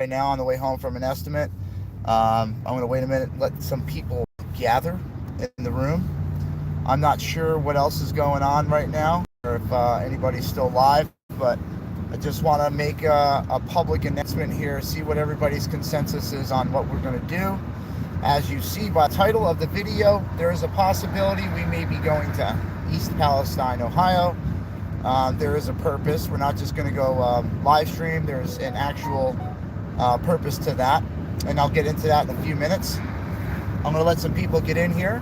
right now on the way home from an estimate. I'm going to wait a minute, let some people gather in the room. I'm not sure what else is going on right now or if anybody's still live, but I just want to make a public announcement here, see what everybody's consensus is on what we're going to do. As you see by the title of the video, there is a possibility we may be going to East Palestine, Ohio. There is a purpose. We're not just going to go live stream. There's an actual purpose to that, and I'll get into that in a few minutes. I'm going to let some people get in here.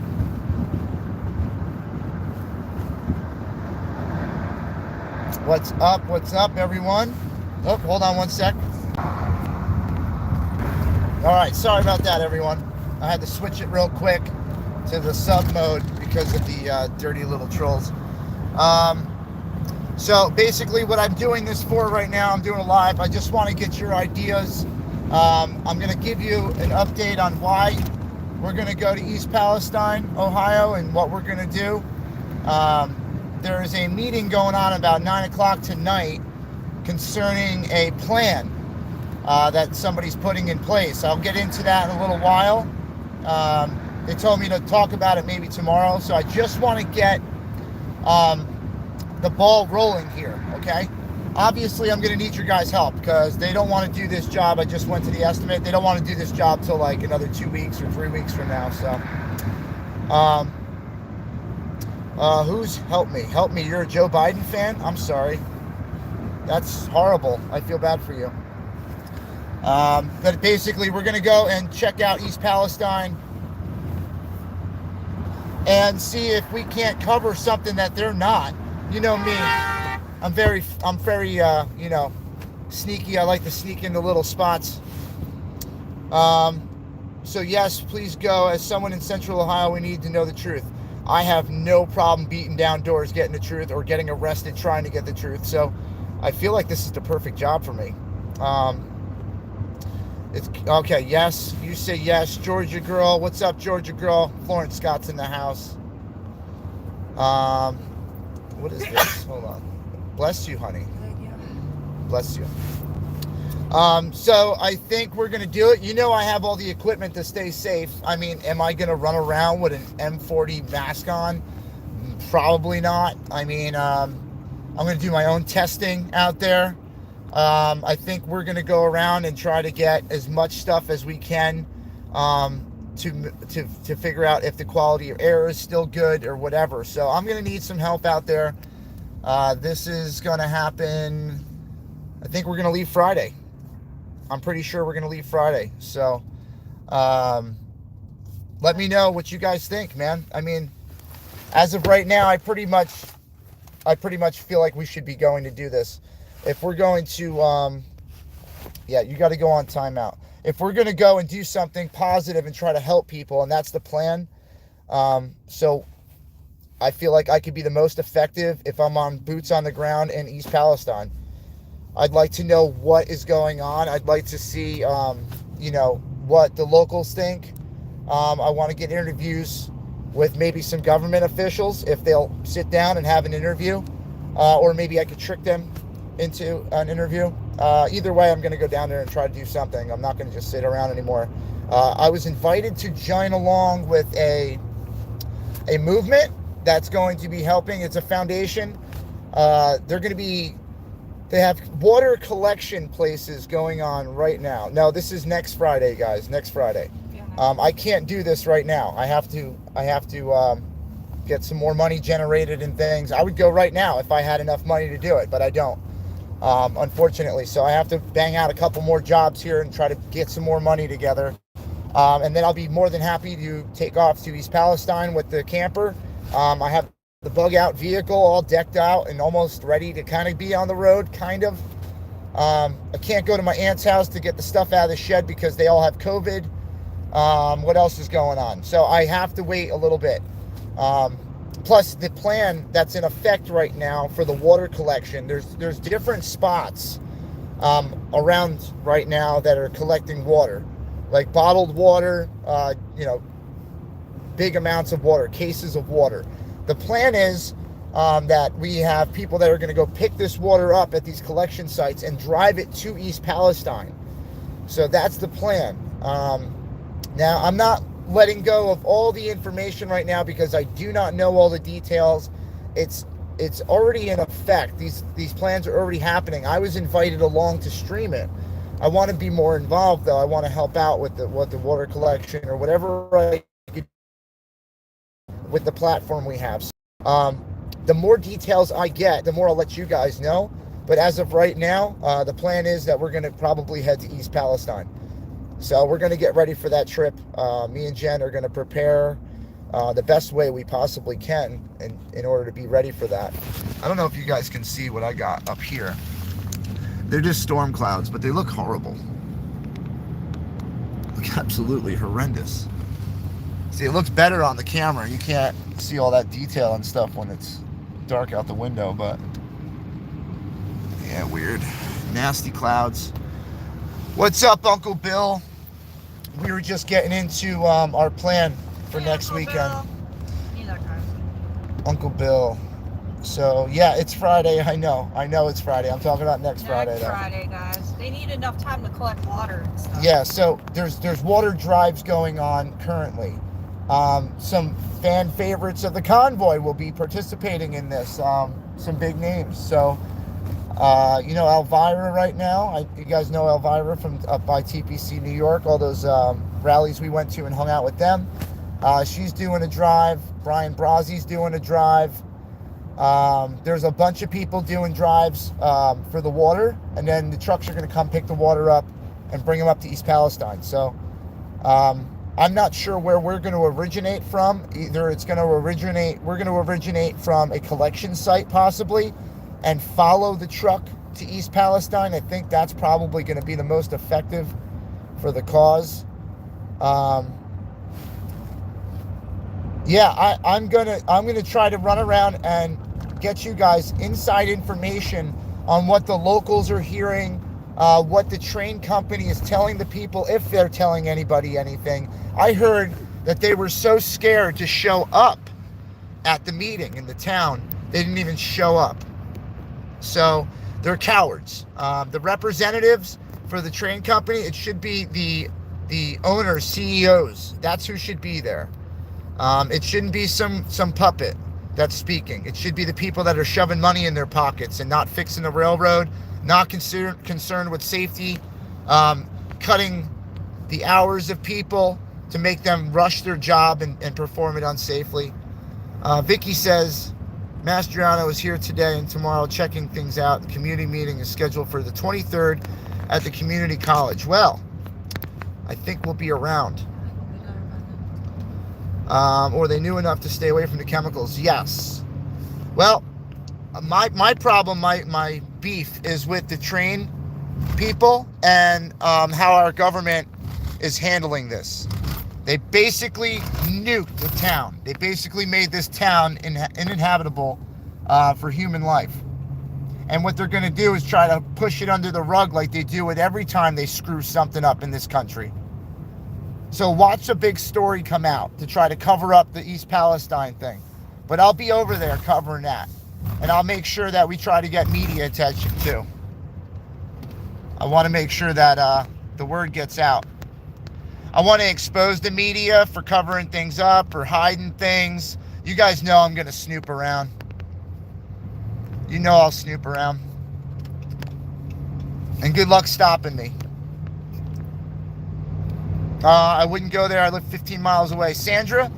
What's up? What's up, everyone? Oh, hold on one sec. All right, sorry about that, everyone. I had to switch it real quick to the sub mode because of the dirty little trolls. So basically what I'm doing this for right now, I'm doing a live. I just want to get your ideas. I'm going to give you an update on why we're going to go to East Palestine, Ohio, and what we're going to do. There is a meeting going on about 9 o'clock tonight concerning a plan that somebody's putting in place. I'll get into that in a little while. They told me to talk about it maybe tomorrow, so I just want to get the ball rolling here, okay? Obviously, I'm going to need your guys' help because they don't want to do this job. I just went to the estimate. They don't want to do this job till like another 2 weeks or 3 weeks from now, so... who's help me? Help me. You're a Joe Biden fan? I'm sorry. That's horrible. I feel bad for you. But basically, we're going to go and check out East Palestine and see if we can't cover something that they're not. You know me. I'm very, you know, sneaky. I like to sneak into little spots. So yes, please go. As someone in Central Ohio, we need to know the truth. I have no problem beating down doors, getting the truth, or getting arrested trying to get the truth. So I feel like this is the perfect job for me. It's okay. Yes, you say yes. Georgia girl, what's up, Georgia girl? Florence Scott's in the house. What is this? Hold on. Bless you, honey. Bless you. So I think we're going to do it. You know, I have all the equipment to stay safe. I mean, am I going to run around with an M40 mask on? Probably not. I mean, I'm going to do my own testing out there. I think we're going to go around and try to get as much stuff as we can to figure out if the quality of air is still good or whatever. So I'm going to need some help out there. This is going to happen. I think we're going to leave Friday. I'm pretty sure we're going to leave Friday. So let me know what you guys think, man. I mean, as of right now, I pretty much feel like we should be going to do this. If we're going to, yeah, you got to go on timeout. If we're going to go and do something positive and try to help people, and that's the plan, so I feel like I could be the most effective if I'm on boots on the ground in East Palestine. I'd like to know what is going on. I'd like to see, you know, what the locals think. I want to get interviews with maybe some government officials if they'll sit down and have an interview, or maybe I could trick them into an interview. Either way, I'm going to go down there and try to do something. I'm not going to just sit around anymore. I was invited to join along with a movement that's going to be helping. It's a foundation. They have water collection places going on right now. No, this is next Friday, guys. Next Friday. I can't do this right now. I have to get some more money generated and things. I would go right now if I had enough money to do it, but I don't, unfortunately. So I have to bang out a couple more jobs here and try to get some more money together. And then I'll be more than happy to take off to East Palestine with the camper. I have the bug out vehicle all decked out and almost ready to kind of be on the road, kind of. I can't go to my aunt's house to get the stuff out of the shed because they all have COVID. What else is going on? So I have to wait a little bit. Plus the plan that's in effect right now for the water collection, there's different spots around right now that are collecting water, like bottled water, you know, big amounts of water, cases of water. The plan is that we have people that are going to go pick this water up at these collection sites and drive it to East Palestine. So that's the plan. Now, I'm not letting go of all the information right now because I do not know all the details. It's already in effect. These plans are already happening. I was invited along to stream it. I want to be more involved, though. I want to help out with the water collection or whatever I could with the platform we have. So, the more details I get, the more I'll let you guys know. But as of right now, the plan is that we're going to probably head to East Palestine. So we're going to get ready for that trip. Me and Jen are going to prepare the best way we possibly can in order to be ready for that. I don't know if you guys can see what I got up here. They're just storm clouds, but they look horrible. Look absolutely horrendous. See, it looks better on the camera. You can't see all that detail and stuff when it's dark out the window, but yeah, weird. Nasty clouds. What's up, Uncle Bill? We were just getting into our plan for next weekend. Uncle Bill. So, yeah, it's Friday. I know it's Friday. I'm talking about next Friday. Next Friday, guys. They need enough time to collect water and stuff. Yeah, so there's water drives going on currently. Some fan favorites of the convoy will be participating in this. Some big names. So, you know Elvira right now. You guys know Elvira from up by TPC New York. All those rallies we went to and hung out with them. She's doing a drive. Brian Brazzi's doing a drive. There's a bunch of people doing drives for the water, and then the trucks are going to come pick the water up and bring them up to East Palestine. So I'm not sure where we're going to originate from. Either we're going to originate from a collection site possibly and follow the truck to East Palestine. I think that's probably going to be the most effective for the cause. Yeah, I'm gonna try to run around and get you guys inside information on what the locals are hearing, what the train company is telling the people, if they're telling anybody anything. I heard that they were so scared to show up at the meeting in the town, they didn't even show up. So they're cowards. The representatives for the train company, it should be the owners, CEOs. That's who should be there. It shouldn't be some puppet that's speaking. It should be the people that are shoving money in their pockets and not fixing the railroad, not concerned with safety, cutting the hours of people to make them rush their job and perform it unsafely. Vicky says, Mastriano is here today and tomorrow checking things out. The community meeting is scheduled for the 23rd at the community college. Well, I think we'll be around. Or they knew enough to stay away from the chemicals. Yes. Well, my problem, my beef is with the train people and how our government is handling this. They basically nuked the town. They basically made this town uninhabitable for human life. And what they're going to do is try to push it under the rug like they do it every time they screw something up in this country. So watch a big story come out to try to cover up the East Palestine thing. But I'll be over there covering that. And I'll make sure that we try to get media attention too. I want to make sure that the word gets out. I want to expose the media for covering things up or hiding things. You guys know I'm going to snoop around. You know I'll snoop around. And good luck stopping me. I wouldn't go there. I live 15 miles away. Sandra,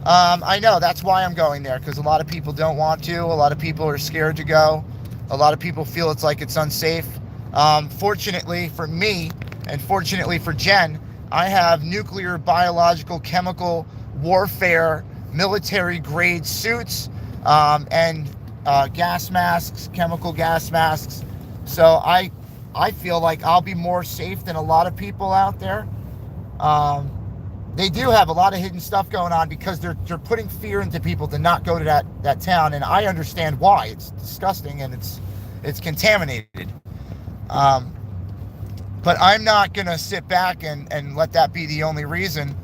I know. That's why I'm going there, because a lot of people don't want to. A lot of people are scared to go. A lot of people feel it's like it's unsafe. Fortunately for me, and fortunately for Jen, I have nuclear, biological, chemical warfare, military-grade suits, and gas masks, chemical gas masks. So I feel like I'll be more safe than a lot of people out there. They do have a lot of hidden stuff going on because they're putting fear into people to not go to that town, and I understand why. It's disgusting and it's contaminated. But I'm not gonna sit back and let that be the only reason.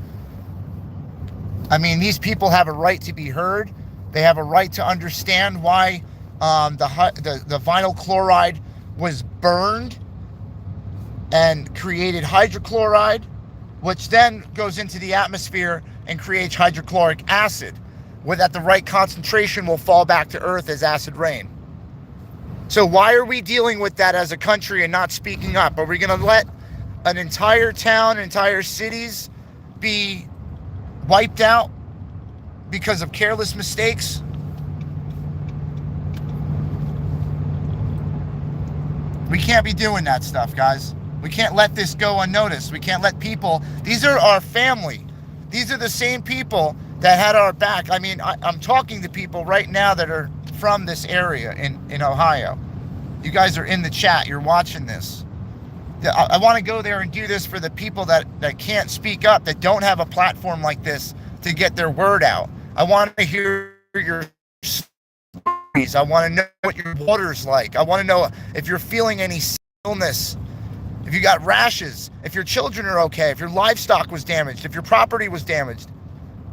I mean, these people have a right to be heard. They have a right to understand why the vinyl chloride was burned and created hydrochloride, which then goes into the atmosphere and creates hydrochloric acid, where at the right concentration will fall back to Earth as acid rain. So why are we dealing with that as a country and not speaking up? Are we going to let an entire town, entire cities be wiped out because of careless mistakes? We can't be doing that stuff, guys. We can't let this go unnoticed. We can't let people, these are our family. These are the same people that had our back. I mean, I'm talking to people right now that are from this area in Ohio. You guys are in the chat. You're watching this. I want to go there and do this for the people that can't speak up, that don't have a platform like this to get their word out. I want to hear your stories. I want to know what your water's like. I want to know if you're feeling any illness, if you got rashes, if your children are okay, if your livestock was damaged, if your property was damaged.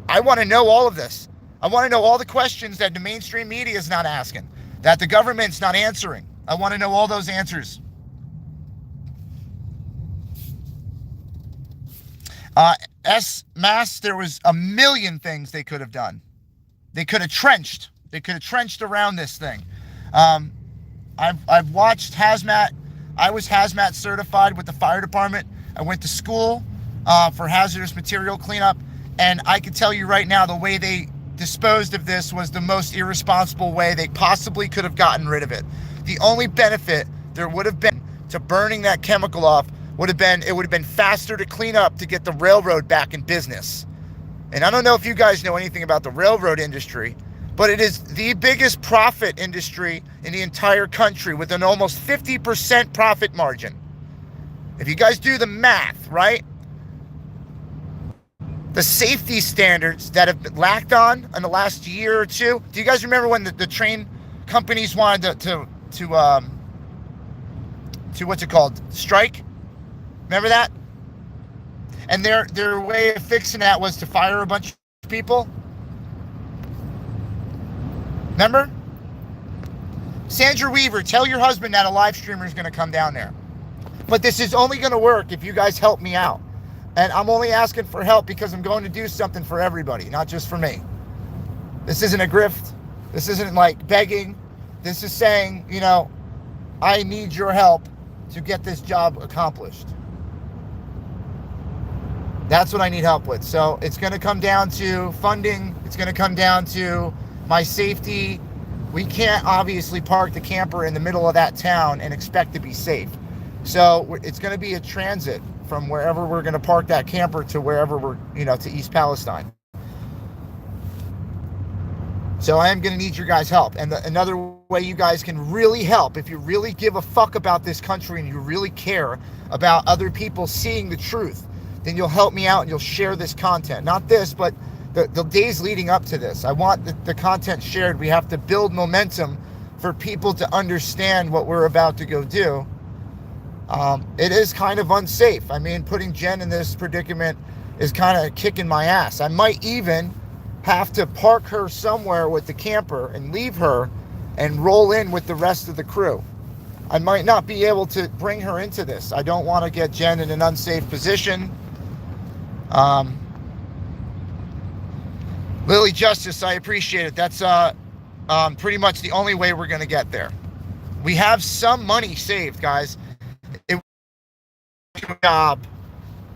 I want to know all of this. I want to know all the questions that the mainstream media is not asking, that the government's not answering. I want to know all those answers. Mass, there was a million things they could have done. They could have trenched. They could have trenched around this thing. I've watched hazmat. I was hazmat certified with the fire department. I went to school for hazardous material cleanup. And I can tell you right now, the way they disposed of this was the most irresponsible way they possibly could have gotten rid of it. The only benefit there would have been to burning that chemical off would have been faster to clean up to get the railroad back in business. And I don't know if you guys know anything about the railroad industry, but it is the biggest profit industry in the entire country with an almost 50% profit margin. If you guys do the math, right? The safety standards that have been lacked on in the last year or two. Do you guys remember when the train companies wanted to what's it called? Strike? Remember that? And their way of fixing that was to fire a bunch of people. Remember? Sandra Weaver, tell your husband that a live streamer is going to come down there. But this is only going to work if you guys help me out. And I'm only asking for help because I'm going to do something for everybody, not just for me. This isn't a grift. This isn't like begging. This is saying, you know, I need your help to get this job accomplished. That's what I need help with. So it's going to come down to funding. It's going to come down to my safety. We can't obviously park the camper in the middle of that town and expect to be safe. So it's going to be a transit from wherever we're going to park that camper to wherever we're, to East Palestine. So I am going to need your guys' help. And another way you guys can really help, if you really give a fuck about this country and you really care about other people seeing the truth, then you'll help me out and you'll share this content. Not this, but the days leading up to this. I want the content shared. We have to build momentum for people to understand what we're about to go do. It is kind of unsafe. I mean, putting Jen in this predicament is kind of kicking my ass. I might even have to park her somewhere with the camper and leave her and roll in with the rest of the crew. I might not be able to bring her into this. I don't want to get Jen in an unsafe position. Lily Justice, I appreciate it. That's pretty much the only way we're going to get there. We have some money saved, guys. It was a job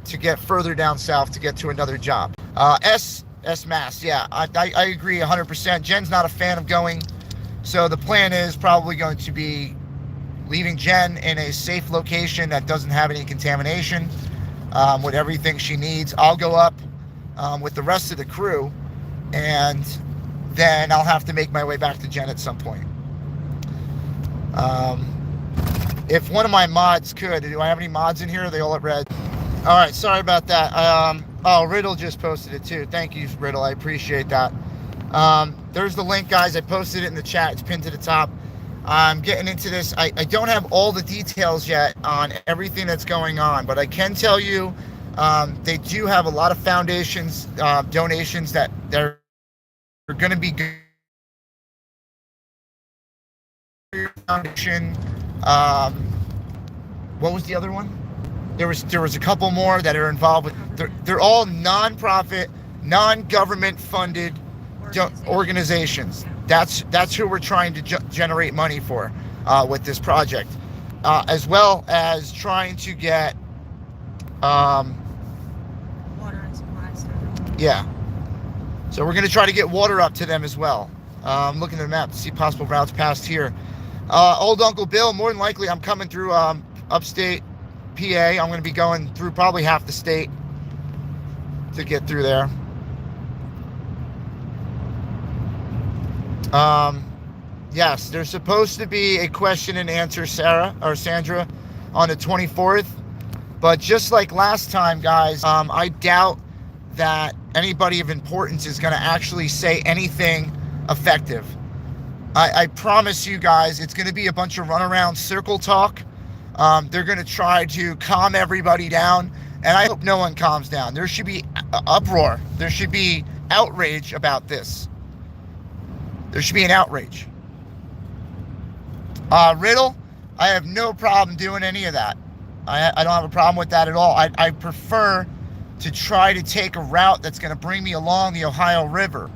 to get further down south to get to another job. S Mass, yeah, I agree 100%. Jen's not a fan of going, so the plan is probably going to be leaving Jen in a safe location that doesn't have any contamination, with everything she needs. I'll go up with the rest of the crew, and then I'll have to make my way back to Jen at some point. If one of my mods could, do I have any mods in here? Are they all at red? All right, sorry about that. Riddle just posted it too. Thank you, Riddle. I appreciate that. There's the link, guys. I posted it in the chat. It's pinned to the top. I'm getting into this. I don't have all the details yet on everything that's going on, but I can tell you they do have a lot of foundations, donations that they're going to be good. Foundation. What was the other one? There was a couple more that are involved with. They're all non-profit, non-government funded organizations. That's who we're trying to generate money for with this project, as well as trying to get water and supplies. Yeah. So we're going to try to get water up to them as well. I'm looking at the map to see possible routes past here. Old Uncle Bill, more than likely I'm coming through upstate PA. I'm going to be going through probably half the state to get through there. Yes, there's supposed to be a question and answer, Sandra, on the 24th. But just like last time, guys, I doubt that anybody of importance is going to actually say anything effective. I promise you guys, it's going to be a bunch of runaround circle talk. They're going to try to calm everybody down, and I hope no one calms down. There should be uproar. There should be outrage about this. There should be an outrage. Riddle, I have no problem doing any of that. I don't have a problem with that at all. I prefer to try to take a route that's going to bring me along the Ohio River.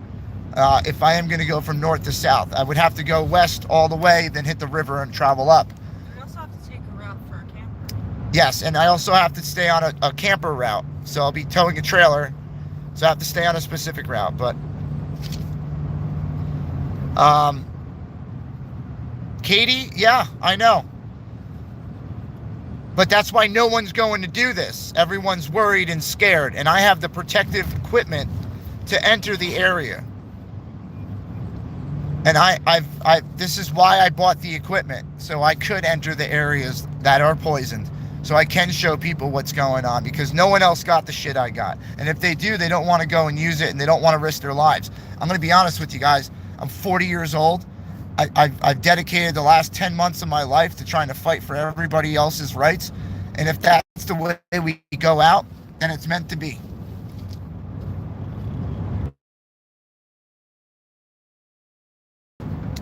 If I am going to go from north to south, I would have to go west all the way, then hit the river and travel up. You also have to take a route for a camper. Yes, and I also have to stay on a camper route. So I'll be towing a trailer, so I have to stay on a specific route. But Katie, yeah, I know. But that's why no one's going to do this. Everyone's worried and scared, and I have the protective equipment to enter the area. And this is why I bought the equipment, so I could enter the areas that are poisoned, so I can show people what's going on, because no one else got the shit I got. And if they do, they don't want to go and use it, and they don't want to risk their lives. I'm going to be honest with you guys. I'm 40 years old. I've dedicated the last 10 months of my life to trying to fight for everybody else's rights. And if that's the way we go out, then it's meant to be.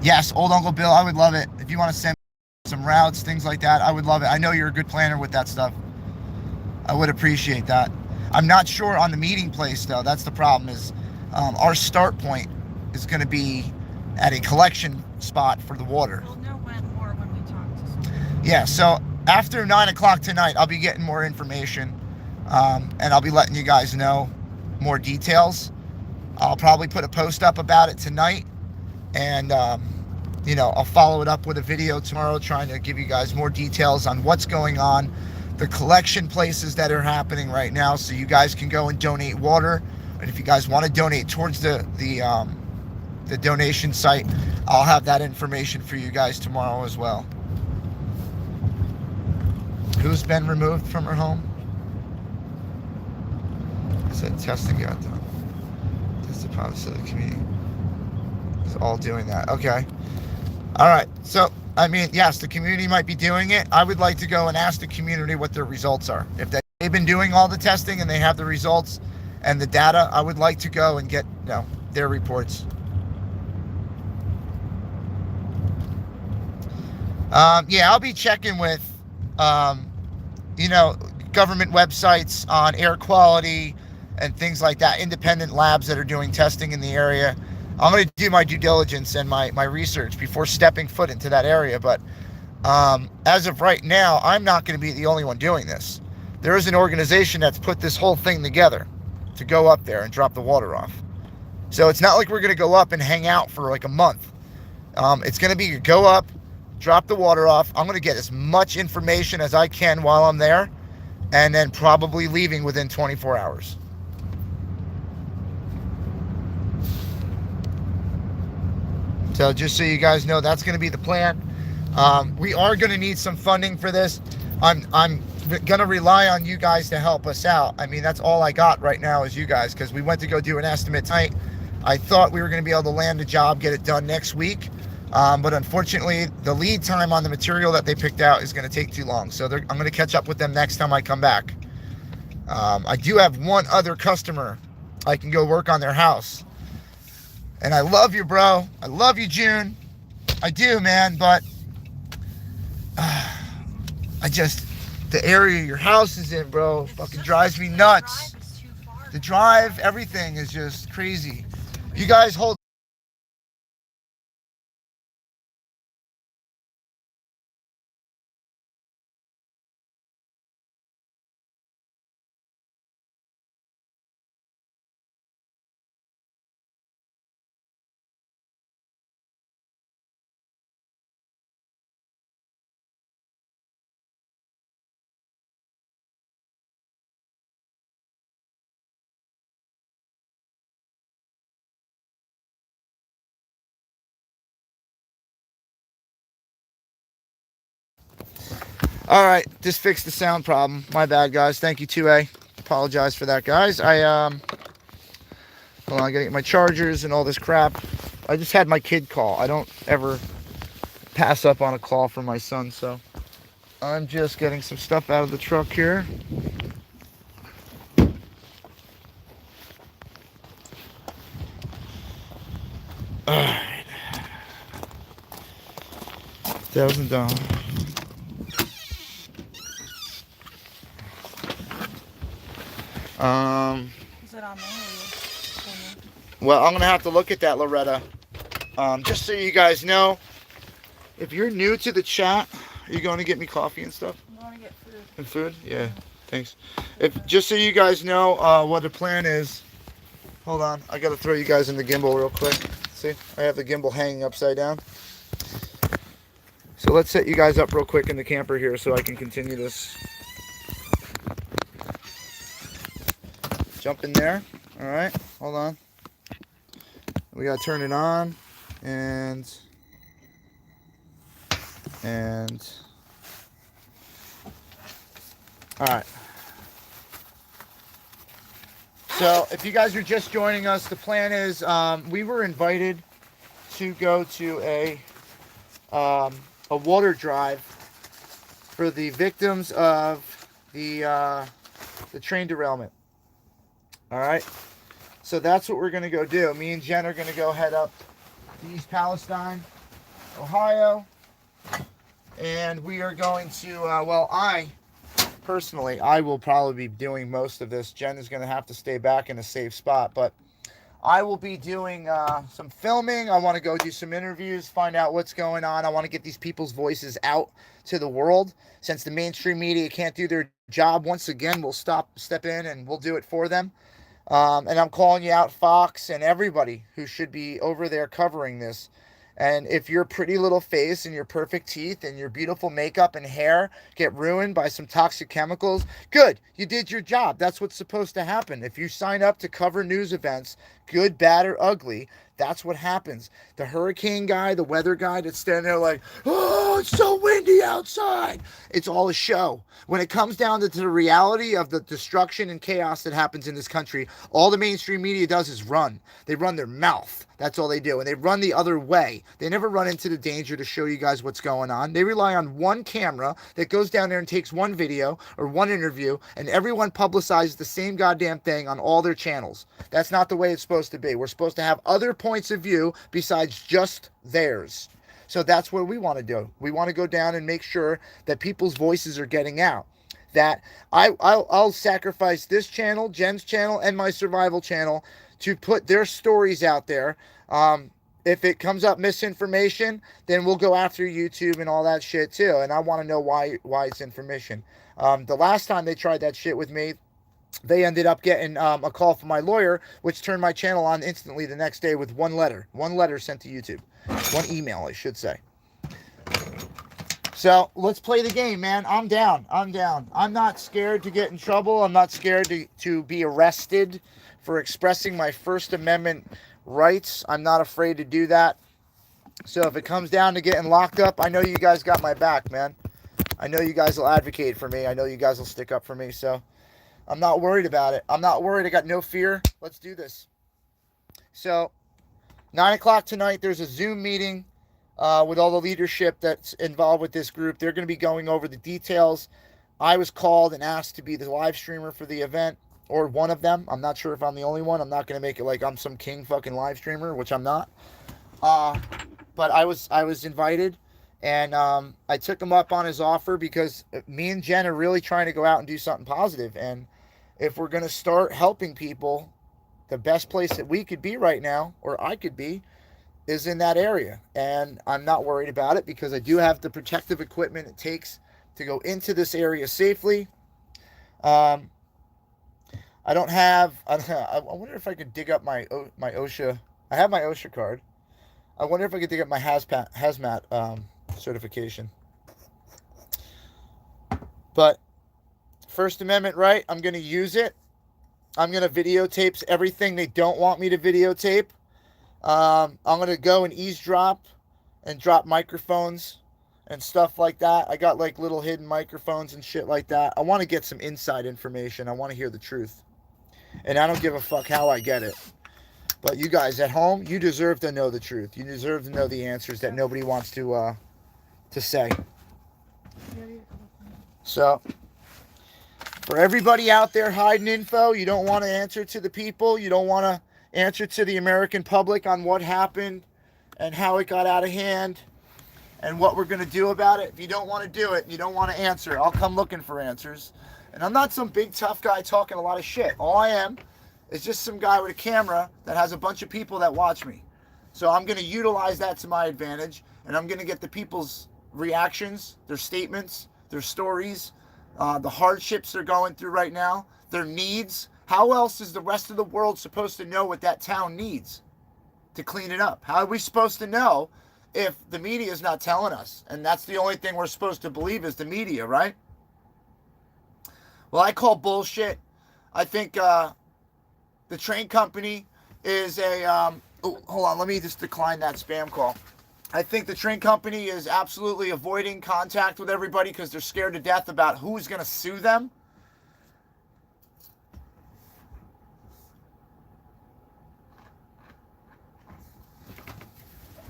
Yes, Old Uncle Bill, I would love it. If you want to send some routes, things like that, I would love it. I know you're a good planner with that stuff. I would appreciate that. I'm not sure on the meeting place, though. That's the problem, is our start point is going to be at a collection spot for the water. We'll know more when we talk to someone. Yeah, so after 9 o'clock tonight, I'll be getting more information, and I'll be letting you guys know more details. I'll probably put a post up about it tonight, and I'll follow it up with a video tomorrow, trying to give you guys more details on what's going on, the collection places that are happening right now, so you guys can go and donate water. And if you guys want to donate towards the donation site, I'll have that information for you guys tomorrow as well. Who's been removed from her home? I said testing got done. Tested positive to the community. It's all doing that. Okay. All right. So, I mean, yes, the community might be doing it. I would like to go and ask the community what their results are. If they've been doing all the testing and they have the results and the data, I would like to go and get their reports. Yeah, I'll be checking with, government websites on air quality and things like that, independent labs that are doing testing in the area. I'm going to do my due diligence and my research before stepping foot into that area. But as of right now, I'm not going to be the only one doing this. There is an organization that's put this whole thing together to go up there and drop the water off. So it's not like we're going to go up and hang out for like a month. It's going to be go up, drop the water off. I'm going to get as much information as I can while I'm there, and then probably leaving within 24 hours. So just so you guys know, that's going to be the plan. We are going to need some funding for this. I'm going to rely on you guys to help us out. I mean, that's all I got right now is you guys, because we went to go do an estimate tonight. I thought we were going to be able to land the job, get it done next week. But unfortunately, the lead time on the material that they picked out is going to take too long. So I'm going to catch up with them next time I come back. I do have one other customer I can go work on their house. And I love you, bro. I love you, June. I do, man. But the area your house is in, bro, fucking drives me nuts. The drive, everything is just crazy. You guys hold. All right, just fixed the sound problem. My bad, guys. Thank you, 2A. Apologize for that, guys. Hold on, I gotta get my chargers and all this crap. I just had my kid call. I don't ever pass up on a call from my son, so I'm just getting some stuff out of the truck here. All right. That wasn't done. Is it on me? Well, I'm gonna have to look at that, Loretta. Just so you guys know, if you're new to the chat, are you going to get me coffee and stuff? I'm going to get food. And food? Yeah, thanks. Just so you guys know what the plan is. Hold on, I gotta throw you guys in the gimbal real quick. See, I have the gimbal hanging upside down. So let's set you guys up real quick in the camper here so I can continue this. Jump in there. All right, hold on. We gotta turn it on, and all right. So if you guys are just joining us, the plan is we were invited to go to a water drive for the victims of the train derailment. All right. So that's what we're going to go do. Me and Jen are going to go head up to East Palestine, Ohio. And we are going to, I will probably be doing most of this. Jen is going to have to stay back in a safe spot. But I will be doing some filming. I want to go do some interviews, find out what's going on. I want to get these people's voices out to the world. Since the mainstream media can't do their job, once again, we'll step in and we'll do it for them. And I'm calling you out, Fox, and everybody who should be over there covering this. And if your pretty little face and your perfect teeth and your beautiful makeup and hair get ruined by some toxic chemicals, good, you did your job. That's what's supposed to happen. If you sign up to cover news events, good, bad, or ugly, that's what happens. The hurricane guy, the weather guy that's standing there like, oh, it's so windy outside. It's all a show. When it comes down to the reality of the destruction and chaos that happens in this country, all the mainstream media does is run. They run their mouth. That's all they do. And they run the other way. They never run into the danger to show you guys what's going on. They rely on one camera that goes down there and takes one video or one interview, and everyone publicizes the same goddamn thing on all their channels. That's not the way it's supposed to be. We're supposed to have other points of view besides just theirs. So that's what we want to do. We want to go down and make sure that people's voices are getting out. That I'll sacrifice this channel, Jen's channel, and my survival channel to put their stories out there. If it comes up misinformation, then we'll go after YouTube and all that shit too. And I want to know why it's information. The last time they tried that shit with me, they ended up getting a call from my lawyer, which turned my channel on instantly the next day with one letter sent to YouTube. One email, I should say. So let's play the game, man. I'm down. I'm not scared to get in trouble. I'm not scared to be arrested for expressing my First Amendment rights. I'm not afraid to do that. So if it comes down to getting locked up, I know you guys got my back, man. I know you guys will advocate for me. I know you guys will stick up for me. So I'm not worried about it. I'm not worried. I got no fear. Let's do this. So 9 o'clock tonight, there's a Zoom meeting with all the leadership that's involved with this group. They're going to be going over the details. I was called and asked to be the live streamer for the event, or one of them. I'm not sure if I'm the only one. I'm not going to make it like I'm some king fucking live streamer, which I'm not. But I was invited, And I took him up on his offer because me and Jen are really trying to go out and do something positive. And if we're going to start helping people, the best place that we could be right now, or I could be, is in that area. And I'm not worried about it because I do have the protective equipment it takes to go into this area safely. I don't have, I wonder if I could dig up my OSHA. I have my OSHA card. I wonder if I could dig up my hazmat certification. But First Amendment right, I'm going to use it. I'm going to videotape everything they don't want me to videotape. I'm going to go and eavesdrop and drop microphones and stuff like that. I got like little hidden microphones and shit like that. I want to get some inside information. I want to hear the truth. And I don't give a fuck how I get it. But you guys at home, you deserve to know the truth. You deserve to know the answers that nobody wants to say. So, for everybody out there hiding info, you don't want to answer to the people. You don't want to answer to the American public on what happened and how it got out of hand and what we're going to do about it. If you don't want to do it, you don't want to answer, I'll come looking for answers. And I'm not some big tough guy talking a lot of shit. All I am is just some guy with a camera that has a bunch of people that watch me. So I'm going to utilize that to my advantage, and I'm going to get the people's reactions, their statements, their stories, the hardships they're going through right now, their needs. How else is the rest of the world supposed to know what that town needs to clean it up? How are we supposed to know if the media is not telling us? And that's the only thing we're supposed to believe is the media, right? Well, I call bullshit. I think the train company is a... hold on, let me just decline that spam call. I think the train company is absolutely avoiding contact with everybody because they're scared to death about who's going to sue them.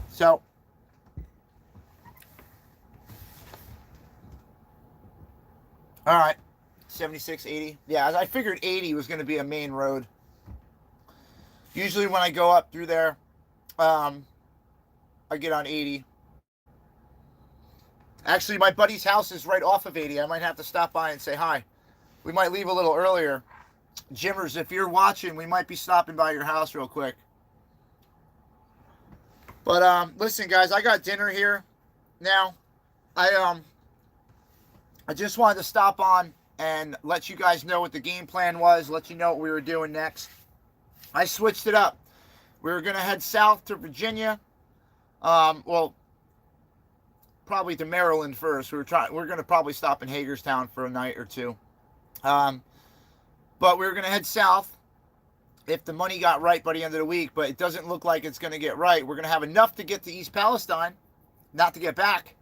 So, all right, 76, 80. Yeah, I figured 80 was going to be a main road. Usually when I go up through there, I get on 80. Actually, my buddy's house is right off of 80. I might have to stop by and say hi. We might leave a little earlier. Jimmers, if you're watching, we might be stopping by your house real quick. But listen, guys, I got dinner here now. I just wanted to stop on and let you guys know what the game plan was, let you know what we were doing next. I switched it up. We were going to head south to Virginia. Well, probably to Maryland first. We're going to probably stop in Hagerstown for a night or two. But we were going to head south if the money got right by the end of the week, but it doesn't look like it's going to get right. We're going to have enough to get to East Palestine, not to get back.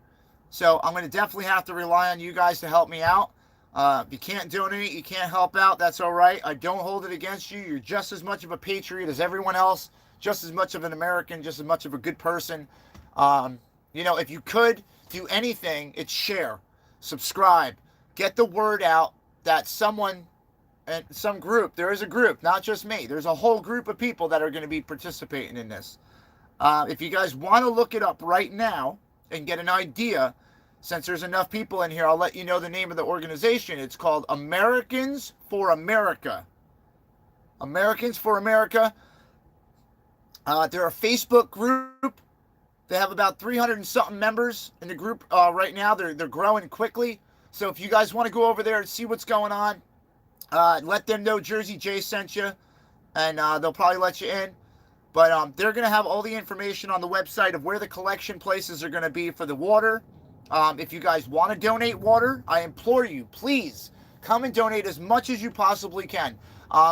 So I'm going to definitely have to rely on you guys to help me out. If you can't donate, you can't help out, that's all right. I don't hold it against you. You're just as much of a patriot as everyone else, just as much of an American, just as much of a good person. You know, if you could do anything, it's share, subscribe, get the word out that someone and some group, there is a group, not just me. There's a whole group of people that are going to be participating in this. If you guys want to look it up right now and get an idea, since there's enough people in here, I'll let you know the name of the organization. It's called Americans for America. Americans for America. They're a Facebook group. They have about 300 and something members in the group right now. They're growing quickly. So if you guys want to go over there and see what's going on, let them know Jersey J sent you, and they'll probably let you in. But they're going to have all the information on the website of where the collection places are going to be for the water. If you guys want to donate water, I implore you, please come and donate as much as you possibly can.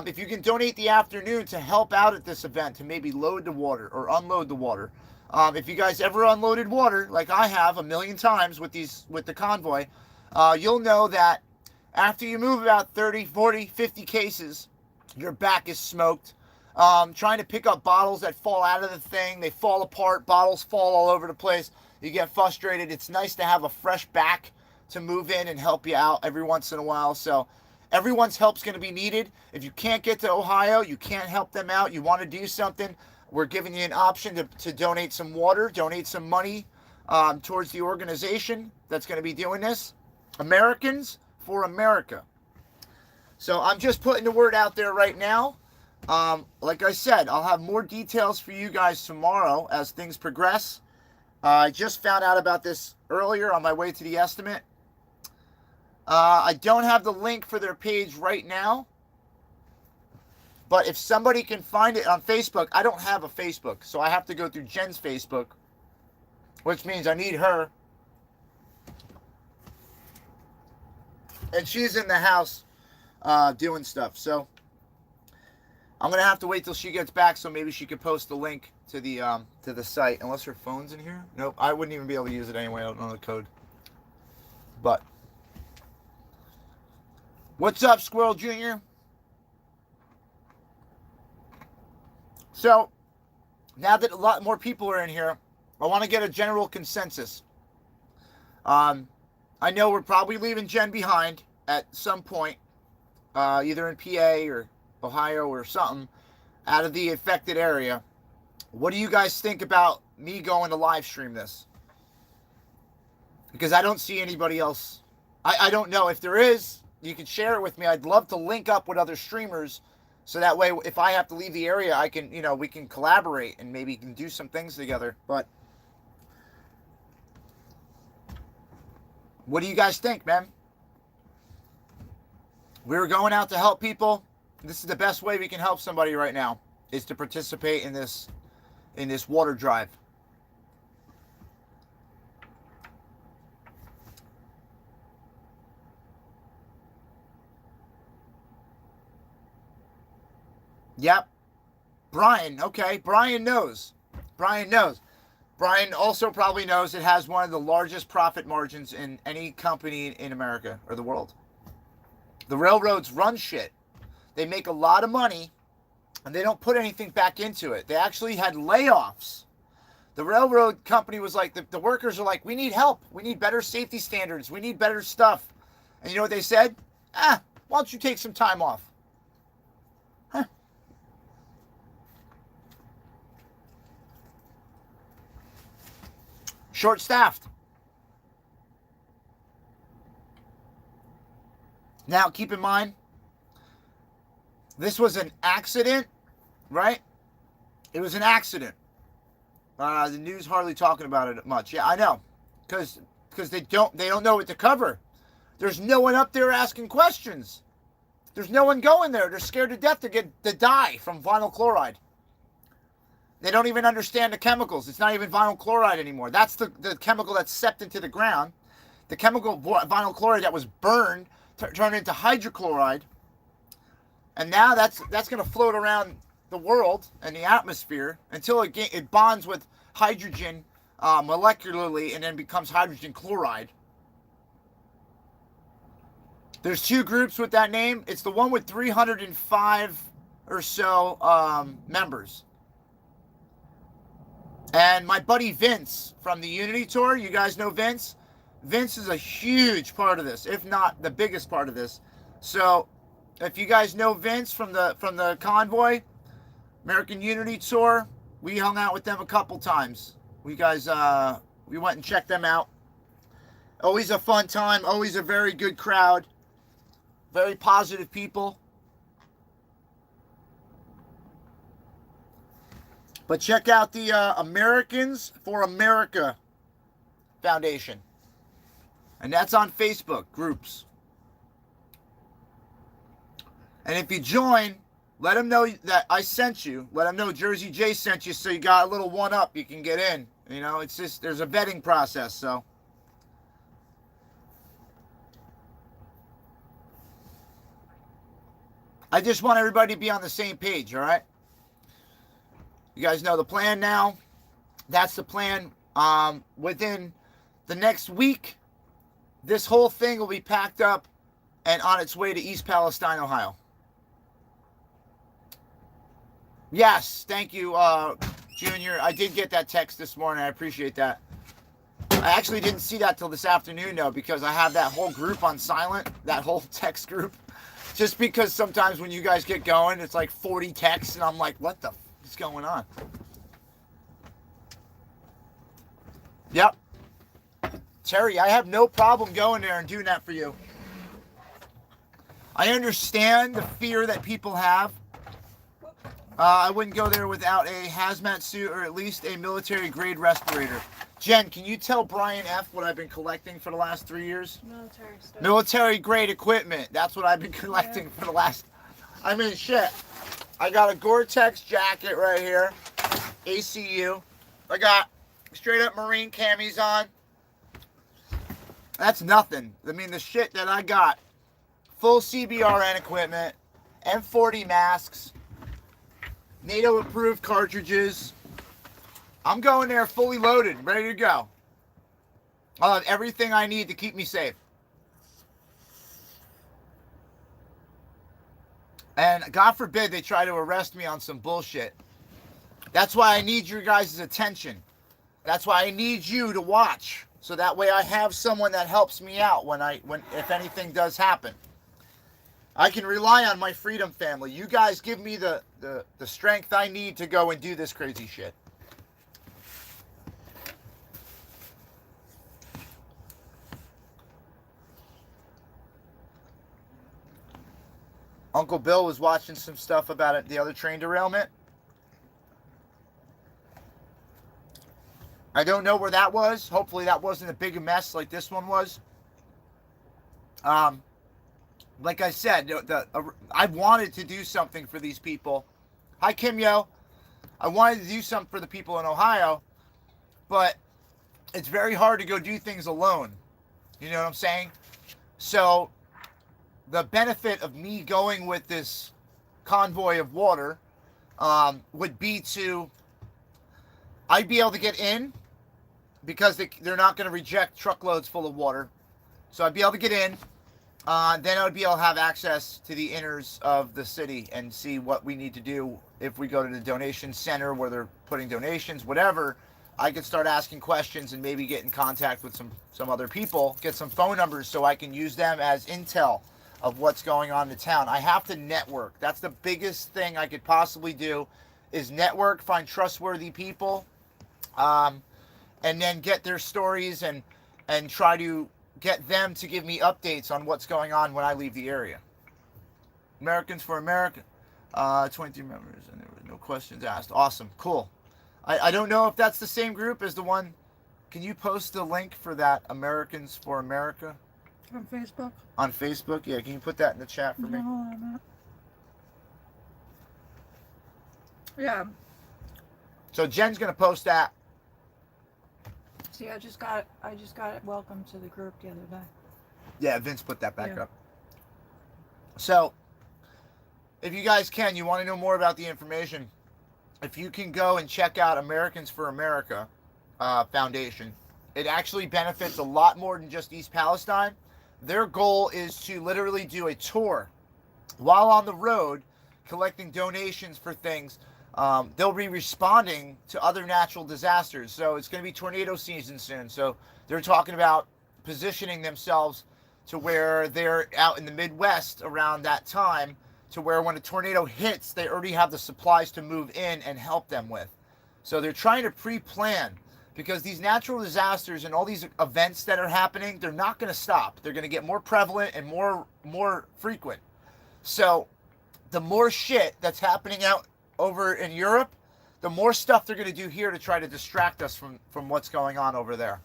If you can donate the afternoon to help out at this event, to maybe load the water or unload the water. If you guys ever unloaded water, like I have a million times with the convoy, you'll know that after you move about 30, 40, 50 cases, your back is smoked. Trying to pick up bottles that fall out of the thing, they fall apart, bottles fall all over the place. You get frustrated. It's nice to have a fresh back to move in and help you out every once in a while. So everyone's help's going to be needed. If you can't get to Ohio, you can't help them out, you want to do something, we're giving you an option to donate some water, donate some money. towards the organization that's going to be doing this. Americans for America. So I'm just putting the word out there right now. Like I said, I'll have more details for you guys tomorrow as things progress. I just found out about this earlier on my way to the estimate. I don't have the link for their page right now. But if somebody can find it on Facebook, I don't have a Facebook. So I have to go through Jen's Facebook, which means I need her. And she's in the house doing stuff. So I'm going to have to wait till she gets back so maybe she could post the link to the site. Unless her phone's in here. Nope, I wouldn't even be able to use it anyway. I don't know the code. But what's up, Squirrel Jr.? So, now that a lot more people are in here, I want to get a general consensus. I know we're probably leaving Jen behind at some point, either in PA or Ohio or something, out of the affected area. What do you guys think about me going to live stream this? Because I don't see anybody else. I don't know. If there is, you can share it with me. I'd love to link up with other streamers. So that way, if I have to leave the area, I can, we can collaborate and maybe can do some things together. But what do you guys think, man? We're going out to help people. This is the best way we can help somebody right now, is to participate in this water drive. Yep. Brian. Okay. Brian knows. Brian knows. Brian also probably knows it has one of the largest profit margins in any company in America or the world. The railroads run shit. They make a lot of money and they don't put anything back into it. They actually had layoffs. The railroad company was like, the workers are like, we need help. We need better safety standards. We need better stuff. And you know what they said? Why don't you take some time off? Short-staffed. Now, keep in mind, this was an accident, right? It was an accident. The news hardly talking about it much. Yeah, I know, because they don't know what to cover. There's no one up there asking questions. There's no one going there. They're scared to death to die from vinyl chloride. They don't even understand the chemicals. It's not even vinyl chloride anymore. That's the chemical that's seeped into the ground. The chemical vinyl chloride that was burned turned into hydrochloride. And now that's going to float around the world and the atmosphere until it bonds with hydrogen molecularly and then becomes hydrogen chloride. There's two groups with that name. It's the one with 305 or so members. And my buddy Vince from the Unity Tour, you guys know Vince? Vince is a huge part of this, if not the biggest part of this. So if you guys know Vince from the Convoy, American Unity Tour, we hung out with them a couple times. We went and checked them out. Always a fun time, always a very good crowd. Very positive people. But check out the Americans for America Foundation. And that's on Facebook groups. And if you join, let them know that I sent you. Let them know Jersey J sent you, so you got a little one up. You can get in. It's just, there's a vetting process, so. I just want everybody to be on the same page, all right? You guys know the plan now. That's the plan. Within the next week, this whole thing will be packed up and on its way to East Palestine, Ohio. Yes, thank you, Junior. I did get that text this morning. I appreciate that. I actually didn't see that till this afternoon, though, because I have that whole group on silent, that whole text group. Just because sometimes when you guys get going, it's like 40 texts, and I'm like, what the f is going on? Yep. Terry, I have no problem going there and doing that for you. I understand the fear that people have. I wouldn't go there without a hazmat suit or at least a military-grade respirator. Jen, can you tell Brian F. what I've been collecting for the last 3 years? Military stuff. Military-grade equipment. That's what I've been collecting for the last... I mean, shit. I got a Gore-Tex jacket right here. ACU. I got straight-up Marine camis on. That's nothing. I mean, the shit that I got. Full CBRN equipment. M40 masks. NATO-approved cartridges. I'm going there fully loaded, ready to go. I'll have everything I need to keep me safe. And God forbid they try to arrest me on some bullshit. That's why I need your guys' attention. That's why I need you to watch. So that way I have someone that helps me out when if anything does happen. I can rely on my freedom family. You guys give me the strength I need to go and do this crazy shit. Uncle Bill was watching some stuff about it, the other train derailment. I don't know where that was. Hopefully that wasn't a big mess like this one was. Like I said, I wanted to do something for these people. Hi, Kim Yo. I wanted to do something for the people in Ohio, but it's very hard to go do things alone. You know what I'm saying? So the benefit of me going with this convoy of water would be I'd be able to get in because they're not going to reject truckloads full of water. So I'd be able to get in. Then I would be able to have access to the inners of the city and see what we need to do if we go to the donation center where they're putting donations, whatever. I could start asking questions and maybe get in contact with some other people, get some phone numbers so I can use them as intel of what's going on in the town. I have to network. That's the biggest thing I could possibly do is network, find trustworthy people, and then get their stories and try to get them to give me updates on what's going on when I leave the area. Americans for America. 23 members, and there were no questions asked. Awesome. Cool. I don't know if that's the same group as the one. Can you post the link for that Americans for America? On Facebook? On Facebook? Yeah, can you put that in the chat for me? No, I'm not. Yeah. So Jen's going to post that. See, I just got it welcome to the group the other day. Yeah, Vince put that back up. So, if you guys can, you want to know more about the information, if you can go and check out Americans for America Foundation, it actually benefits a lot more than just East Palestine. Their goal is to literally do a tour while on the road, collecting donations for things. They'll be responding to other natural disasters. So it's going to be tornado season soon. So they're talking about positioning themselves to where they're out in the Midwest around that time, to where when a tornado hits, they already have the supplies to move in and help them with. So they're trying to pre-plan, because these natural disasters and all these events that are happening, they're not going to stop. They're going to get more prevalent and more frequent. So the more shit that's happening out over in Europe, the more stuff they're going to do here to try to distract us from what's going on over there.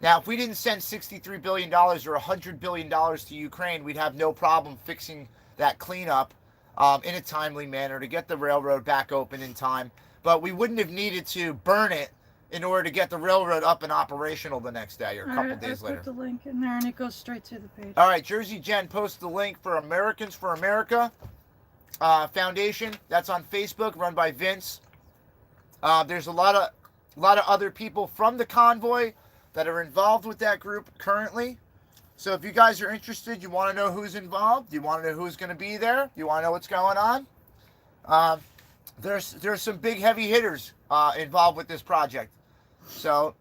Now, if we didn't send $63 billion or $100 billion to Ukraine, we'd have no problem fixing that cleanup in a timely manner to get the railroad back open in time. But we wouldn't have needed to burn it in order to get the railroad up and operational the next day or a couple days later. I put the link in there and it goes straight to the page. All right, Jersey Jen posts the link for Americans for America Foundation. That's on Facebook, run by Vince. There's a lot of other people from the convoy that are involved with that group currently. So if you guys are interested, you want to know who's involved, you want to know who's going to be there, you want to know what's going on, there's some big heavy hitters involved with this project. So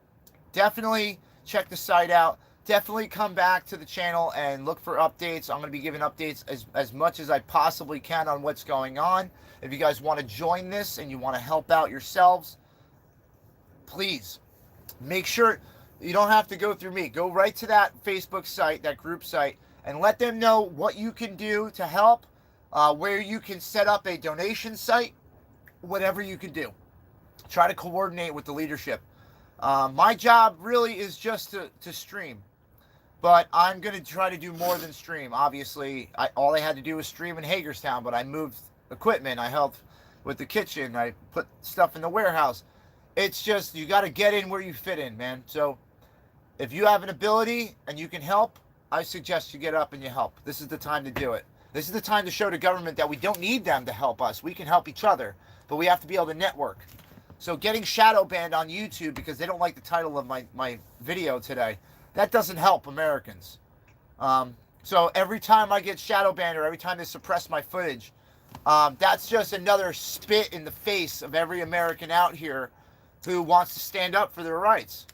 definitely check the site out. Definitely come back to the channel and look for updates. I'm going to be giving updates as much as I possibly can on what's going on. If you guys want to join this and you want to help out yourselves, please make sure You don't have to go through me. Go right to that Facebook site, that group site, and let them know what you can do to help, where you can set up a donation site, whatever you can do. Try to coordinate with the leadership. My job really is just to stream. But I'm going to try to do more than stream. Obviously, all I had to do was stream in Hagerstown, but I moved equipment. I helped with the kitchen. I put stuff in the warehouse. It's just, you got to get in where you fit in, man. So if you have an ability and you can help, I suggest you get up and you help. This is the time to do it. This is the time to show the government that we don't need them to help us. We can help each other, but we have to be able to network. So getting shadow banned on YouTube because they don't like the title of my video today, that doesn't help Americans. So every time I get shadow banned or every time they suppress my footage, that's just another spit in the face of every American out here who wants to stand up for their rights.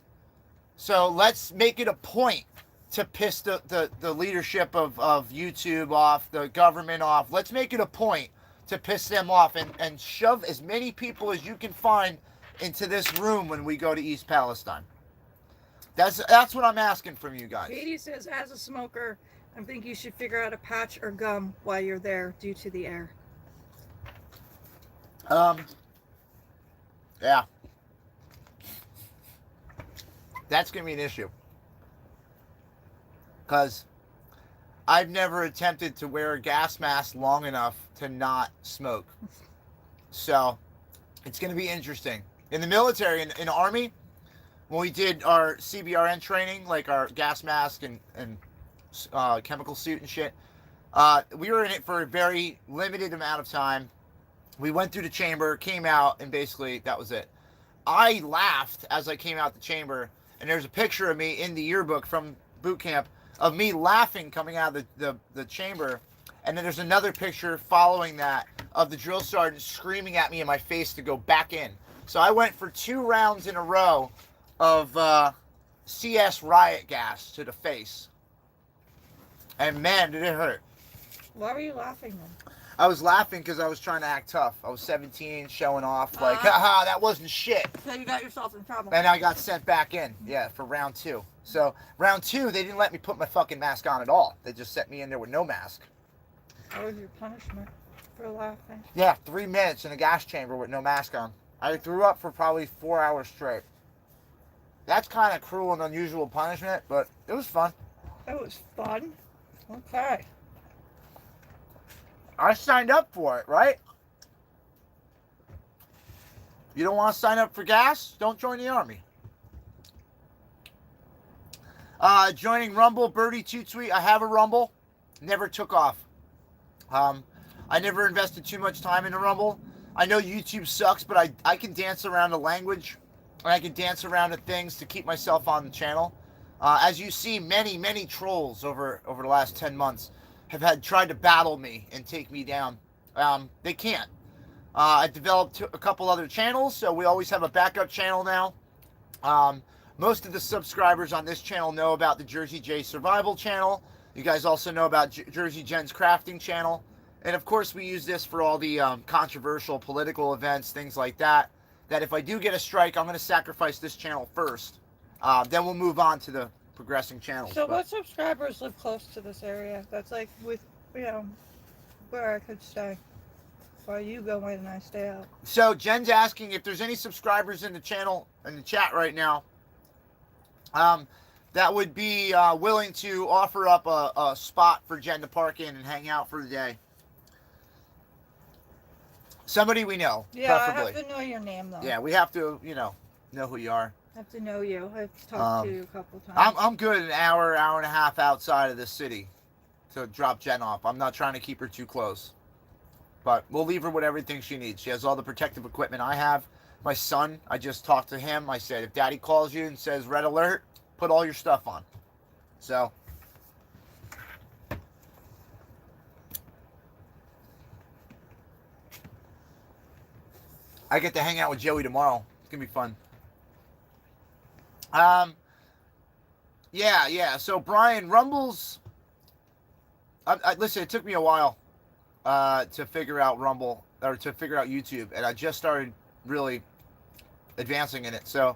So let's make it a point to piss the leadership of YouTube off, the government off. Let's make it a point to piss them off and shove as many people as you can find into this room when we go to East Palestine. That's what I'm asking from you guys. Katie says, as a smoker, I think you should figure out a patch or gum while you're there due to the air. Yeah. That's going to be an issue. Because I've never attempted to wear a gas mask long enough to not smoke. So, it's going to be interesting. In the military, in the Army, when we did our CBRN training, like our gas mask and chemical suit and shit, we were in it for a very limited amount of time. We went through the chamber, came out, and basically that was it. I laughed as I came out the chamber, and there's a picture of me in the yearbook from boot camp of me laughing coming out of the chamber, and then there's another picture following that of the drill sergeant screaming at me in my face to go back in. So I went for 2 rounds in a row of CS riot gas to the face. And man, did it hurt. Why were you laughing then? I was laughing because I was trying to act tough. I was 17, showing off, like, haha, that wasn't shit. So you got yourself in trouble. And I got sent back in, yeah, for round 2. So round 2, they didn't let me put my fucking mask on at all. They just sent me in there with no mask. What was your punishment for laughing? Yeah, 3 minutes in a gas chamber with no mask on. I threw up for probably 4 hours straight. That's kind of cruel and unusual punishment, but it was fun. It was fun? Okay. I signed up for it, right? You don't want to sign up for gas? Don't join the Army. Joining Rumble, Birdie Toot Sweet. I have a Rumble. Never took off. I never invested too much time in a Rumble. I know YouTube sucks, but I can dance around the language. And I can dance around the things to keep myself on the channel. As you see, many trolls over the last 10 months have tried to battle me and take me down. They can't. I developed a couple other channels, so we always have a backup channel now. Most of the subscribers on this channel know about the Jersey J Survival channel. You guys also know about Jersey Jen's Crafting channel. And of course, we use this for all the controversial political events, things like that. That if I do get a strike, I'm going to sacrifice this channel first. Then we'll move on to the progressing channels. So what subscribers live close to this area? That's like with, where I could stay. While you go in and I stay out. So Jen's asking if there's any subscribers in the channel, in the chat right now, that would be willing to offer up a spot for Jen to park in and hang out for the day. Somebody we know, preferably. I have to know your name, though. Yeah, we have to, know who you are. I have to know you. I've talked to you a couple times. I'm good an hour and a half outside of the city to drop Jen off. I'm not trying to keep her too close. But we'll leave her with everything she needs. She has all the protective equipment I have. My son, I just talked to him. I said, if Daddy calls you and says red alert, put all your stuff on. So... I get to hang out with Joey tomorrow. It's going to be fun. Yeah. So, Brian, Rumble's... listen, it took me a while to figure out Rumble, or to figure out YouTube, and I just started really advancing in it. So,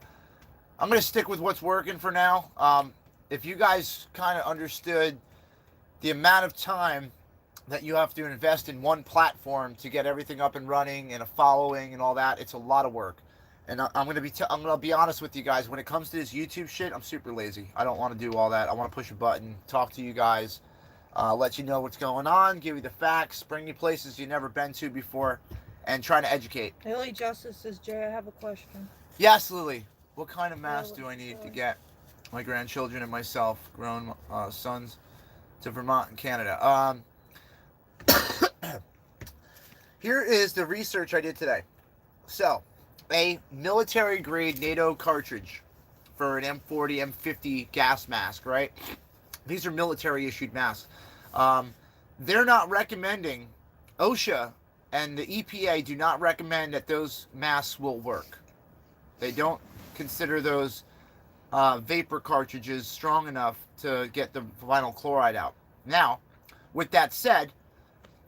I'm going to stick with what's working for now. If you guys kind of understood the amount of time that you have to invest in one platform to get everything up and running and a following and all that, it's a lot of work. And I'm going to be honest with you guys. When it comes to this YouTube shit, I'm super lazy. I don't want to do all that. I want to push a button, talk to you guys, let you know what's going on, give you the facts, bring you places you've never been to before, and trying to educate. Lily Justice says, Jay, I have a question. Yes, Lily. What kind of mask do I need to get my grandchildren and myself, grown sons, to Vermont and Canada? Here is the research I did today. So, a military-grade NATO cartridge for an M40, M50 gas mask, right? These are military-issued masks. They're not recommending, OSHA and the EPA do not recommend that those masks will work. They don't consider those vapor cartridges strong enough to get the vinyl chloride out. Now, with that said,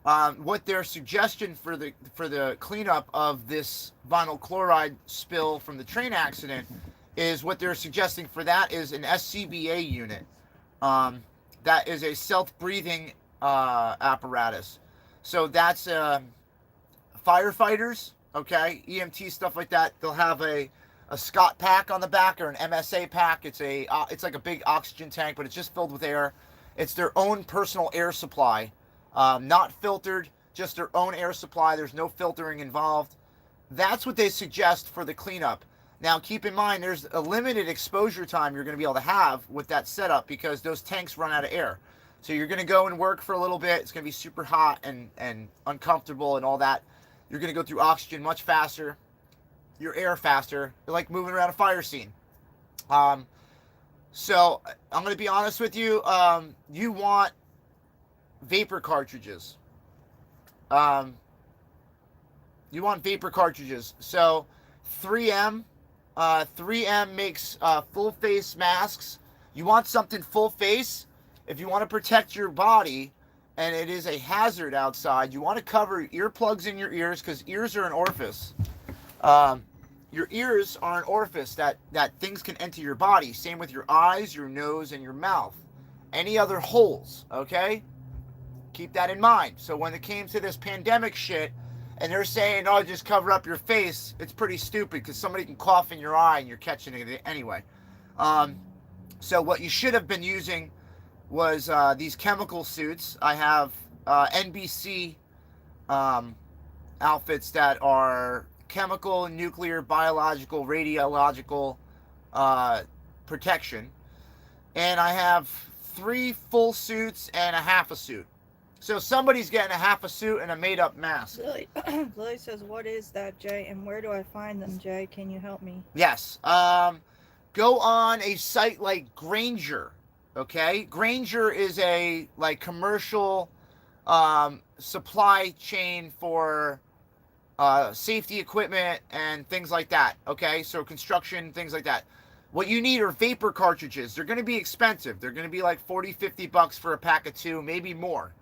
what their suggestion for the cleanup of this vinyl chloride spill from the train accident is, what they're suggesting for that is an SCBA unit. That is a self-breathing apparatus. So that's firefighters, okay, EMT, stuff like that. They'll have a Scott pack on the back, or an MSA pack. It's like a big oxygen tank, but it's just filled with air. It's their own personal air supply, not filtered, just their own air supply. There's no filtering involved. That's what they suggest for the cleanup. Now, keep in mind, there's a limited exposure time you're going to be able to have with that setup, because those tanks run out of air. So you're going to go and work for a little bit. It's going to be super hot and uncomfortable and all that. You're going to go through oxygen much faster, your air faster. You're like moving around a fire scene. So I'm going to be honest with you. You want vapor cartridges. You want vapor cartridges. So 3M makes full face masks. You want something full face. If you want to protect your body, and it is a hazard outside, you want to cover earplugs in your ears, because ears are an orifice. Your ears are an orifice that things can enter your body. Same with your eyes, your nose, and your mouth. Any other holes, okay? Keep that in mind. So when it came to this pandemic shit, and they're saying, oh, just cover up your face, it's pretty stupid, because somebody can cough in your eye and you're catching it anyway. So what you should have been using was these chemical suits. I have NBC outfits that are chemical, nuclear, biological, radiological protection. And I have 3 full suits and a half a suit. So somebody's getting a half a suit and a made-up mask. Lily says, what is that, Jay, and where do I find them, Jay? Can you help me? Yes. Go on a site like Grainger, okay? Grainger is a commercial supply chain for safety equipment and things like that, okay? So construction, things like that. What you need are vapor cartridges. They're going to be expensive. They're going to be like 40, 50 bucks for a pack of 2, maybe more.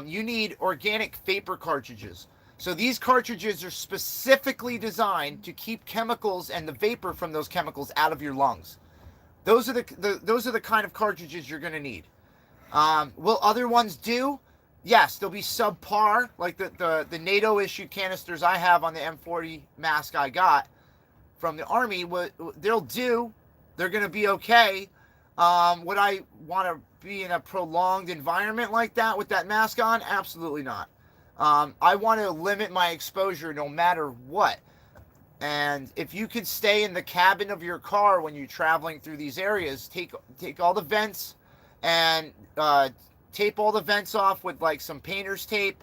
You need organic vapor cartridges. So these cartridges are specifically designed to keep chemicals and the vapor from those chemicals out of your lungs. Those are the kind of cartridges you're going to need. Will other ones do? Yes, they'll be subpar, like the NATO issued canisters I have on the M40 mask I got from the Army. They'll do. They're going to be okay. Would I want to be in a prolonged environment like that with that mask on? Absolutely not. I want to limit my exposure no matter what. And if you can stay in the cabin of your car when you're traveling through these areas, take all the vents and tape all the vents off with like some painter's tape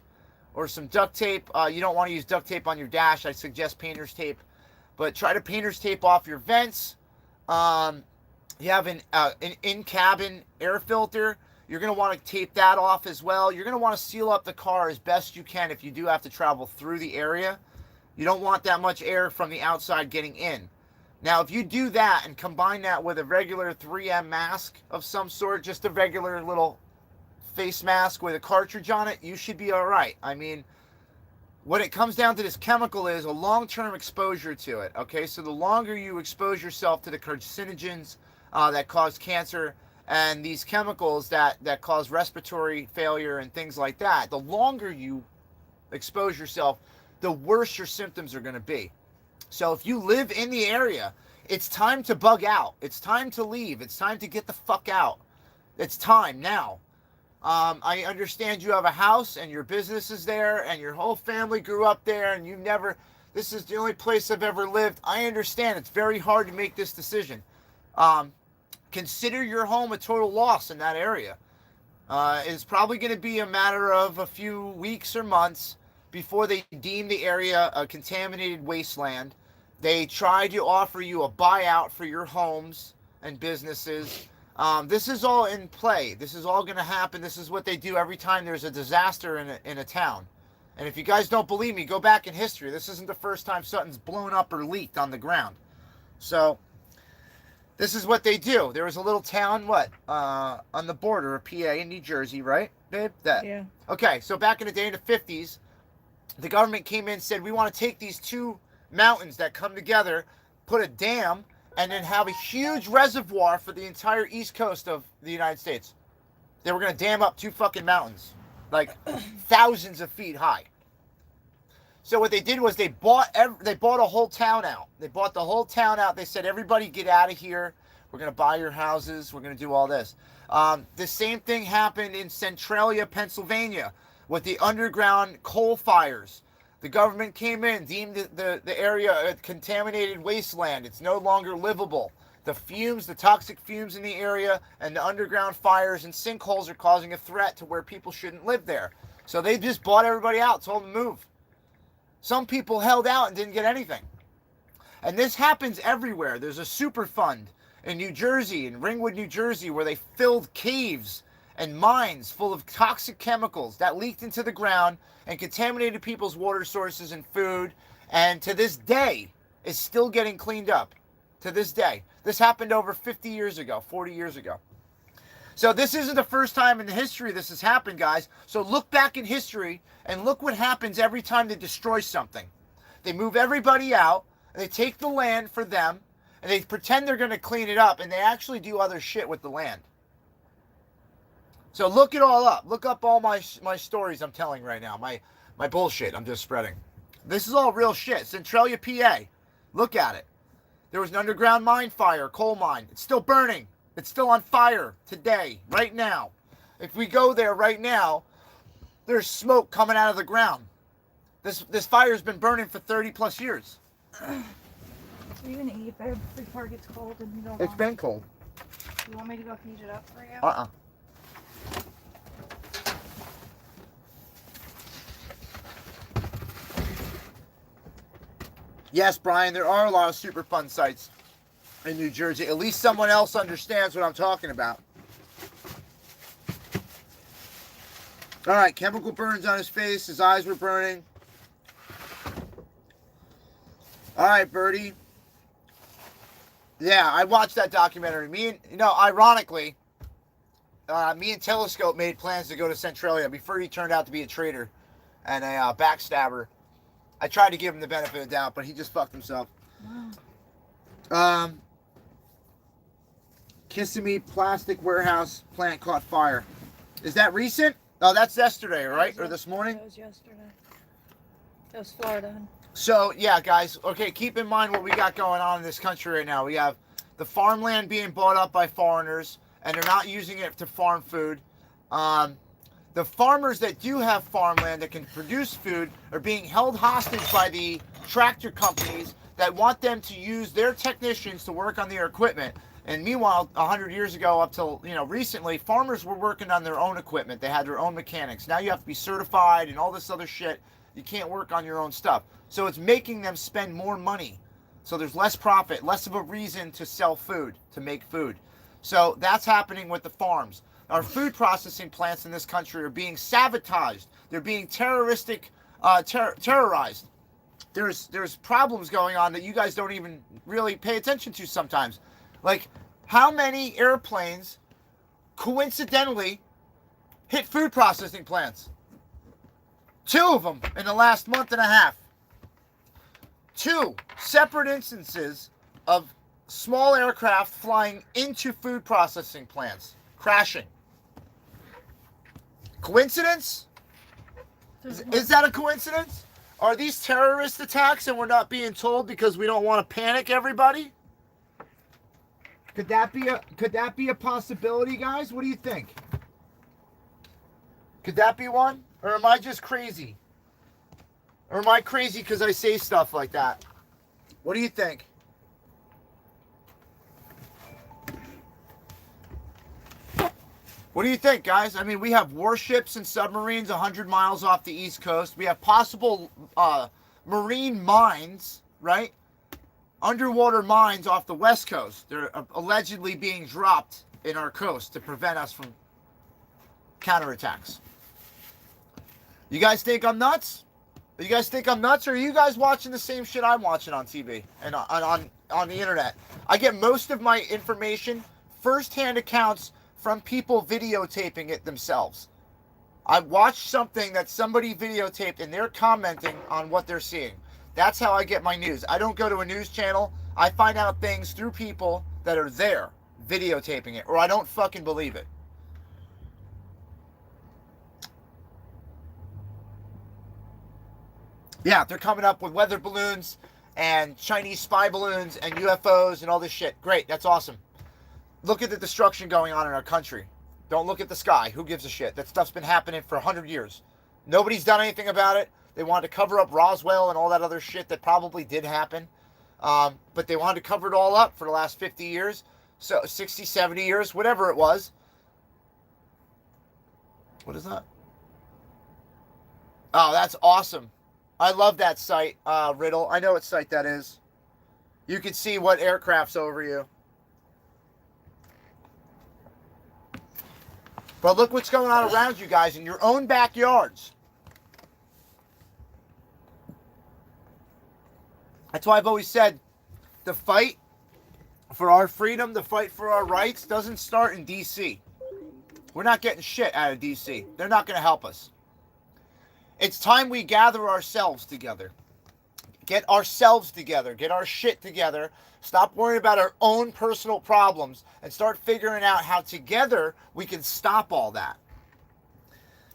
or some duct tape. You don't want to use duct tape on your dash. I suggest painter's tape. But try to painter's tape off your vents. You have an in-cabin air filter. You're going to want to tape that off as well. You're going to want to seal up the car as best you can if you do have to travel through the area. You don't want that much air from the outside getting in. Now, if you do that and combine that with a regular 3M mask of some sort, just a regular little face mask with a cartridge on it, you should be all right. I mean, what it comes down to, this chemical, is a long-term exposure to it. Okay, so the longer you expose yourself to the carcinogens that cause cancer and these chemicals that cause respiratory failure and things like that, the longer you expose yourself, the worse your symptoms are going to be. So if you live in the area, it's time to bug out. It's time to leave. It's time to get the fuck out. It's time now. I understand you have a house and your business is there and your whole family grew up there and you never, this is the only place I've ever lived. I understand it's very hard to make this decision. Consider your home a total loss in that area. It's probably going to be a matter of a few weeks or months before they deem the area a contaminated wasteland. They try to offer you a buyout for your homes and businesses. This is all in play. This is all going to happen. This is what they do every time there's a disaster in a town. And if you guys don't believe me, go back in history. This isn't the first time something's blown up or leaked on the ground. So this is what they do. There was a little town, on the border of PA in New Jersey, right, babe? Yeah. Okay, so back in the day in the 50s, the government came in and said, we want to take these two mountains that come together, put a dam, and then have a huge reservoir for the entire east coast of the United States. They were going to dam up two fucking mountains, like thousands of feet high. So what they did was they bought a whole town out. They bought the whole town out. They said, everybody get out of here. We're going to buy your houses. We're going to do all this. The same thing happened in Centralia, Pennsylvania, with the underground coal fires. The government came in, deemed the area a contaminated wasteland. It's no longer livable. The fumes, the toxic fumes in the area, and the underground fires and sinkholes are causing a threat to where people shouldn't live there. So they just bought everybody out, told them to move. Some people held out and didn't get anything. And this happens everywhere. There's a super fund in New Jersey, in Ringwood, New Jersey, where they filled caves and mines full of toxic chemicals that leaked into the ground and contaminated people's water sources and food, and to this day is still getting cleaned up. To this day. This happened over 50 years ago, 40 years ago. So this isn't the first time in history this has happened, guys. So look back in history and look what happens every time they destroy something. They move everybody out, and they take the land for them, and they pretend they're going to clean it up, and they actually do other shit with the land. So look it all up. Look up all my stories I'm telling right now. My bullshit I'm just spreading. This is all real shit. Centralia, PA. Look at it. There was an underground mine fire, coal mine. It's still burning. It's still on fire today, right now. If we go there right now, there's smoke coming out of the ground. This fire's been burning for 30 plus years. So you're going to eat there before it gets cold and you don't It's been cold. You want me to go heat it up for you? Uh-uh. Yes, Brian, there are a lot of Superfund sites in New Jersey. At least someone else understands what I'm talking about. All right, chemical burns on his face. His eyes were burning. All right, Birdie. Yeah, I watched that documentary. Ironically, me and Telescope made plans to go to Centralia before he turned out to be a traitor and a backstabber. I tried to give him the benefit of the doubt, but he just fucked himself. Wow. Kissimmee plastic warehouse plant caught fire. Is that recent? Oh, that's yesterday, right? Or this morning? That was yesterday. That was Florida. So, yeah, guys. Okay, keep in mind what we got going on in this country right now. We have the farmland being bought up by foreigners, and they're not using it to farm food. The farmers that do have farmland that can produce food are being held hostage by the tractor companies that want them to use their technicians to work on their equipment. And meanwhile, 100 years ago up till, recently, farmers were working on their own equipment. They had their own mechanics. Now you have to be certified and all this other shit. You can't work on your own stuff. So it's making them spend more money. So there's less profit, less of a reason to sell food, to make food. So that's happening with the farms. Our food processing plants in this country are being sabotaged. They're being terrorized. There's problems going on that you guys don't even really pay attention to sometimes. Like, how many airplanes coincidentally hit food processing plants? 2 of them in the last month and a half. 2 separate instances of small aircraft flying into food processing plants, crashing. Coincidence? Is that a coincidence? Are these terrorist attacks and we're not being told because we don't want to panic everybody? Could that be a possibility, guys? What do you think? Could that be one? Or am I just crazy? Or am I crazy because I say stuff like that? What do you think? What do you think, guys? I mean, we have warships and submarines 100 miles off the East Coast. We have possible marine mines, right? Underwater mines off the West Coast. They're allegedly being dropped in our coast to prevent us from counterattacks. You guys think I'm nuts? You guys think I'm nuts? Or are you guys watching the same shit I'm watching on TV and on the internet? I get most of my information, first-hand accounts from people videotaping it themselves. I watched something that somebody videotaped and they're commenting on what they're seeing. That's how I get my news. I don't go to a news channel. I find out things through people that are there videotaping it, or I don't fucking believe it. Yeah, they're coming up with weather balloons and Chinese spy balloons and UFOs and all this shit. Great, that's awesome. Look at the destruction going on in our country. Don't look at the sky. Who gives a shit? That stuff's been happening for 100 years. Nobody's done anything about it. They wanted to cover up Roswell and all that other shit that probably did happen. But they wanted to cover it all up for the last 50 years. So 60, 70 years, whatever it was. What is that? Oh, that's awesome. I love that site, Riddle. I know what site that is. You can see what aircraft's over you. But look what's going on around you guys in your own backyards. That's why I've always said the fight for our freedom, the fight for our rights doesn't start in D.C. We're not getting shit out of D.C. They're not going to help us. It's time we gather ourselves together. Get ourselves together. Get our shit together. Stop worrying about our own personal problems and start figuring out how together we can stop all that.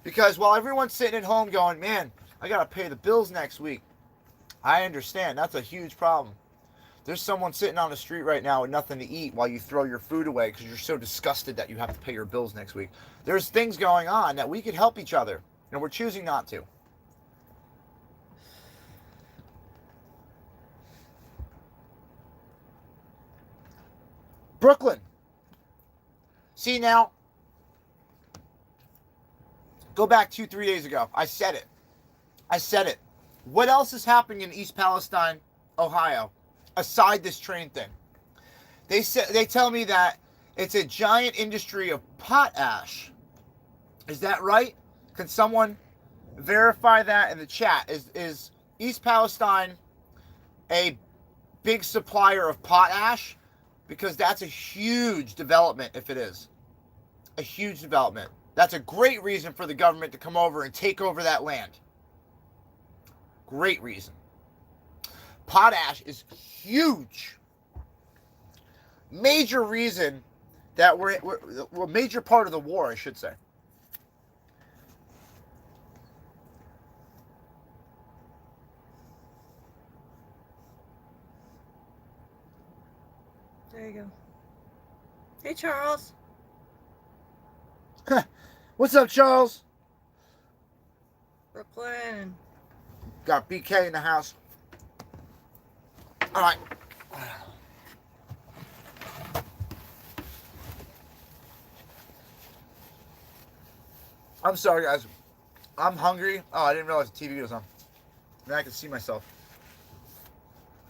Because while everyone's sitting at home going, man, I got to pay the bills next week. I understand. That's a huge problem. There's someone sitting on the street right now with nothing to eat while you throw your food away because you're so disgusted that you have to pay your bills next week. There's things going on that we could help each other, and we're choosing not to. Brooklyn. See now, go back 2-3 days ago. I said it. What else is happening in East Palestine, Ohio, aside this train thing? They tell me that it's a giant industry of potash. Is that right? Can someone verify that in the chat? Is East Palestine a big supplier of potash? Because that's a huge development if it is. A huge development. That's a great reason for the government to come over and take over that land. Great reason. Potash is huge. Major reason that we're a major part of the war, I should say. There you go. Hey, Charles. What's up, Charles? Brooklyn. Got BK in the house. All right. I'm sorry, guys. I'm hungry. Oh, I didn't realize the TV was on. Now I can see myself.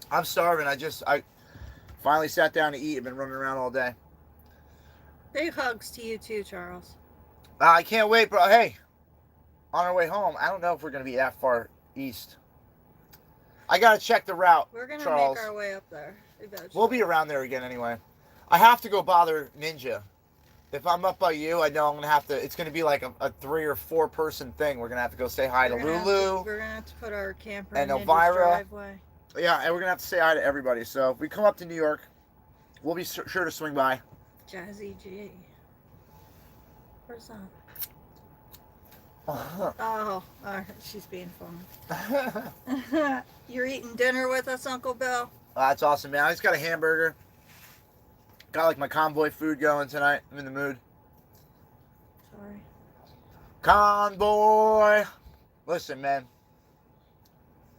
I'm starving. I finally sat down to eat. I've been running around all day. Big hugs to you too, Charles. I can't wait, bro. Hey, on our way home, I don't know if we're going to be that far east. I got to check the route, We're going to Charles. make our way up there eventually. We'll be around there again anyway. I have to go bother Ninja. if I'm up by you, I know I'm gonna have to. It's gonna be like a 3 or 4 person thing. We're gonna have to go say hi to Lulu. We're gonna have to put our camper and in Elvira. driveway. Yeah, and we're gonna have to say hi to everybody. So if we come up to New York, we'll be sure to swing by. Jazzy G. Where's that? Uh-huh. Oh, she's being funny. You're eating dinner with us, Uncle Bill? That's awesome, man. I just got a hamburger. Got like my convoy food going tonight. I'm in the mood. Sorry. Convoy. Listen, man.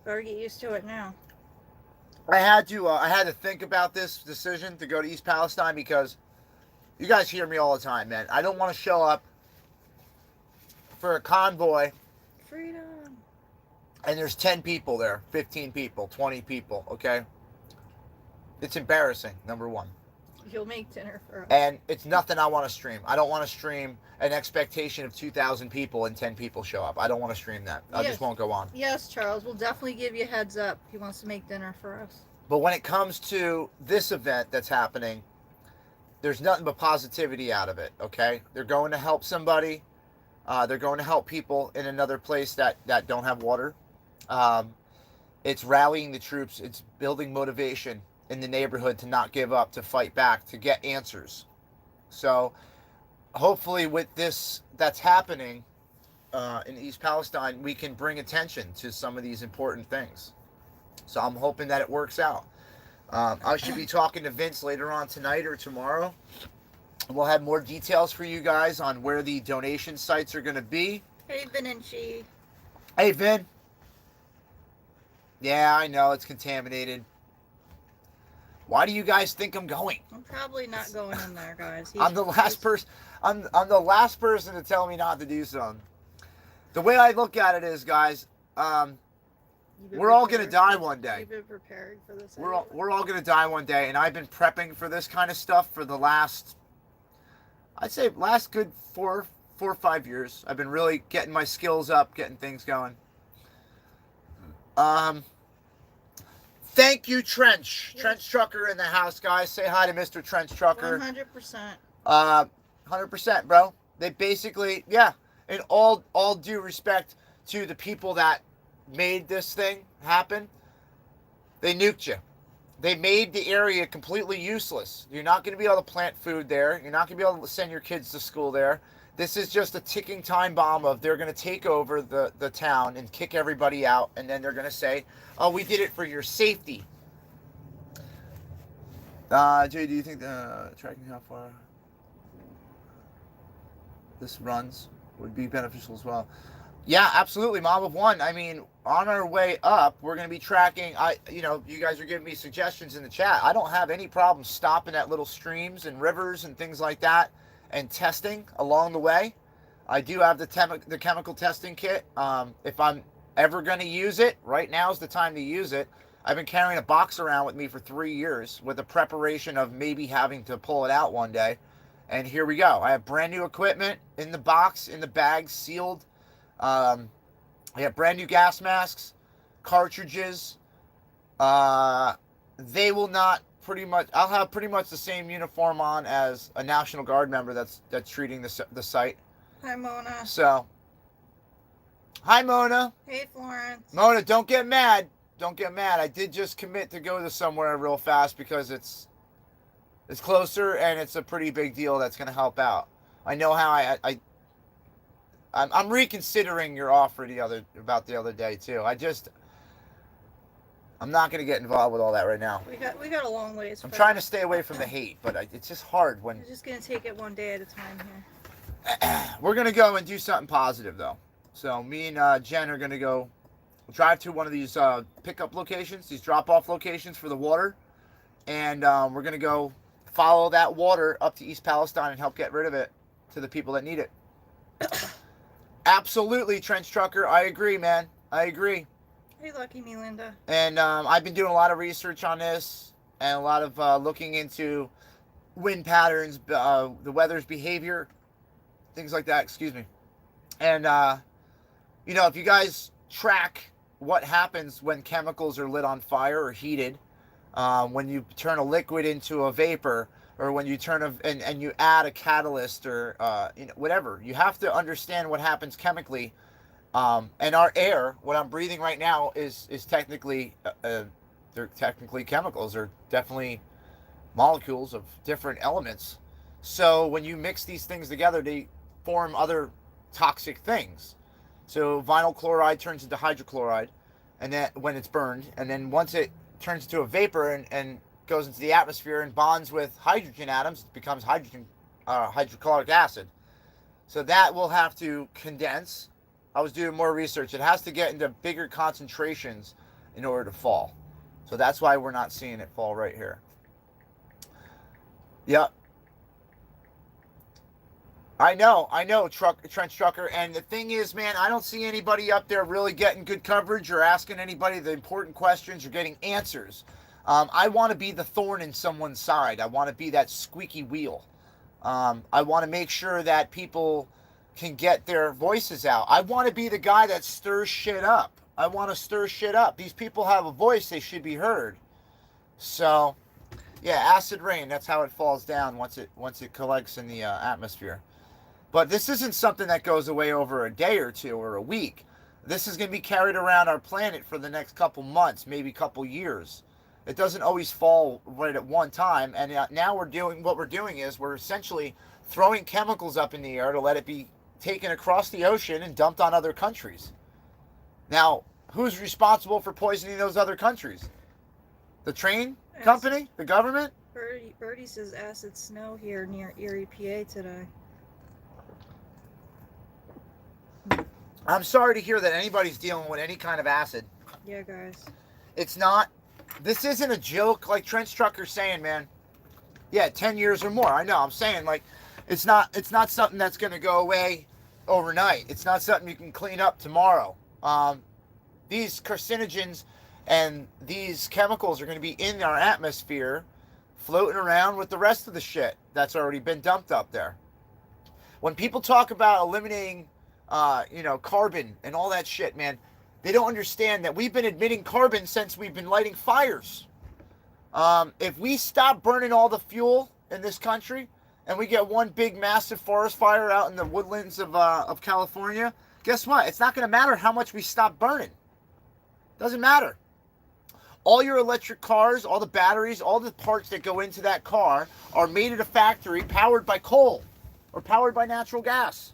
Better get used to it now. I had to think about this decision to go to East Palestine because you guys hear me all the time, man. I don't want to show up for a convoy. Freedom. And there's 10 people there, 15 people, 20 people, okay? It's embarrassing, number one. You'll make dinner for us. And it's nothing I want to stream. I don't want to stream an expectation of 2,000 people and 10 people show up. I don't want to stream that. I just won't go on. Yes, Charles. We'll definitely give you a heads up. He wants to make dinner for us. But when it comes to this event that's happening, there's nothing but positivity out of it, okay? They're going to help somebody. They're going to help people in another place that don't have water. It's rallying the troops. It's building motivation in the neighborhood to not give up, to fight back, to get answers. So hopefully with this that's happening in East Palestine, we can bring attention to some of these important things. So I'm hoping that it works out. I should be talking to Vince later on tonight or tomorrow. We'll have more details for you guys on where the donation sites are going to be. Hey, Vin and Chi. Hey, Vin. Yeah, I know it's contaminated. Why do you guys think I'm going? I'm probably not going in there, guys. I'm the last person. I'm the last person to tell me not to do something. The way I look at it is, guys, we're all gonna die one day. You've been preparing for this. We're all gonna die one day, and I've been prepping for this kind of stuff for the last, I'd say, last good 4 or 5 years. I've been really getting my skills up, getting things going. Thank you, Trench. Yes. Trench Trucker in the house, guys. Say hi to Mr. Trench Trucker. 100%. 100%, bro. They basically, yeah, in all due respect to the people that made this thing happen, they nuked you. They made the area completely useless. You're not going to be able to plant food there. You're not going to be able to send your kids to school there. This is just a ticking time bomb of they're going to take over the town and kick everybody out, and then they're going to say, oh, we did it for your safety. Jay, do you think tracking how far this runs would be beneficial as well? Yeah, absolutely, Mom of One. I mean, on our way up, we're going to be tracking. You guys are giving me suggestions in the chat. I don't have any problem stopping at little streams and rivers and things like that and testing along the way. I do have the chemical testing kit. If I'm ever going to use it, right now is the time to use it. I've been carrying a box around with me for 3 years with the preparation of maybe having to pull it out one day. And here we go. I have brand new equipment in the box, in the bag, sealed. I have brand new gas masks, cartridges. They will not I'll have pretty much the same uniform on as a National Guard member that's treating the site. Hi, Mona. So, hi, Mona. Hey, Florence. Mona, don't get mad. Don't get mad. I did just commit to go to somewhere real fast because it's closer and it's a pretty big deal that's going to help out. I know how I'm reconsidering your offer the other day too. I'm not going to get involved with all that right now. We got a long ways. I'm trying to stay away from the hate, but it's just hard when. We're just going to take it one day at a time here. We're going to go and do something positive though. So me and Jen are going to go drive to one of these pickup locations, these drop-off locations for the water, and we're going to go follow that water up to East Palestine and help get rid of it to the people that need it. Absolutely, Trench Trucker. I agree, man. I agree. Hey, lucky me, Linda. And I've been doing a lot of research on this and a lot of looking into wind patterns, the weather's behavior, things like that. Excuse me. And, if you guys track what happens when chemicals are lit on fire or heated, when you turn a liquid into a vapor, or when you and you add a catalyst or whatever. You have to understand what happens chemically. And our air, what I'm breathing right now, is technically they're technically chemicals. They're definitely molecules of different elements. So when you mix these things together, they form other toxic things. So vinyl chloride turns into hydrochloride, and then when it's burned, and then once it turns into a vapor and goes into the atmosphere and bonds with hydrogen atoms, it becomes hydrochloric acid. So that will have to condense. I was doing more research. It has to get into bigger concentrations in order to fall. So that's why we're not seeing it fall right here. Yep. I know, Trench Trucker. And the thing is, man, I don't see anybody up there really getting good coverage or asking anybody the important questions or getting answers. I want to be the thorn in someone's side. I want to be that squeaky wheel. I want to make sure that people can get their voices out. I want to be the guy that stirs shit up. I want to stir shit up. These people have a voice. They should be heard. So, yeah, acid rain. That's how it falls down once it collects in the atmosphere. But this isn't something that goes away over a day or two or a week. This is going to be carried around our planet for the next couple months, maybe couple years. It doesn't always fall right at one time. And now what we're doing is we're essentially throwing chemicals up in the air to let it be taken across the ocean and dumped on other countries. Now, who's responsible for poisoning those other countries? The train company? The government? Birdie says acid snow here near Erie, PA today. I'm sorry to hear that anybody's dealing with any kind of acid. Yeah, guys. It's not. This isn't a joke like Trench Trucker's saying, man. Yeah, 10 years or more. I know. I'm saying, like, it's not something that's going to go away overnight. It's not something you can clean up tomorrow. These carcinogens and these chemicals are going to be in our atmosphere, floating around with the rest of the shit that's already been dumped up there. When people talk about eliminating carbon and all that shit, man, they don't understand that we've been emitting carbon since we've been lighting fires. If we stop burning all the fuel in this country and we get one big massive forest fire out in the woodlands of California, guess what? It's not going to matter how much we stop burning. Doesn't matter. All your electric cars, all the batteries, all the parts that go into that car are made at a factory powered by coal or powered by natural gas.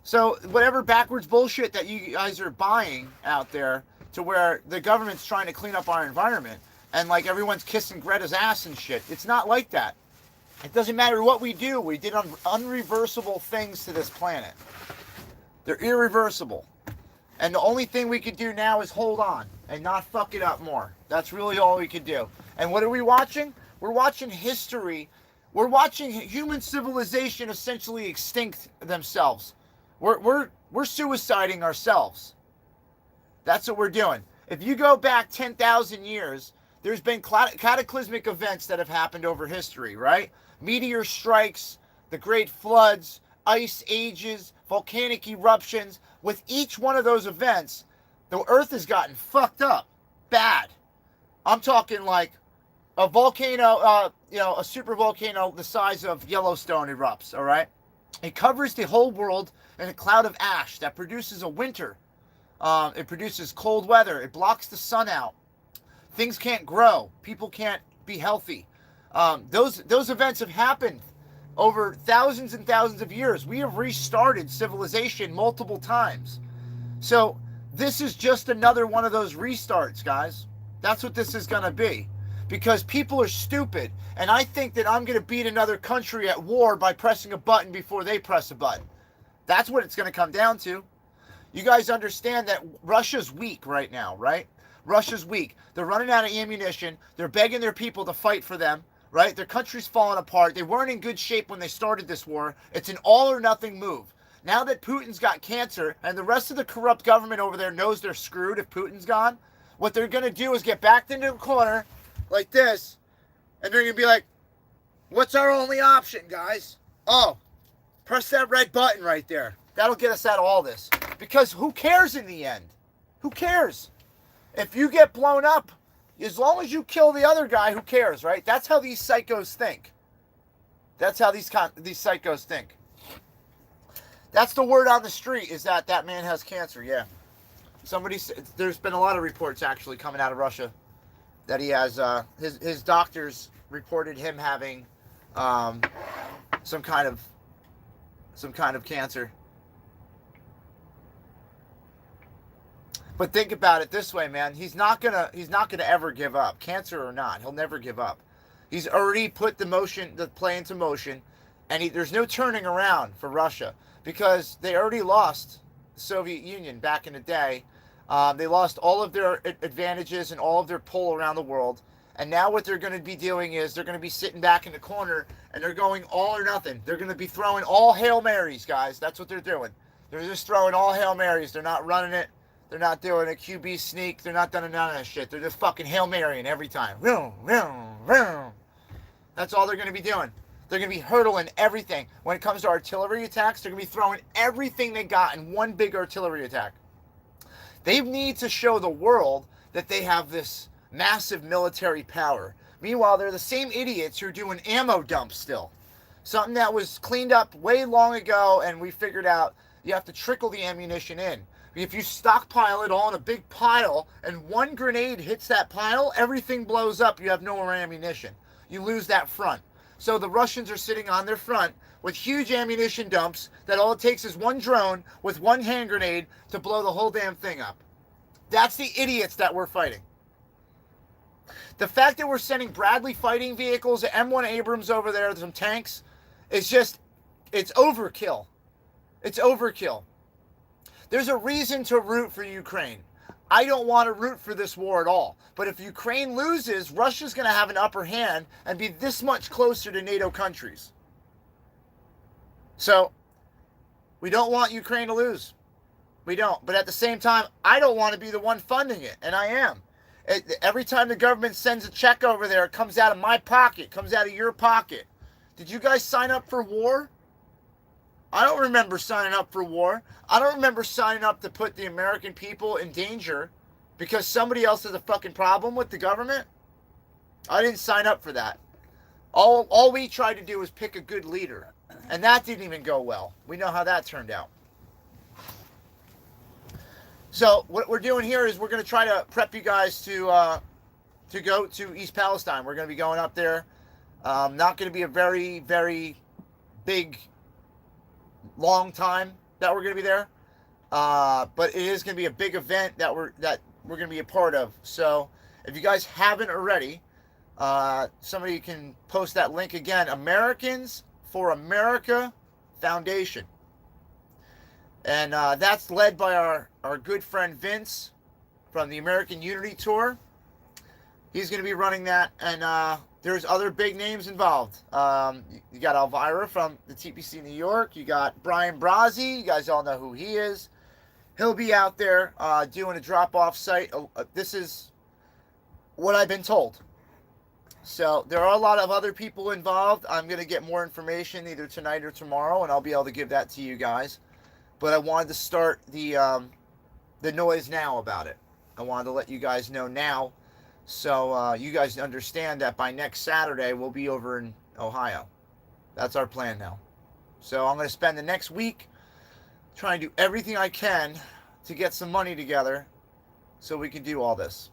So whatever backwards bullshit that you guys are buying out there to where the government's trying to clean up our environment and like everyone's kissing Greta's ass and shit, it's not like that. It doesn't matter what we do. We did unreversible things to this planet. They're irreversible. And the only thing we can do now is hold on and not fuck it up more. That's really all we can do. And what are we watching? We're watching history. We're watching human civilization essentially extinct themselves. We're suiciding ourselves. That's what we're doing. If you go back 10,000 years, there's been cataclysmic events that have happened over history, right? Meteor strikes, the great floods, ice ages, volcanic eruptions. With each one of those events, the earth has gotten fucked up bad. I'm talking like a volcano, a super volcano the size of Yellowstone erupts, all right? It covers the whole world in a cloud of ash that produces a winter. It produces cold weather. It blocks the sun out. Things can't grow. People can't be healthy. Those events have happened over thousands and thousands of years. We have restarted civilization multiple times. So this is just another one of those restarts, guys. That's what this is going to be. Because people are stupid. And I think that I'm going to beat another country at war by pressing a button before they press a button. That's what it's going to come down to. You guys understand that Russia's weak right now, right? Russia's weak. They're running out of ammunition. They're begging their people to fight for them, right? Their country's falling apart. They weren't in good shape when they started this war. It's an all or nothing move. Now that Putin's got cancer and the rest of the corrupt government over there knows they're screwed if Putin's gone, what they're going to do is get backed into a corner like this, and they're going to be like, what's our only option, guys? Oh, press that red button right there. That'll get us out of all this. Because who cares in the end? Who cares? If you get blown up, As long as you kill the other guy, who cares, right? That's how these psychos think. That's how these psychos think. That's the word on the street, is that that man has cancer, yeah. There's been a lot of reports actually coming out of Russia that he has, his doctors reported him having some kind of cancer. But think about it this way, man. He's not gonna ever give up, cancer or not. He'll never give up. He's already put the play into motion, and there's no turning around for Russia because they already lost the Soviet Union back in the day. They lost all of their advantages and all of their pull around the world. And now what they're going to be doing is they're going to be sitting back in the corner and they're going all or nothing. They're going to be throwing all Hail Marys, guys. That's what they're doing. They're just throwing all Hail Marys. They're not running it. They're not doing a QB sneak. They're not doing none of that shit. They're just fucking Hail Marying every time. That's all they're going to be doing. They're going to be hurdling everything. When it comes to artillery attacks, they're going to be throwing everything they got in one big artillery attack. They need to show the world that they have this massive military power. Meanwhile, they're the same idiots who are doing ammo dumps still. Something that was cleaned up way long ago, and we figured out you have to trickle the ammunition in. If you stockpile it all in a big pile and one grenade hits that pile, everything blows up. You have no more ammunition. You lose that front. So the Russians are sitting on their front with huge ammunition dumps that all it takes is one drone with one hand grenade to blow the whole damn thing up. That's the idiots that we're fighting. The fact that we're sending Bradley fighting vehicles, M1 Abrams over there, some tanks, it's overkill. It's overkill. There's a reason to root for Ukraine. I don't want to root for this war at all. But if Ukraine loses, Russia's going to have an upper hand and be this much closer to NATO countries. So, we don't want Ukraine to lose. We don't. But at the same time, I don't want to be the one funding it. And I am. Every time the government sends a check over there, it comes out of my pocket, comes out of your pocket. Did you guys sign up for war? I don't remember signing up for war. I don't remember signing up to put the American people in danger because somebody else has a fucking problem with the government. I didn't sign up for that. All we tried to do was pick a good leader. And that didn't even go well. We know how that turned out. So what we're doing here is we're going to try to prep you guys to go to East Palestine. We're going to be going up there. Not going to be a very, very big long time that we're going to be there, but it is going to be a big event that we're going to be a part of. So if you guys haven't already, somebody can post that link again. Americans for America Foundation, and that's led by our good friend Vince from the American Unity Tour. He's going to be running that, and there's other big names involved. You got Elvira from the TPC New York. You got Brian Brazzi. You guys all know who he is. He'll be out there doing a drop-off site. This is what I've been told. So there are a lot of other people involved. I'm going to get more information either tonight or tomorrow, and I'll be able to give that to you guys. But I wanted to start the noise now about it. I wanted to let you guys know now, so you guys understand that by next Saturday we'll be over in Ohio. That's our plan now. So I'm going to spend the next week trying to do everything I can to get some money together so we can do all this.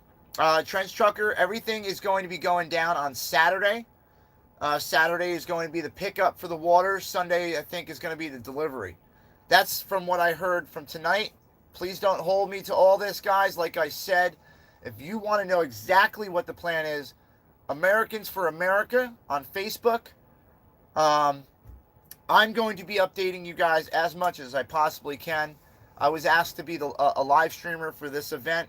Trench Trucker, everything is going to be going down on Saturday. Saturday is going to be the pickup for the water. Sunday, I think, is going to be the delivery. That's from what I heard from tonight. Please don't hold me to all this, guys. Like I said, if you want to know exactly what the plan is, Americans for America on Facebook. I'm going to be updating you guys as much as I possibly can. I was asked to be a live streamer for this event.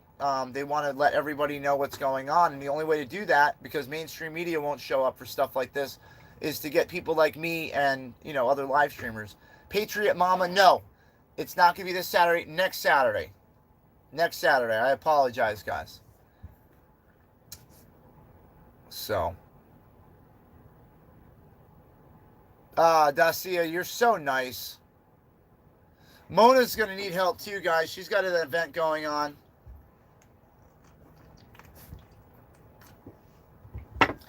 They want to let everybody know what's going on. And the only way to do that, because mainstream media won't show up for stuff like this, is to get people like me and, other live streamers. Patriot Mama, no. It's not going to be this Saturday. Next Saturday. Next Saturday. I apologize, guys. So. Dacia, you're so nice. Mona's going to need help too, guys. She's got an event going on.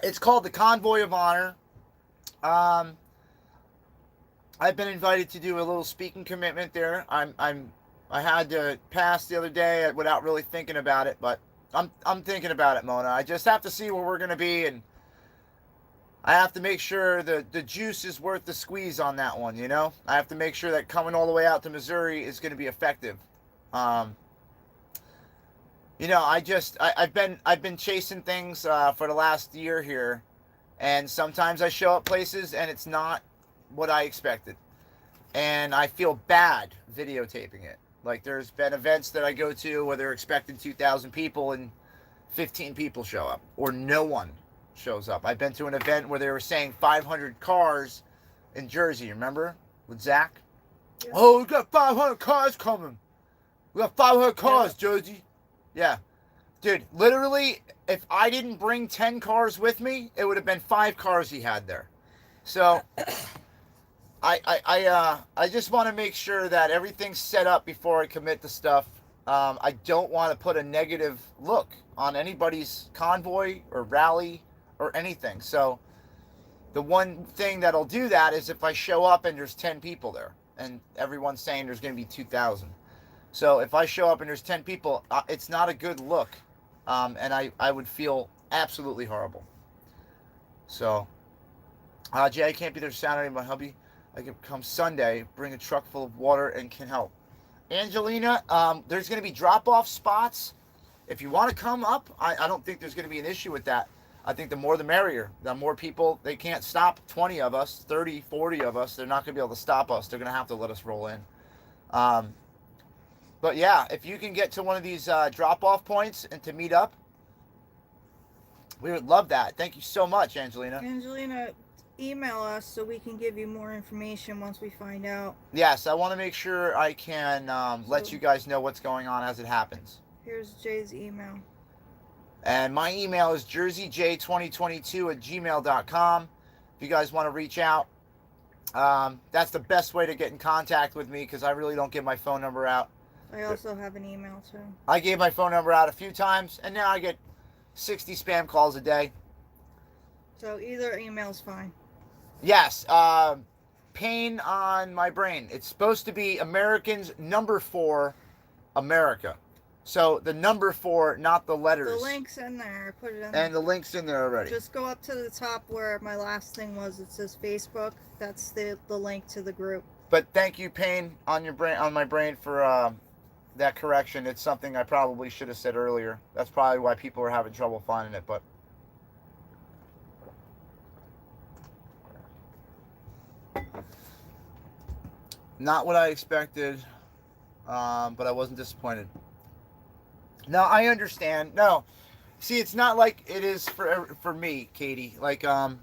It's called the Convoy of Honor. Um, I've been invited to do a little speaking commitment there. I had to pass the other day without really thinking about it, but I'm thinking about it, Mona. I just have to see where we're gonna be, and I have to make sure the juice is worth the squeeze on that one. You know, I have to make sure that coming all the way out to Missouri is going to be effective. Um, I've been chasing things for the last year here, and sometimes I show up places and it's not what I expected, and I feel bad videotaping it. Like there's been events that I go to where they're expecting 2,000 people and 15 people show up, or no one shows up. I've been to an event where they were saying 500 cars in Jersey, remember? With Zach? Yeah. Oh, we got 500 cars coming. We got 500 cars, yeah. Jersey. Yeah. Dude, literally, if I didn't bring 10 cars with me, it would have been 5 cars he had there. So, I just want to make sure that everything's set up before I commit to stuff. I don't want to put a negative look on anybody's convoy or rally or anything. So the one thing that'll do that is if I show up and there's 10 people there and everyone's saying there's going to be 2,000. So if I show up and there's 10 people, it's not a good look. And I would feel absolutely horrible. So, Jay, I can't be there Saturday. My hubby, I can come Sunday, bring a truck full of water and can help. Angelina, there's going to be drop-off spots. If you want to come up, I don't think there's going to be an issue with that. I think the more the merrier. The more people, they can't stop 20 of us, 30, 40 of us. They're not going to be able to stop us. They're going to have to let us roll in. But yeah, if you can get to one of these drop-off points and to meet up, we would love that. Thank you so much, Angelina. Angelina, email us so we can give you more information once we find out. Yes, I want to make sure I can let you guys know what's going on as it happens. Here's Jay's email. And my email is jerseyj2022@gmail.com. If you guys want to reach out, that's the best way to get in contact with me because I really don't give my phone number out. I also have an email too. I gave my phone number out a few times, and now I get 60 spam calls a day. So either email's fine. Yes, pain on my brain. It's supposed to be Americans number 4, America. So the number 4, not the letters. The link's in there. Put it in. And the link's in there already. Just go up to the top where my last thing was. It says Facebook. That's the link to the group. But thank you, pain on your brain, on my brain for that correction. It's something I probably should have said earlier. That's probably why people are having trouble finding it. But not what I expected. But I wasn't disappointed. No, I understand. No, see, it's not like it is for me, Katie. Like, part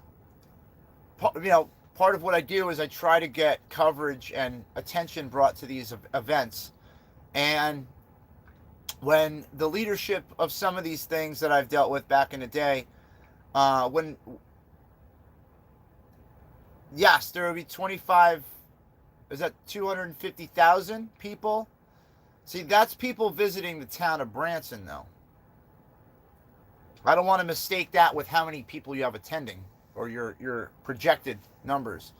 of what I do is I try to get coverage and attention brought to these events. And when the leadership of some of these things that I've dealt with back in the day, yes, there will be 25, is that 250,000 people? See, that's people visiting the town of Branson, though. I don't want to mistake that with how many people you have attending or your projected numbers.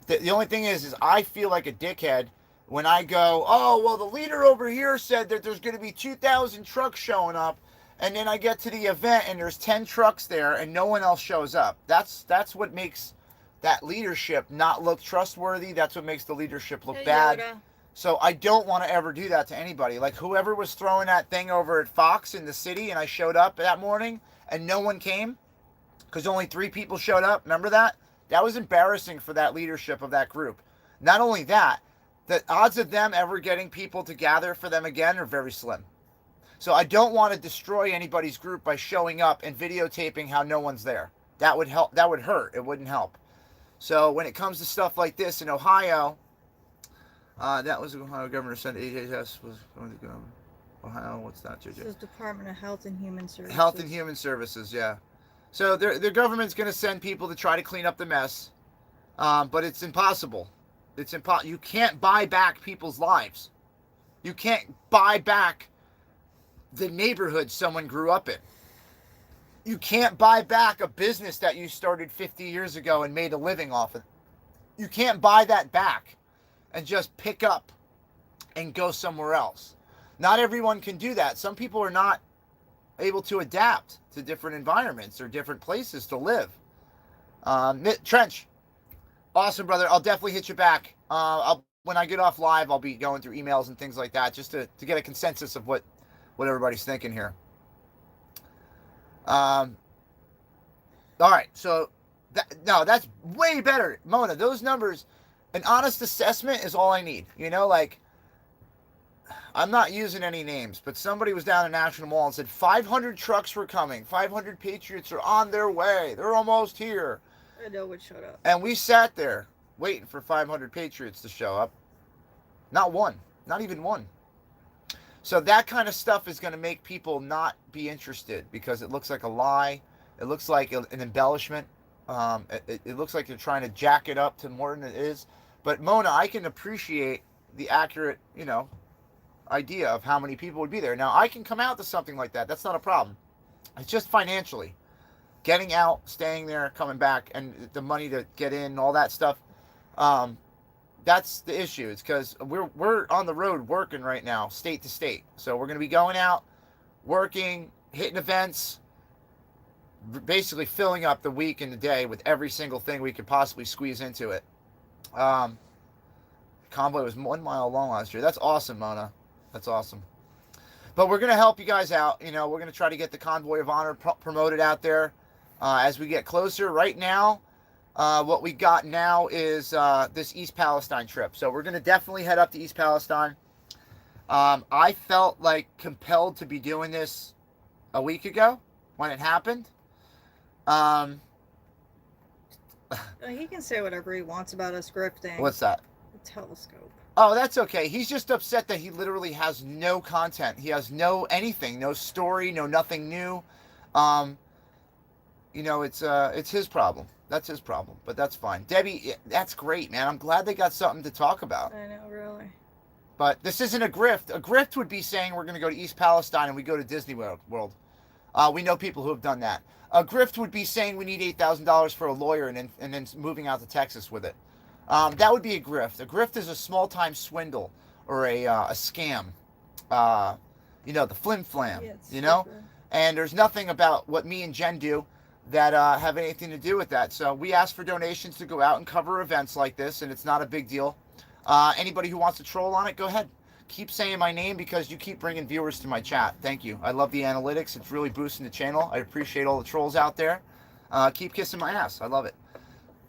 The only thing is I feel like a dickhead when I go, oh, well, the leader over here said that there's going to be 2,000 trucks showing up, and then I get to the event and there's 10 trucks there and no one else shows up. That's what makes that leadership not look trustworthy. That's what makes the leadership look bad. Yoda. So I don't want to ever do that to anybody. Like whoever was throwing that thing over at Fox in the city and I showed up that morning and no one came because only 3 people showed up. Remember that? That was embarrassing for that leadership of that group. Not only that, the odds of them ever getting people to gather for them again are very slim. So I don't want to destroy anybody's group by showing up and videotaping how no one's there. That would help. That would hurt. It wouldn't help. So when it comes to stuff like this in Ohio, that was the Ohio governor said AHS was going to go. Ohio, what's that? This is Department of Health and Human Services. Health and Human Services, yeah. So their government's going to send people to try to clean up the mess, but it's impossible. It's impossible. You can't buy back people's lives. You can't buy back the neighborhood someone grew up in. You can't buy back a business that you started 50 years ago and made a living off of. You can't buy that back and just pick up and go somewhere else. Not everyone can do that. Some people are not able to adapt to different environments or different places to live. Trench, awesome, brother. I'll definitely hit you back. When I get off live, I'll be going through emails and things like that just to get a consensus of what everybody's thinking here. All right, so that's way better, Mona. Those numbers, an honest assessment is all I need. Like, I'm not using any names, but somebody was down at National Mall and said 500 trucks were coming. 500 Patriots are on their way. They're almost here. I know would shut up. And we sat there waiting for 500 Patriots to show up. Not one. Not even one. So that kind of stuff is going to make people not be interested because it looks like a lie. It looks like an embellishment. It looks like you're trying to jack it up to more than it is. But Mona, I can appreciate the accurate, idea of how many people would be there. Now, I can come out to something like that. That's not a problem. It's just financially. Getting out, staying there, coming back, and the money to get in, all that stuff. That's the issue. It's because we're on the road working right now, state to state. So we're going to be going out, working, hitting events, basically filling up the week and the day with every single thing we could possibly squeeze into it. Convoy was 1 mile long last year. That's awesome, Mona. That's awesome. But we're going to help you guys out. We're going to try to get the Convoy of Honor promoted out there as we get closer. Right now, what we got now is this East Palestine trip. So we're going to definitely head up to East Palestine. I felt like compelled to be doing this a week ago when it happened. He can say whatever he wants about us grifting. What's that? The telescope. Oh, that's okay. He's just upset that he literally has no content. He has no anything, no story, no nothing new. It's his problem. That's his problem, but that's fine. Debbie, that's great, man. I'm glad they got something to talk about. I know, really. But this isn't a grift. A grift would be saying we're going to go to East Palestine and we go to Disney World. We know people who have done that. A grift would be saying we need $8,000 for a lawyer and then moving out to Texas with it. That would be a grift. A grift is a small-time swindle or a scam. The flim-flam, Super. And there's nothing about what me and Jen do that have anything to do with that. So we ask for donations to go out and cover events like this, and it's not a big deal. Anybody who wants to troll on it, go ahead. Keep saying my name because you keep bringing viewers to my chat. Thank you. I love the analytics. It's really boosting the channel. I appreciate all the trolls out there. Keep kissing my ass. I love it.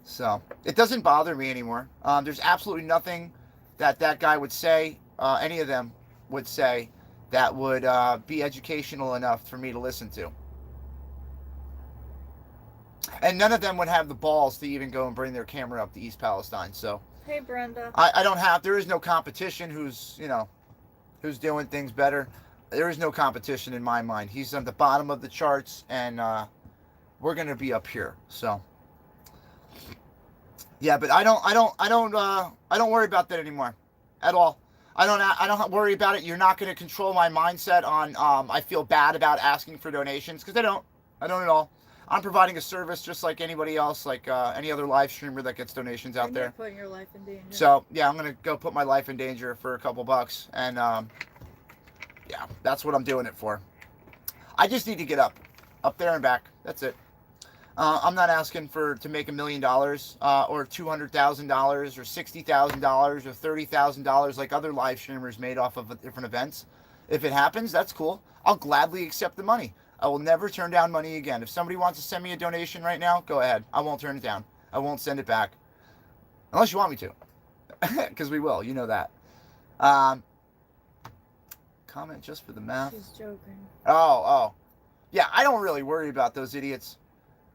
So it doesn't bother me anymore. There's absolutely nothing that guy would say, any of them would say, that would be educational enough for me to listen to. And none of them would have the balls to even go and bring their camera up to East Palestine. So Hey, Brenda. I don't have, there is no competition who's doing things better. There is no competition in my mind. He's on the bottom of the charts, and we're going to be up here. So yeah, but I don't worry about that anymore at all. I don't worry about it. You're not going to control my mindset on I feel bad about asking for donations, because I don't at all. I'm providing a service just like anybody else, like any other live streamer that gets donations out there. You're putting your life in danger. So yeah, I'm gonna go put my life in danger for a couple bucks, and yeah, that's what I'm doing it for. I just need to get up there and back. That's it. I'm not asking to make $1 million or $200,000 or $60,000 or $30,000 like other live streamers made off of different events. If it happens, that's cool. I'll gladly accept the money. I will never turn down money again. If somebody wants to send me a donation right now, go ahead. I won't turn it down. I won't send it back. Unless you want me to. Because we will. You know that. Comment just for the math. She's joking. Oh. Yeah, I don't really worry about those idiots.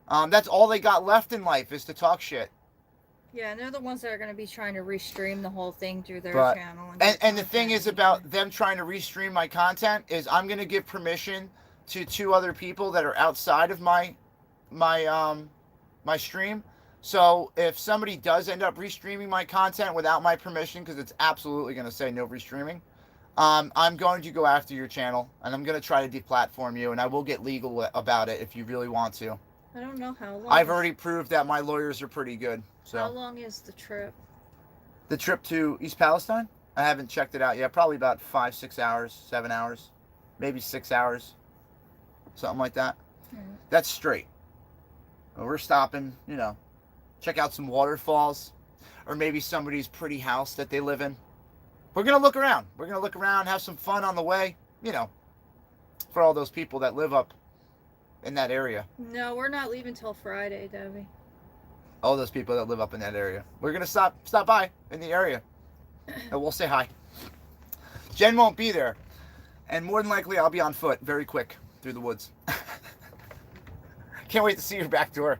That's all they got left in life is to talk shit. Yeah, and they're the ones that are going to be trying to restream the whole thing through their channel. And the thing is about them trying to restream my content is I'm going to give permission to 2 other people that are outside of my stream. So if somebody does end up restreaming my content without my permission, because it's absolutely going to say no restreaming, I'm going to go after your channel, and I'm going to try to deplatform you, and I will get legal about it if you really want to. I don't know how long. I've already proved that my lawyers are pretty good. So. How long is the trip? The trip to East Palestine? I haven't checked it out yet. Probably about 5, 6 hours, 7 hours, maybe 6 hours, something like that. That's straight. We're stopping, check out some waterfalls, or maybe somebody's pretty house that they live in. We're going to look around. We're going to look around, have some fun on the way, for all those people that live up in that area. No, we're not leaving till Friday, Debbie. All those people that live up in that area. We're going to stop by in the area, and we'll say hi. Jen won't be there, and more than likely I'll be on foot very quick through the woods. Can't wait to see your back door.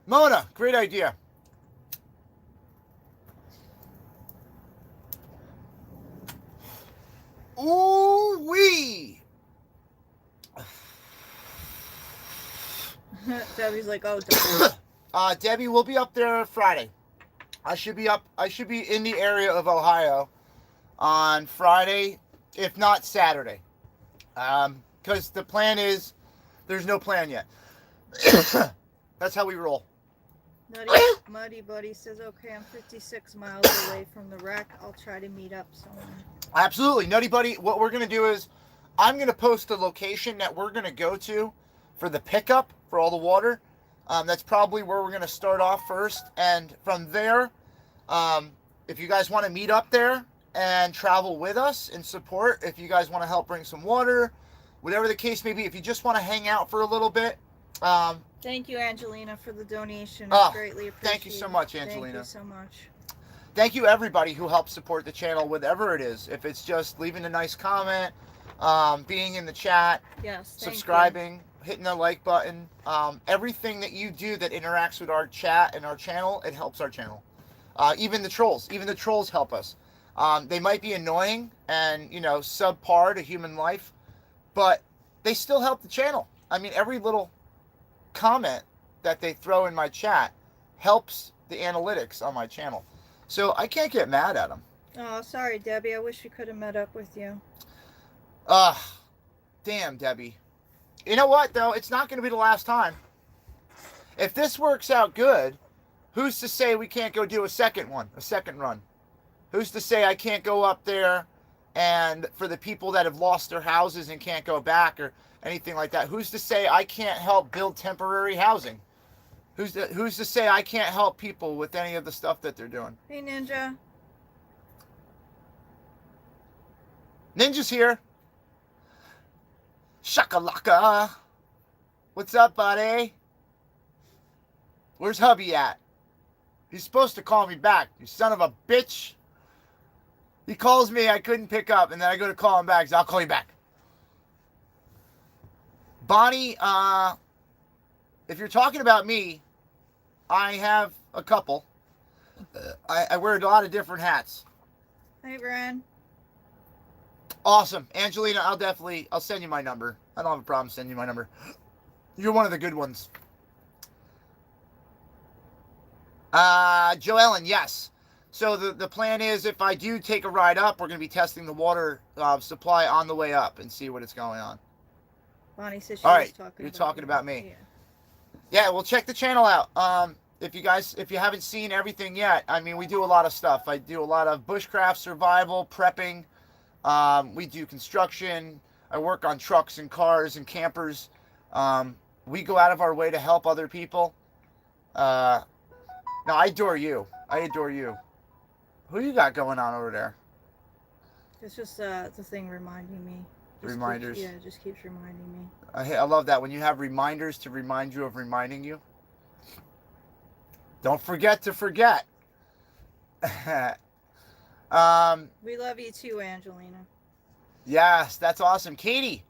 Mona, great idea. Ooh-wee! Debbie's like, oh, Debbie, we'll be up there Friday. I should be in the area of Ohio on Friday, if not Saturday. Because the plan is, there's no plan yet. That's how we roll. Muddy Buddy says, okay, I'm 56 miles away from the wreck. I'll try to meet up somewhere. Absolutely. Nutty Buddy, what we're going to do is, I'm going to post the location that we're going to go to for the pickup for all the water. That's probably where we're going to start off first. And from there, if you guys want to meet up there and travel with us and support, if you guys want to help bring some water, whatever the case may be, if you just want to hang out for a little bit. Thank you, Angelina, for the donation. It's greatly appreciated. Thank you so much, Angelina. Thank you so much. Thank you, everybody who helps support the channel, whatever it is. If it's just leaving a nice comment, being in the chat, subscribing, hitting the like button, everything that you do that interacts with our chat and our channel, it helps our channel. Even the trolls help us. They might be annoying and, subpar to human life, but they still help the channel. I mean, every little comment that they throw in my chat helps the analytics on my channel. So I can't get mad at them. Oh, sorry, Debbie. I wish we could have met up with you. Damn, Debbie. You know what, though? It's not going to be the last time. If this works out good, who's to say we can't go do a second run? Who's to say I can't go up there and for the people that have lost their houses and can't go back or anything like that? Who's to say I can't help build temporary housing? Who's to say I can't help people with any of the stuff that they're doing? Hey, Ninja. Ninja's here. Shakalaka. What's up, buddy? Where's hubby at? He's supposed to call me back. You son of a bitch. He calls me, I couldn't pick up, and then I go to call him back. He says, I'll call you back. Bonnie, if you're talking about me, I have a couple. I wear a lot of different hats. Hey, Ren. Awesome. Angelina, I'll send you my number. I don't have a problem sending you my number. You're one of the good ones. Joellen, yes. So the plan is if I do take a ride up, we're going to be testing the water supply on the way up and see what is going on. Bonnie says you're talking about me. Yeah, well, check the channel out. If you haven't seen everything yet, I mean, we do a lot of stuff. I do a lot of bushcraft survival, prepping. We do construction. I work on trucks and cars and campers. We go out of our way to help other people. No, I adore you. Who you got going on over there? It's just the thing reminding me. Reminders? It just keeps reminding me. I love that when you have reminders to remind you of reminding you. Don't forget to forget. We love you too, Angelina. Yes, that's awesome. Katie,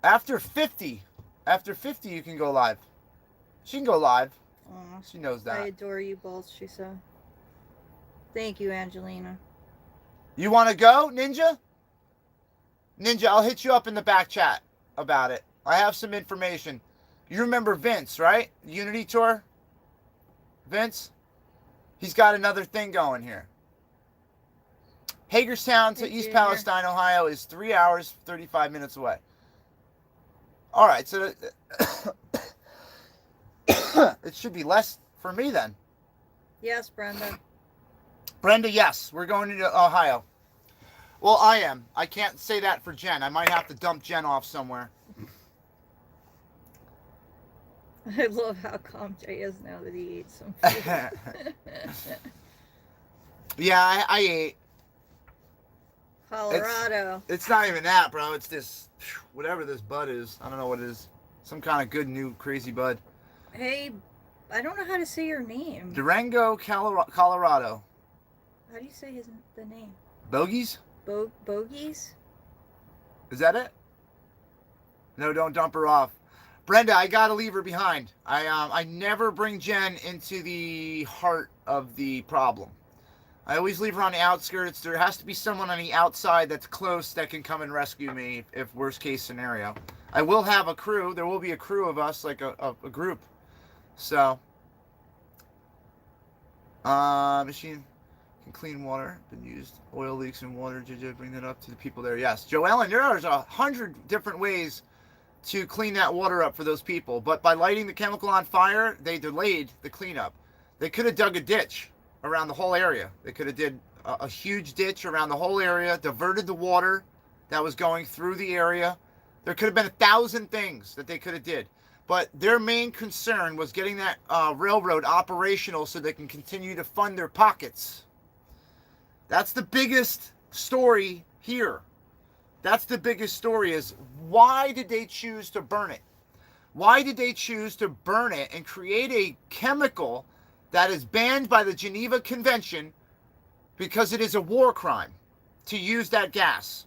after 50 you can go live. She can go live. Aww. She knows that. I adore you both, she said. Thank you, Angelina. You want to go, Ninja? Ninja, I'll hit you up in the back chat about it. I have some information. You remember Vince, right? Unity Tour? Vince, he's got another thing going here. Hagerstown to East Palestine, Ohio is 3 hours, 35 minutes away. All right, so it should be less for me then. Yes, Brenda. Brenda, yes, we're going to Ohio. Well, I am. I can't say that for Jen. I might have to dump Jen off somewhere. I love how calm Jay is now that he ate some food. Yeah, I ate. Colorado. It's not even that, bro. It's this, whatever this bud is. I don't know what it is. Some kind of good new crazy bud. Hey, I don't know how to say your name. Durango, Colorado. How do you say the name? Bogies? Bogies? Is that it? No, don't dump her off. Brenda, I gotta leave her behind. I never bring Jen into the heart of the problem. I always leave her on the outskirts. There has to be someone on the outside that's close that can come and rescue me if worst case scenario. I will have a crew. There will be a crew of us, like a group. So, machine can clean water. Been used. Oil leaks in water. JJ, bring that up to the people there. Yes. Joellen, there's 100 different ways to clean that water up for those people. But by lighting the chemical on fire, they delayed the cleanup. They could have dug a ditch around the whole area. They could have did a huge ditch around the whole area, diverted the water that was going through the area. There could have been 1,000 things that they could have did. But their main concern was getting that railroad operational so they can continue to fund their pockets. That's the biggest story here. That's the biggest story, is why did they choose to burn it? Why did they choose to burn it and create a chemical that is banned by the Geneva Convention, because it is a war crime to use that gas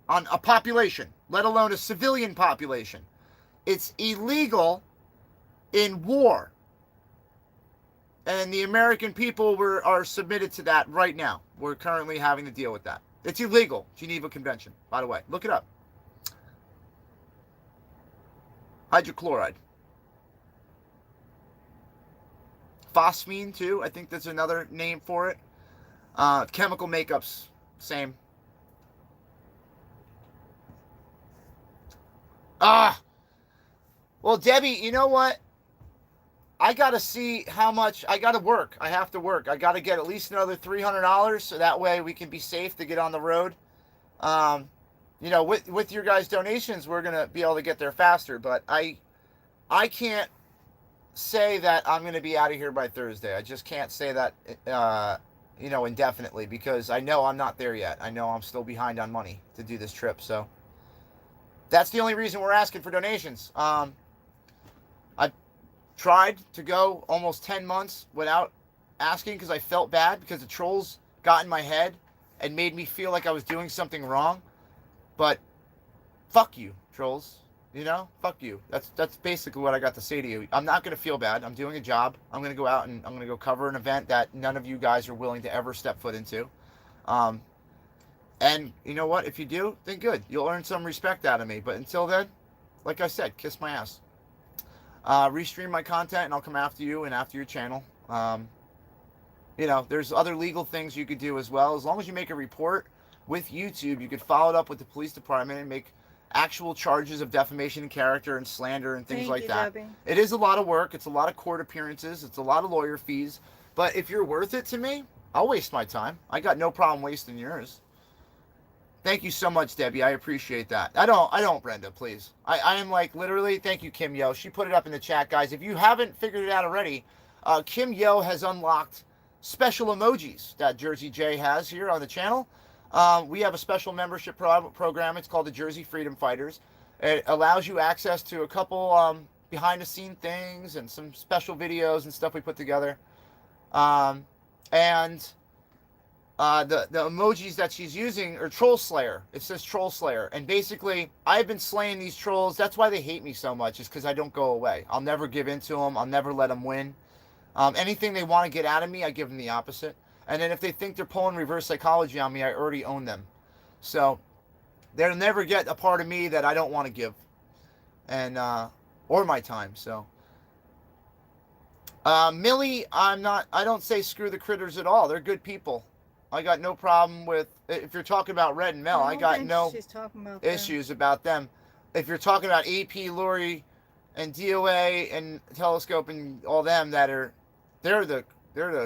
on a population, let alone a civilian population. It's illegal in war. And the American people are submitted to that right now. We're currently having to deal with that. It's illegal, Geneva Convention, by the way. Look it up. Hydrochloride. Phosphine, too. I think that's another name for it. Chemical makeups, same. Well, Debbie, you know what? I got to see how much. I got to work. I have to work. I got to get at least another $300 so that way we can be safe to get on the road. With your guys' donations, we're going to be able to get there faster. But I can't say that I'm going to be out of here by Thursday. I just can't say that, indefinitely, because I know I'm not there yet. I know I'm still behind on money to do this trip. So that's the only reason we're asking for donations. I tried to go almost 10 months without asking because I felt bad, because the trolls got in my head and made me feel like I was doing something wrong. But fuck you, trolls. Fuck you. That's basically what I got to say to you. I'm not going to feel bad. I'm doing a job. I'm going to go out and I'm going to go cover an event that none of you guys are willing to ever step foot into. And you know what? If you do, then good. You'll earn some respect out of me. But until then, like I said, kiss my ass. Restream my content and I'll come after you and after your channel. There's other legal things you could do as well. As long as you make a report with YouTube, you could follow it up with the police department and make actual charges of defamation of character and slander and things like that. Debbie. It is a lot of work. It's a lot of court appearances. It's a lot of lawyer fees. But if you're worth it to me, I'll waste my time. I got no problem wasting yours. Thank you so much, Debbie. I appreciate that. I don't, Brenda, please. I am like literally, thank you, Kim Yo. She put it up in the chat, guys. If you haven't figured it out already, Kim Yo has unlocked special emojis that Jersey J has here on the channel. We have a special membership program. It's called the Jersey Freedom Fighters. It allows you access to a couple behind-the-scene things and some special videos and stuff we put together. The emojis that she's using are Troll Slayer. It says Troll Slayer. And basically, I've been slaying these trolls. That's why they hate me so much, is because I don't go away. I'll never give in to them. I'll never let them win. Anything they want to get out of me, I give them the opposite. And then if they think they're pulling reverse psychology on me, I already own them. So they'll never get a part of me that I don't want to give, and or my time. So Millie, I don't say screw the critters at all. They're good people. I got no problem with, if you're talking about Red and Mel, I I don't got think no she's talking about issues about them. If you're talking about AP, Lori, and DOA and Telescope and all them they're the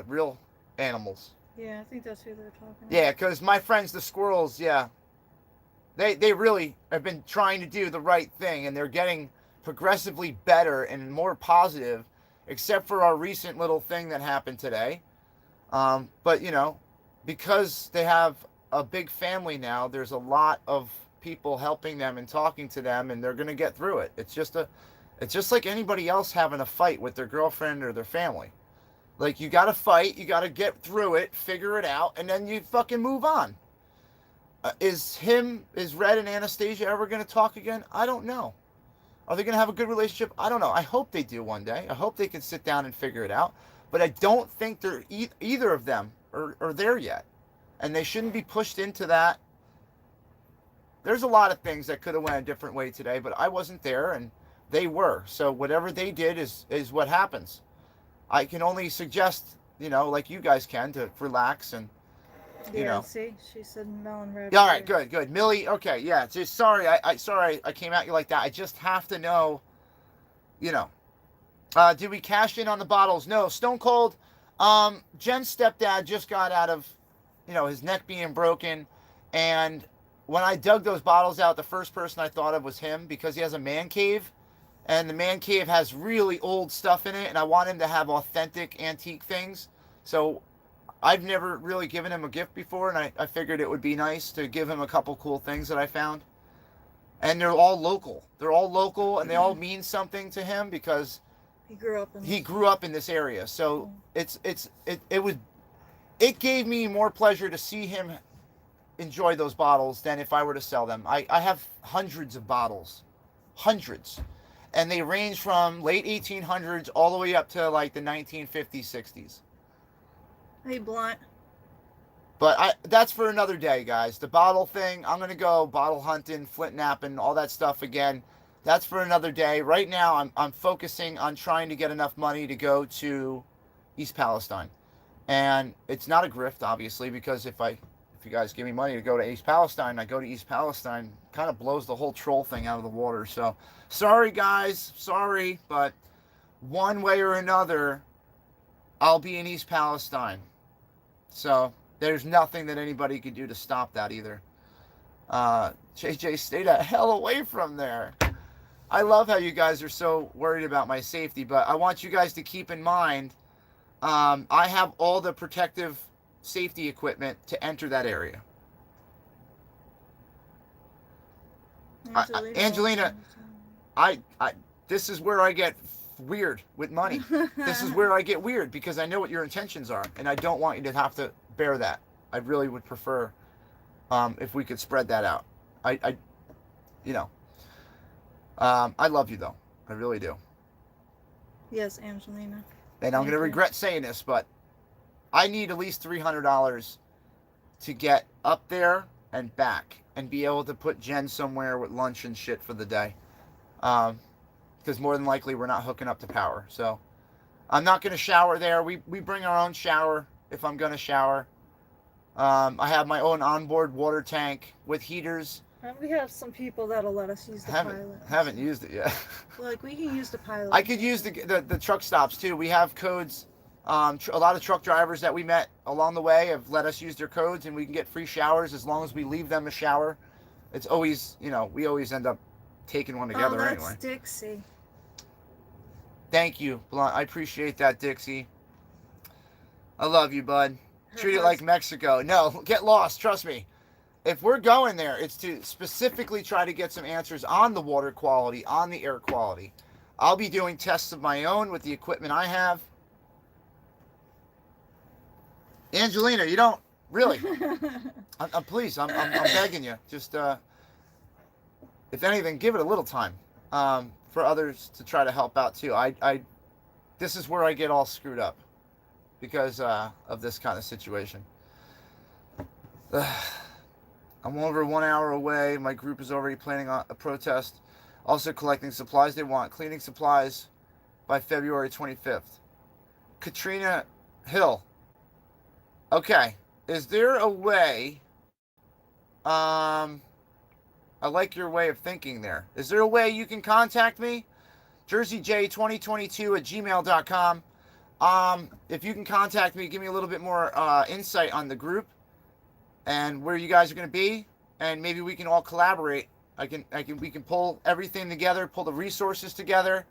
real animals. Yeah, I think that's who they're talking about. Yeah, because my friends, the squirrels, yeah, they really have been trying to do the right thing, and they're getting progressively better and more positive, except for our recent little thing that happened today. But because they have a big family now, there's a lot of people helping them and talking to them, and they're going to get through it. It's just like anybody else having a fight with their girlfriend or their family. Like, you got to fight, you got to get through it, figure it out, and then you fucking move on. Is Red and Anastasia ever going to talk again? I don't know. Are they going to have a good relationship? I don't know. I hope they do one day. I hope they can sit down and figure it out. But I don't think they're either of them are there yet. And they shouldn't be pushed into that. There's a lot of things that could have went a different way today, but I wasn't there, and they were. So whatever they did is what happens. I can only suggest, like you guys can, to relax and, See, she said Mel and Red. Yeah, all right, good. Millie, okay, yeah. Just sorry, I came at you like that. I just have to know, Did we cash in on the bottles? No, Stone Cold. Jen's stepdad just got out of, his neck being broken, and when I dug those bottles out, the first person I thought of was him, because he has a man cave, and the man cave has really old stuff in it, and I want him to have authentic antique things. So I've never really given him a gift before, and I figured it would be nice to give him a couple cool things that I found. And they're all local. And they all mean something to him because he grew up in this area. So it gave me more pleasure to see him enjoy those bottles than if I were to sell them. I have hundreds of bottles. Hundreds. And they range from late 1800s all the way up to like the 1950s, 60s. Hey, Blunt. But that's for another day, guys. The bottle thing, I'm going to go bottle hunting, flint napping, all that stuff again. That's for another day. Right now, I'm focusing on trying to get enough money to go to East Palestine. And it's not a grift, obviously, because if you guys give me money to go to East Palestine, I go to East Palestine. Kind of blows the whole troll thing out of the water. So, sorry, guys. Sorry. But one way or another, I'll be in East Palestine. So there's nothing that anybody could do to stop that either. JJ, stay the hell away from there. I love how you guys are so worried about my safety, but I want you guys to keep in mind, I have all the protective safety equipment to enter that area. Angelina, this is where I get weird with money. This is where I get weird because I know what your intentions are, and I don't want you to have to bear that. I really would prefer if we could spread that out. I love you though. I really do. Yes, Angelina. And I'm going to regret saying this, but I need at least $300 to get up there and back and be able to put Jen somewhere with lunch and shit for the day. Because more than likely we're not hooking up to power. So I'm not going to shower there. We bring our own shower if I'm going to shower. I have my own onboard water tank with heaters. We have some people that'll let us use the pilot. Haven't used it yet. Like, we can use the pilot. I could use the truck stops too. We have codes. A lot of truck drivers that we met along the way have let us use their codes, and we can get free showers as long as we leave them a shower. It's always, we always end up taking one together anyway. That's Dixie. Thank you, Blunt. I appreciate that, Dixie. I love you, bud. Treat it like Mexico. No, get lost. Trust me. If we're going there, it's to specifically try to get some answers on the water quality, on the air quality. I'll be doing tests of my own with the equipment I have. Angelina, you don't really. Please, I'm begging you. Just, if anything, give it a little time for others to try to help out too. This is where I get all screwed up because of this kind of situation. I'm over 1 hour away. My group is already planning on a protest. Also collecting supplies they want. Cleaning supplies by February 25th. Katrina Hill. Okay. Is there a way? I like your way of thinking there. Is there a way you can contact me? JerseyJ2022@gmail.com. If you can contact me, give me a little bit more insight on the group and where you guys are going to be, and maybe we can all collaborate. We can pull everything together, pull the resources together,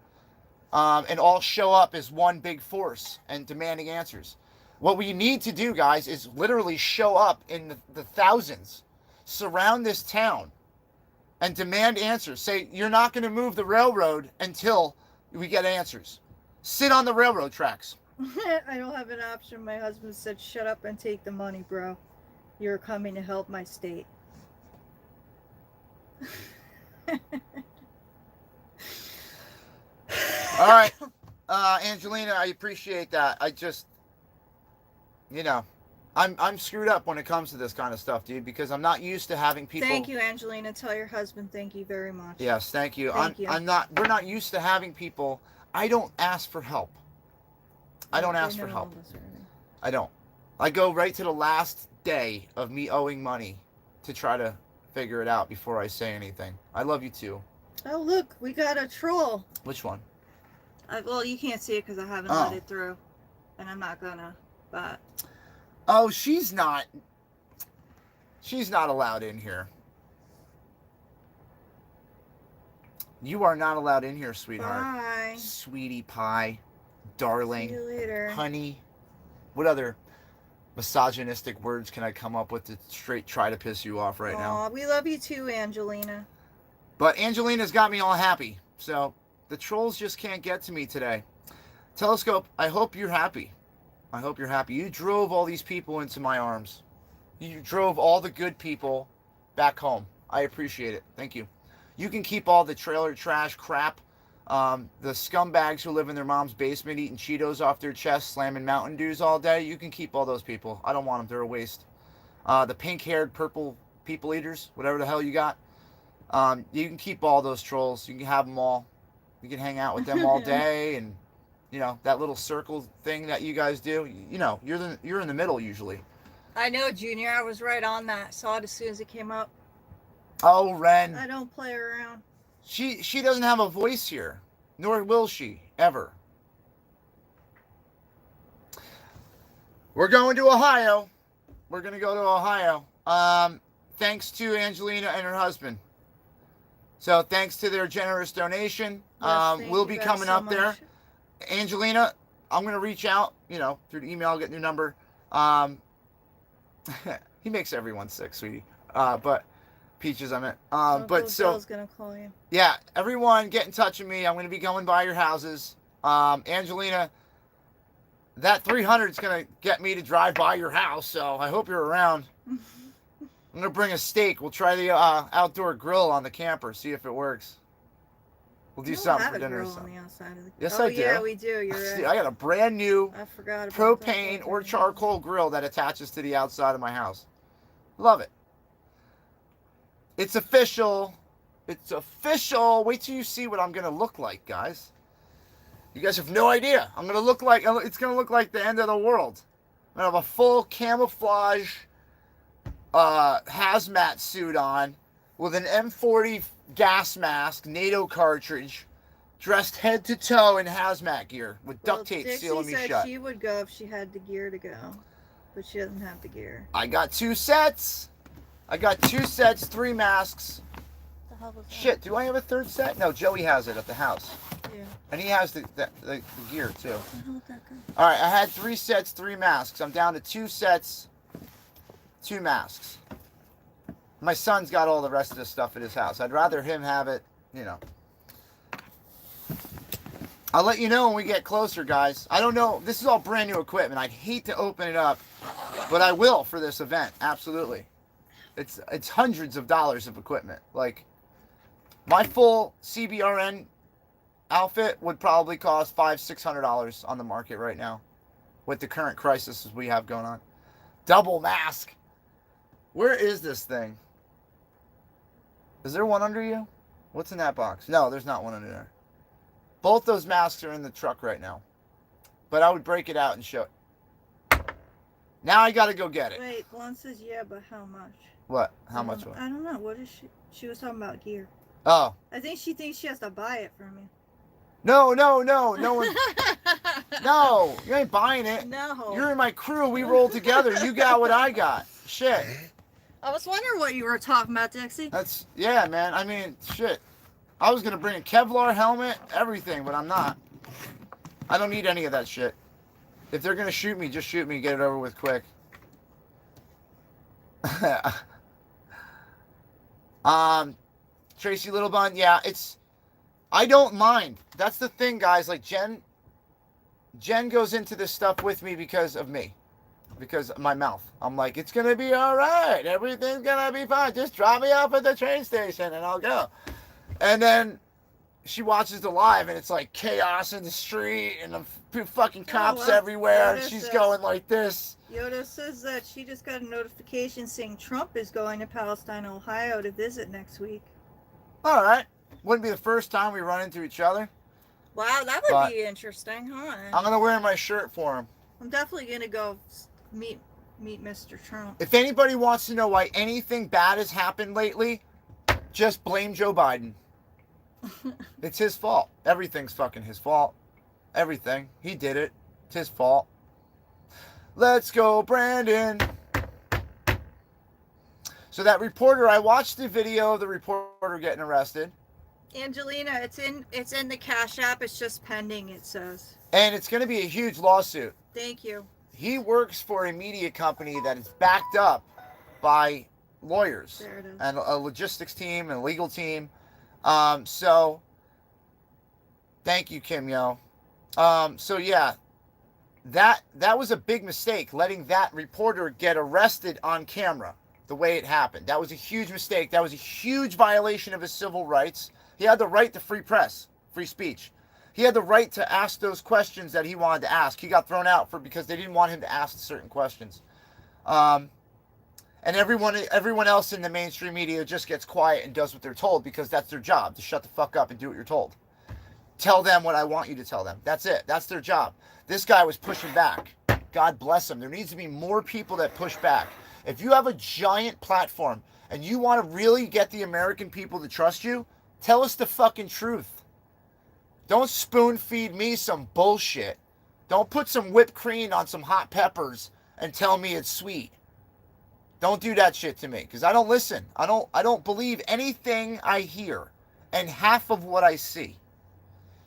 and all show up as one big force and demanding answers. What we need to do, guys, is literally show up in the thousands, surround this town, and demand answers. Say, you're not going to move the railroad until we get answers. Sit on the railroad tracks. I don't have an option. My husband said, shut up and take the money, bro. You're coming to help my state. All right. Angelina, I appreciate that. I just, I'm screwed up when it comes to this kind of stuff, dude, because I'm not used to having people. Thank you, Angelina. Tell your husband thank you very much. Yes, thank you. Thank you. We're not used to having people. I don't ask for help. I don't ask for help. I don't. I go right to the last day of me owing money to try to figure it out before I say anything. I love you too. Oh, look, we got a troll. Which one? Well, you can't see it because I haven't let it through. And I'm not gonna, but... Oh, she's not allowed in here. You are not allowed in here, sweetheart. Bye. Sweetie pie. Darling. See you later. Honey. What other misogynistic words can I come up with to straight try to piss you off right now? We love you too, Angelina. But Angelina's got me all happy. So the trolls just can't get to me today. Telescope, I hope you're happy. I hope you're happy. You drove all these people into my arms. You drove all the good people back home. I appreciate it. Thank you. You can keep all the trailer trash crap. The scumbags who live in their mom's basement eating Cheetos off their chest, slamming Mountain Dews all day. You can keep all those people. I don't want them. They're a waste. The pink-haired, purple people eaters, whatever the hell you got. You can keep all those trolls. You can have them all. You can hang out with them all day, and that little circle thing that you guys do. You're in the middle usually. I know, Junior. I was right on that. Saw it as soon as it came up. Oh, Ren. I don't play around. She doesn't have a voice here, nor will she ever. We're going to Ohio. We're going to go to Ohio. Thanks to Angelina and her husband. So thanks to their generous donation. Yes, we'll be coming up there. Much. Angelina, I'm going to reach out, through the email, get your number. He makes everyone sick, sweetie. But Peaches, I meant. But so Bill's gonna call you. Yeah, everyone get in touch with me. I'm going to be going by your houses. Angelina, that 300 is going to get me to drive by your house, so I hope you're around. I'm going to bring a steak. We'll try the outdoor grill on the camper, see if it works. We'll do something for dinner or something. Yes, I do. Yeah, we do. You're right. I got a brand new propane or charcoal charcoal grill that attaches to the outside of my house. Love it. It's official. It's official. Wait till you see what I'm going to look like, guys. You guys have no idea. It's going to look like the end of the world. I'm going to have a full camouflage hazmat suit on with an M40 gas mask, NATO cartridge, dressed head to toe in hazmat gear with duct tape sealing me shut. Dixie said she would go if she had the gear to go, but she doesn't have the gear. I got 2 sets. 3 masks. What the hell was that? Shit, do I have a 3rd set? No, Joey has it at the house. Yeah. And he has the gear too. That All right, I had 3 sets, 3 masks. I'm down to 2 sets, 2 masks. My son's got all the rest of this stuff at his house. I'd rather him have it, I'll let you know when we get closer, guys. I don't know. This is all brand new equipment. I'd hate to open it up, but I will for this event. Absolutely. It's hundreds of dollars of equipment. Like, my full CBRN outfit would probably cost $500-$600 on the market right now with the current crisis we have going on. Double mask. Where is this thing? Is there one under you? What's in that box? No, there's not one under there. Both those masks are in the truck right now. but I would break it out and show it. Now I gotta go get it. Wait, Blonde says yeah, but how much? What? How much? I don't know. What is she? She was talking about gear. Oh. I think she thinks she has to buy it from you. No one. No, you ain't buying it. No. You're in my crew. We roll together. You got what I got. Shit. I was wondering what you were talking about, Dixie. Yeah, man. I mean, shit. I was gonna bring a Kevlar helmet, everything, but I'm not. I don't need any of that shit. If they're gonna shoot me, just shoot me. Get it over with quick. Tracy Littlebun, yeah, I don't mind. That's the thing, guys. Like Jen goes into this stuff with me because of me. Because of my mouth. I'm like, it's gonna be alright. Everything's gonna be fine. Just drop me off at the train station and I'll go. And then she watches the live and it's like chaos in the street and the fucking cops everywhere, and she's going like this. Yoda says that she just got a notification saying Trump is going to Palestine, Ohio to visit next week. Alright. Wouldn't be the first time we run into each other. Wow, that would be interesting, huh? I'm gonna wear my shirt for him. I'm definitely gonna go meet Mr. Trump. If anybody wants to know why anything bad has happened lately, just blame Joe Biden. It's his fault. Everything's fucking his fault. Everything. He did it. It's his fault. Let's go, Brandon. So that reporter, I watched the video of the reporter getting arrested. Angelina, it's in the Cash App. It's just pending, it says. And it's going to be a huge lawsuit. Thank you. He works for a media company that is backed up by lawyers and a logistics team and a legal team. So thank you, Kim Yo. So yeah, that was a big mistake, letting that reporter get arrested on camera the way it happened. That was a huge mistake. That was a huge violation of his civil rights. He had the right to free press, free speech. He had the right to ask those questions that he wanted to ask. He got thrown out because they didn't want him to ask certain questions. And everyone else in the mainstream media just gets quiet and does what they're told because that's their job, to shut the fuck up and do what you're told. Tell them what I want you to tell them. That's it. That's their job. This guy was pushing back. God bless him. There needs to be more people that push back. If you have a giant platform and you want to really get the American people to trust you, tell us the fucking truth. Don't spoon feed me some bullshit. Don't put some whipped cream on some hot peppers and tell me it's sweet. Don't do that shit to me, because I don't listen. I don't believe anything I hear and half of what I see.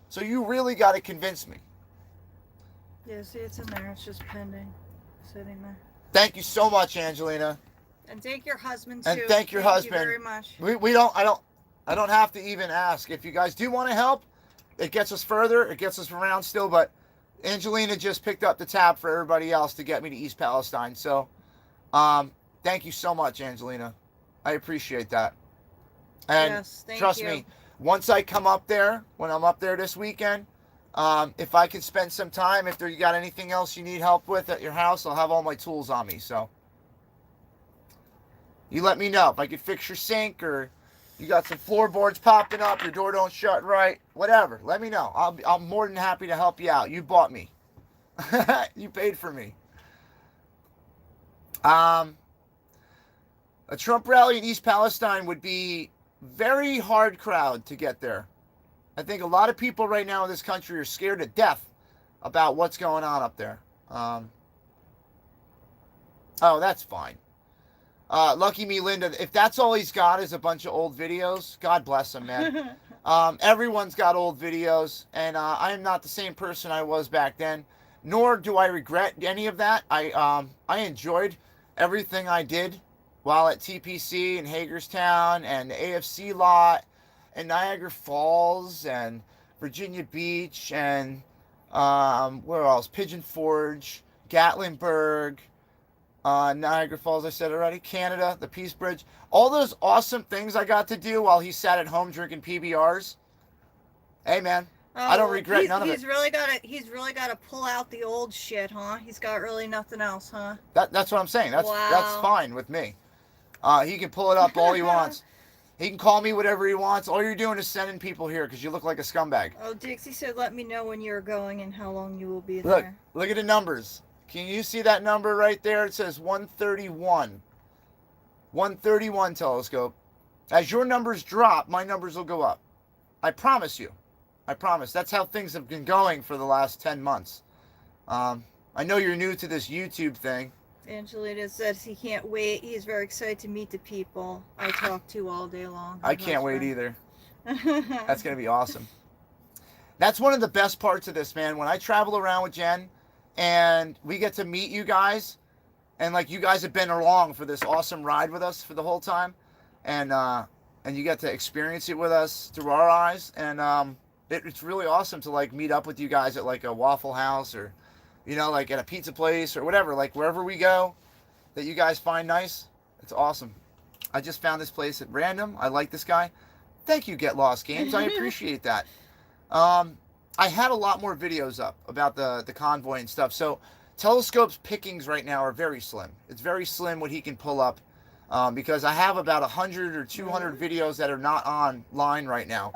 So you really got to convince me. Yeah, see, it's in there. It's just pending, sitting there. Thank you so much, Angelina. And thank your husband too. And thank your husband. Thank you very much. I don't have to even ask. If you guys do want to help, it gets us further. It gets us around still. But Angelina just picked up the tab for everybody else to get me to East Palestine. So, thank you so much, Angelina. I appreciate that. And yes, trust me, once I come up there, when I'm up there this weekend, if I can spend some time, if you got anything else you need help with at your house, I'll have all my tools on me. So you let me know if I could fix your sink, or you got some floorboards popping up, your door don't shut right, whatever. Let me know. I'm more than happy to help you out. You bought me. You paid for me. A Trump rally in East Palestine would be very hard crowd to get there. I think a lot of people right now in this country are scared to death about what's going on up there. Oh, that's fine. Lucky me, Linda. If that's all he's got is a bunch of old videos, God bless him, man. Everyone's got old videos, and I am not the same person I was back then, nor do I regret any of that. I enjoyed everything I did while at TPC in Hagerstown and the AFC lot and Niagara Falls and Virginia Beach and where else? Pigeon Forge, Gatlinburg, Niagara Falls, I said already, Canada, the Peace Bridge. All those awesome things I got to do while he sat at home drinking PBRs. Hey, man, I don't regret none of it. He's really got to pull out the old shit, huh? He's got really nothing else, huh? That's what I'm saying. That's fine with me. He can pull it up all he wants. He can call me whatever he wants. All you're doing is sending people here because you look like a scumbag. Oh, Dixie said let me know when you're going and how long you will be Look, there. look at the numbers. Can you see that number right there? It says 131. 131 telescope. As your numbers drop, my numbers will go up. I promise you. I promise. That's how things have been going for the last 10 months. I know you're new to this YouTube thing. Angelina says he can't wait. He's very excited to meet the people I talk to all day long. I can't wait either. That's going to be awesome. That's one of the best parts of this, man. When I travel around with Jen and we get to meet you guys, and like you guys have been along for this awesome ride with us for the whole time, and you get to experience it with us through our eyes, and it's really awesome to like meet up with you guys at like a Waffle House or, you know, like at a pizza place or whatever, like wherever we go that you guys find nice. It's awesome. I just found this place at random. I like this guy. Thank you, Get Lost Games. I appreciate that. I had a lot more videos up about the convoy and stuff. So Telescope's pickings right now are very slim. It's very slim what he can pull up, because I have about 100 or 200 videos that are not online right now.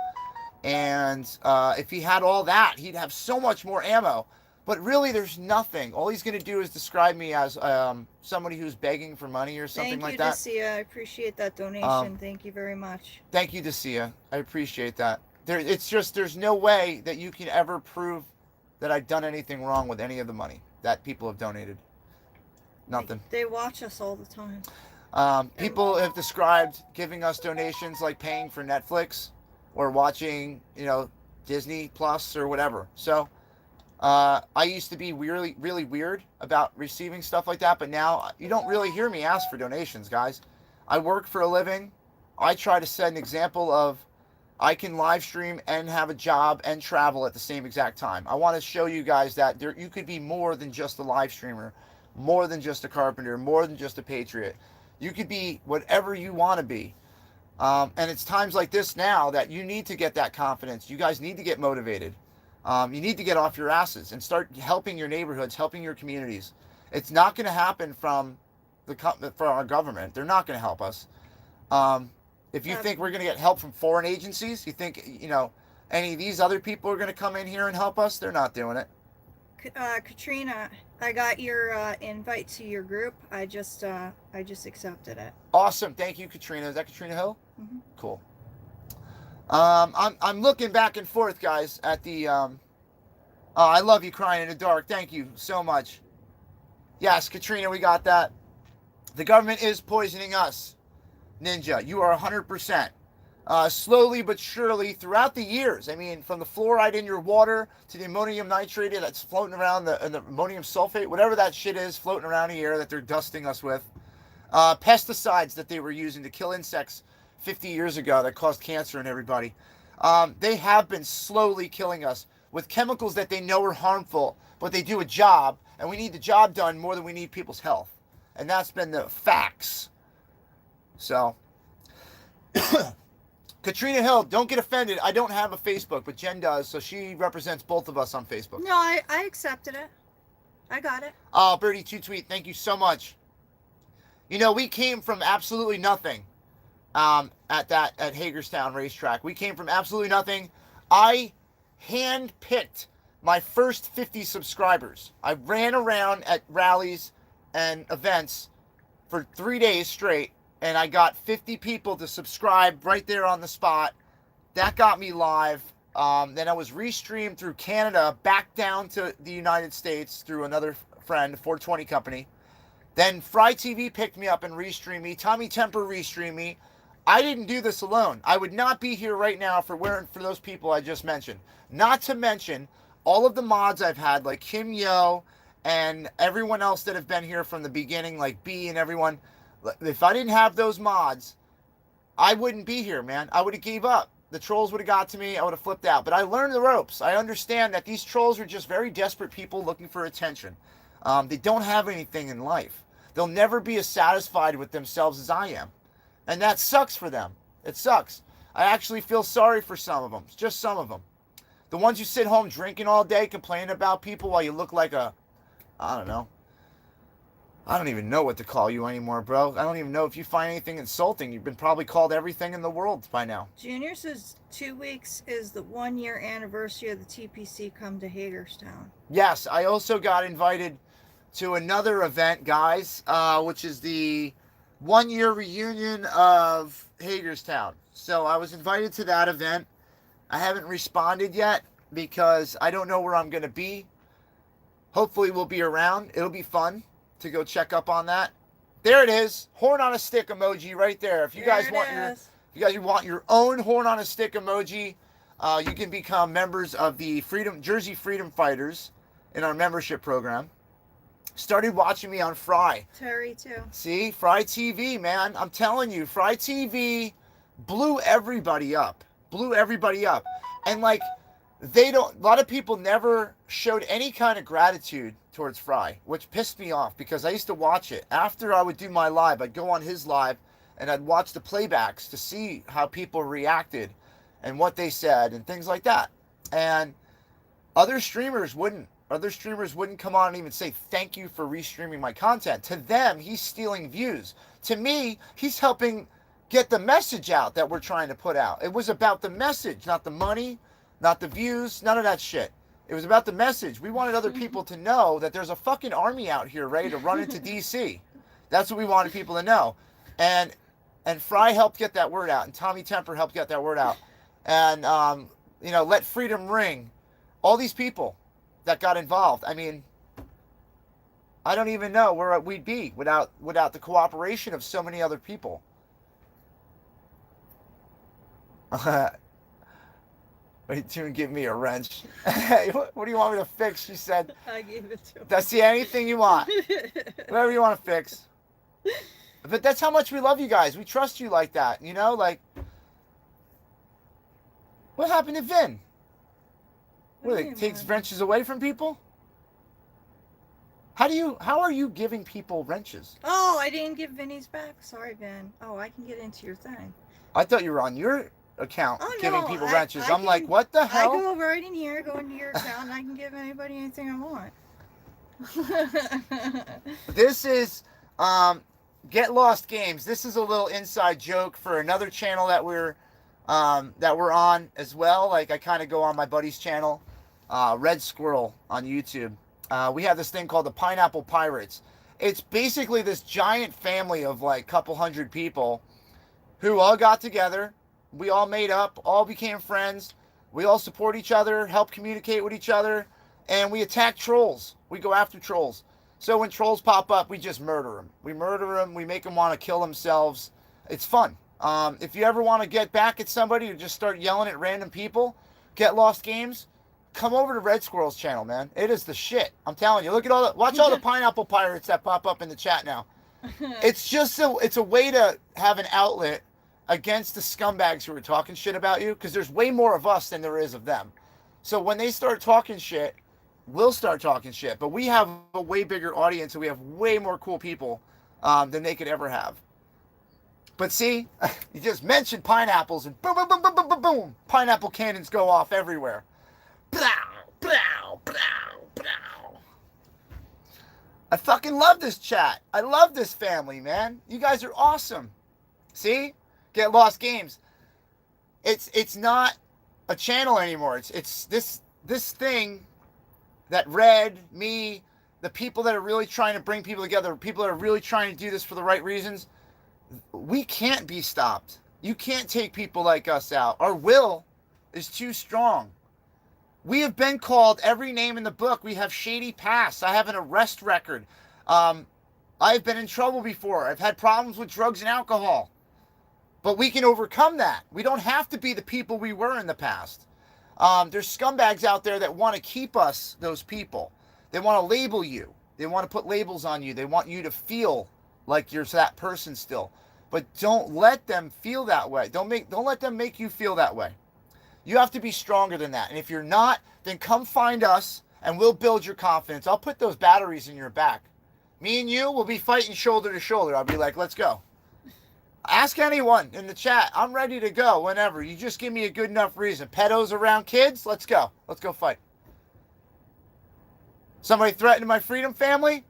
And if he had all that, he'd have so much more ammo. But really, there's nothing. All he's going to do is describe me as somebody who's begging for money or something like that. Thank you, Dacia. I appreciate that donation. Thank you very much. Thank you, Dacia. I appreciate that. It's just there's no way that you can ever prove that I've done anything wrong with any of the money that people have donated. Nothing. They watch us all the time. People have described giving us donations like paying for Netflix or watching, you know, Disney Plus or whatever. So I used to be really, really weird about receiving stuff like that, but now you don't really hear me ask for donations, guys. I work for a living. I try to set an example of I can live stream and have a job and travel at the same exact time. I want to show you guys that you could be more than just a live streamer, more than just a carpenter, more than just a patriot. You could be whatever you want to be. And it's times like this now that you need to get that confidence. You guys need to get motivated. You need to get off your asses and start helping your neighborhoods, helping your communities. It's not going to happen from for our government. They're not going to help us. If you think we're going to get help from foreign agencies, you think, you know, any of these other people are going to come in here and help us? They're not doing it. Katrina, I got your invite to your group. I just accepted it. Awesome. Thank you, Katrina. Is that Katrina Hill? Mm-hmm. Cool. I'm looking back and forth, guys, at the, I love you crying in the dark. Thank you so much. Yes, Katrina, we got that. The government is poisoning us. Ninja, you are 100%. Slowly but surely throughout the years. I mean, from the fluoride in your water to the ammonium nitrate that's floating around, the ammonium sulfate, whatever that shit is floating around the air that they're dusting us with. Pesticides that they were using to kill insects 50 years ago that caused cancer in everybody. They have been slowly killing us with chemicals that they know are harmful, but they do a job, and we need the job done more than we need people's health. And that's been the facts. So, Katrina Hill, don't get offended. I don't have a Facebook, but Jen does, so she represents both of us on Facebook. No, I accepted it. I got it. Oh, Birdie 2 Tweet, thank you so much. You know, we came from absolutely nothing at Hagerstown racetrack. We came from absolutely nothing. I hand-picked my first 50 subscribers. I ran around at rallies and events for 3 days straight, and I got 50 people to subscribe right there on the spot. That got me live. Then I was restreamed through Canada back down to the United States through another friend, 420 Company. Then Fry TV picked me up and restreamed me. Tommy Temper restreamed me. I didn't do this alone. I would not be here right now for those people I just mentioned. Not to mention all of the mods I've had, like Kim Yo and everyone else that have been here from the beginning, like B and everyone. If I didn't have those mods, I wouldn't be here, man. I would have gave up. The trolls would have got to me. I would have flipped out. But I learned the ropes. I understand that these trolls are just very desperate people looking for attention. They don't have anything in life. They'll never be as satisfied with themselves as I am. And that sucks for them. It sucks. I actually feel sorry for some of them. Just some of them. The ones who sit home drinking all day, complaining about people while you look like a, I don't know, I don't even know what to call you anymore, bro. I don't even know if you find anything insulting. You've been probably called everything in the world by now. Junior says 2 weeks is the 1 year anniversary of the TPC come to Hagerstown. Yes, I also got invited to another event, guys, which is the 1 year reunion of Hagerstown. So I was invited to that event. I haven't responded yet because I don't know where I'm going to be. Hopefully we'll be around. It'll be fun to go check up on that. There it is. Horn on a stick emoji right there. If you guys want your own horn on a stick emoji, you can become members of the Jersey Freedom Fighters in our membership program. Started watching me on Fry. Terry too. See, Fry TV, man. I'm telling you, Fry TV blew everybody up. And like, a lot of people never showed any kind of gratitude towards Fry, which pissed me off because I used to watch it. After I would do my live, I'd go on his live and I'd watch the playbacks to see how people reacted and what they said and things like that. And other streamers wouldn't come on and even say thank you for restreaming my content. To them, he's stealing views. To me, he's helping get the message out that we're trying to put out. It was about the message, not the money, not the views, none of that shit. It was about the message. We wanted other people to know that there's a fucking army out here ready to run into DC. That's what we wanted people to know. And Fry helped get that word out, and Tommy Temper helped get that word out. And let freedom ring. All these people that got involved. I mean, I don't even know where we'd be without the cooperation of so many other people. Wait, Tune, give me a wrench. What do you want me to fix? She said. I gave it to him. That's anything you want. Whatever you want to fix. But that's how much we love you guys. We trust you like that. Like, what happened to Vin? What, it takes wrenches away from people? How are you giving people wrenches? Oh, I didn't give Vinny's back. Sorry, Vin. Oh, I can get into your thing. I thought you were on your account giving people wrenches. I'm like, what the hell? I go right in here, go into your account, and I can give anybody anything I want. This is Get Lost Games. This is a little inside joke for another channel that we're on as well. Like, I kind of go on my buddy's channel, Red Squirrel on YouTube. We have this thing called the Pineapple Pirates. It's basically this giant family of like a couple hundred people who all got together. We all made up, all became friends. We all support each other, help communicate with each other, and we attack trolls. We go after trolls. So when trolls pop up, we just murder them. We murder them. We make them want to kill themselves. It's fun. If you ever want to get back at somebody or just start yelling at random people, Get Lost Games, come over to Red Squirrel's channel, man. It is the shit. I'm telling you. Look at watch all the Pineapple Pirates that pop up in the chat now. It's a way to have an outlet against the scumbags who are talking shit about you, because there's way more of us than there is of them. So when they start talking shit, we'll start talking shit. But we have a way bigger audience, and we have way more cool people than they could ever have. But see, you just mentioned pineapples, and boom, boom, boom, boom, boom, boom, boom. Pineapple cannons go off everywhere. Blow, blow, blow, blow. I fucking love this chat. I love this family, man. You guys are awesome. See? Get Lost Games. It's not a channel anymore. It's this thing that Red, me, the people that are really trying to bring people together, people that are really trying to do this for the right reasons. We can't be stopped. You can't take people like us out. Our will is too strong. We have been called every name in the book. We have shady past. I have an arrest record. I've been in trouble before. I've had problems with drugs and alcohol. But we can overcome that. We don't have to be the people we were in the past. There's scumbags out there that want to keep us those people. They want to label you. They want to put labels on you. They want you to feel like you're that person still. But don't let them feel that way. Don't let them make you feel that way. You have to be stronger than that. And if you're not, then come find us and we'll build your confidence. I'll put those batteries in your back. Me and you will be fighting shoulder to shoulder. I'll be like, let's go. Ask anyone in the chat. I'm ready to go whenever. You just give me a good enough reason. Pedos around kids? Let's go. Let's go fight. Somebody threatened my freedom family?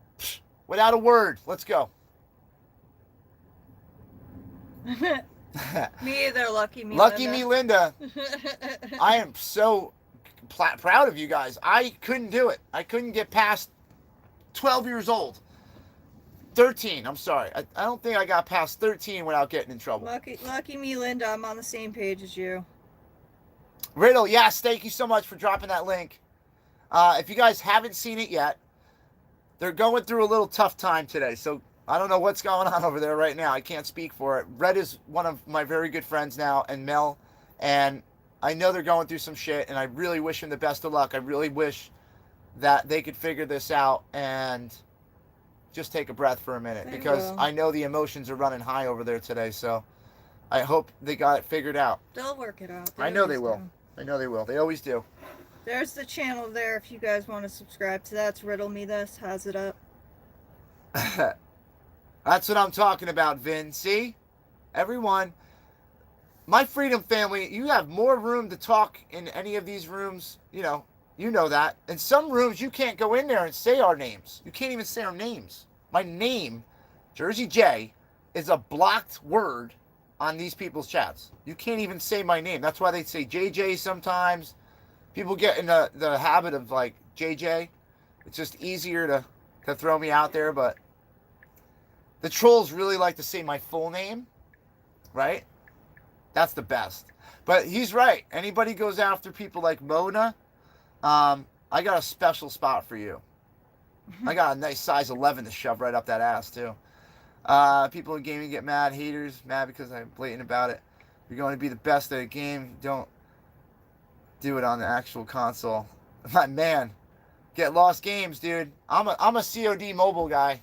without a word. Let's go. Me either. Lucky me, Lucky Linda. me, Linda. I am so proud of you guys. I couldn't do it. I couldn't get past 12 years old. 13. I'm sorry. I don't think I got past 13 without getting in trouble. Lucky me, Linda. I'm on the same page as you. Riddle, yes, thank you so much for dropping that link. If you guys haven't seen it yet, they're going through a little tough time today. So I don't know what's going on over there right now. I can't speak for it. Red is one of my very good friends now, and Mel. And I know they're going through some shit, and I really wish them the best of luck. I really wish that they could figure this out and just take a breath for a minute, because I know the emotions are running high over there today. So I hope they got it figured out. They'll work it out. I know they will. I know they will. They always do. There's the channel there if you guys want to subscribe to that. It's Riddle Me This. Has it up. That's what I'm talking about, Vin. See? Everyone, my Freedom family, you have more room to talk in any of these rooms. You know that. In some rooms, you can't go in there and say our names. You can't even say our names. My name, Jersey J, is a blocked word on these people's chats. You can't even say my name. That's why they say JJ sometimes. People get in the habit of like JJ. It's just easier to throw me out there, but the trolls really like to say my full name, right? That's the best. But he's right. Anybody goes after people like Mona, I got a special spot for you. I got a nice size 11 to shove right up that ass, too. People in gaming get mad. Haters, mad because I'm blatant about it. You're going to be the best at a game. Don't do it on the actual console. My man, get lost games, dude. I'm a COD mobile guy.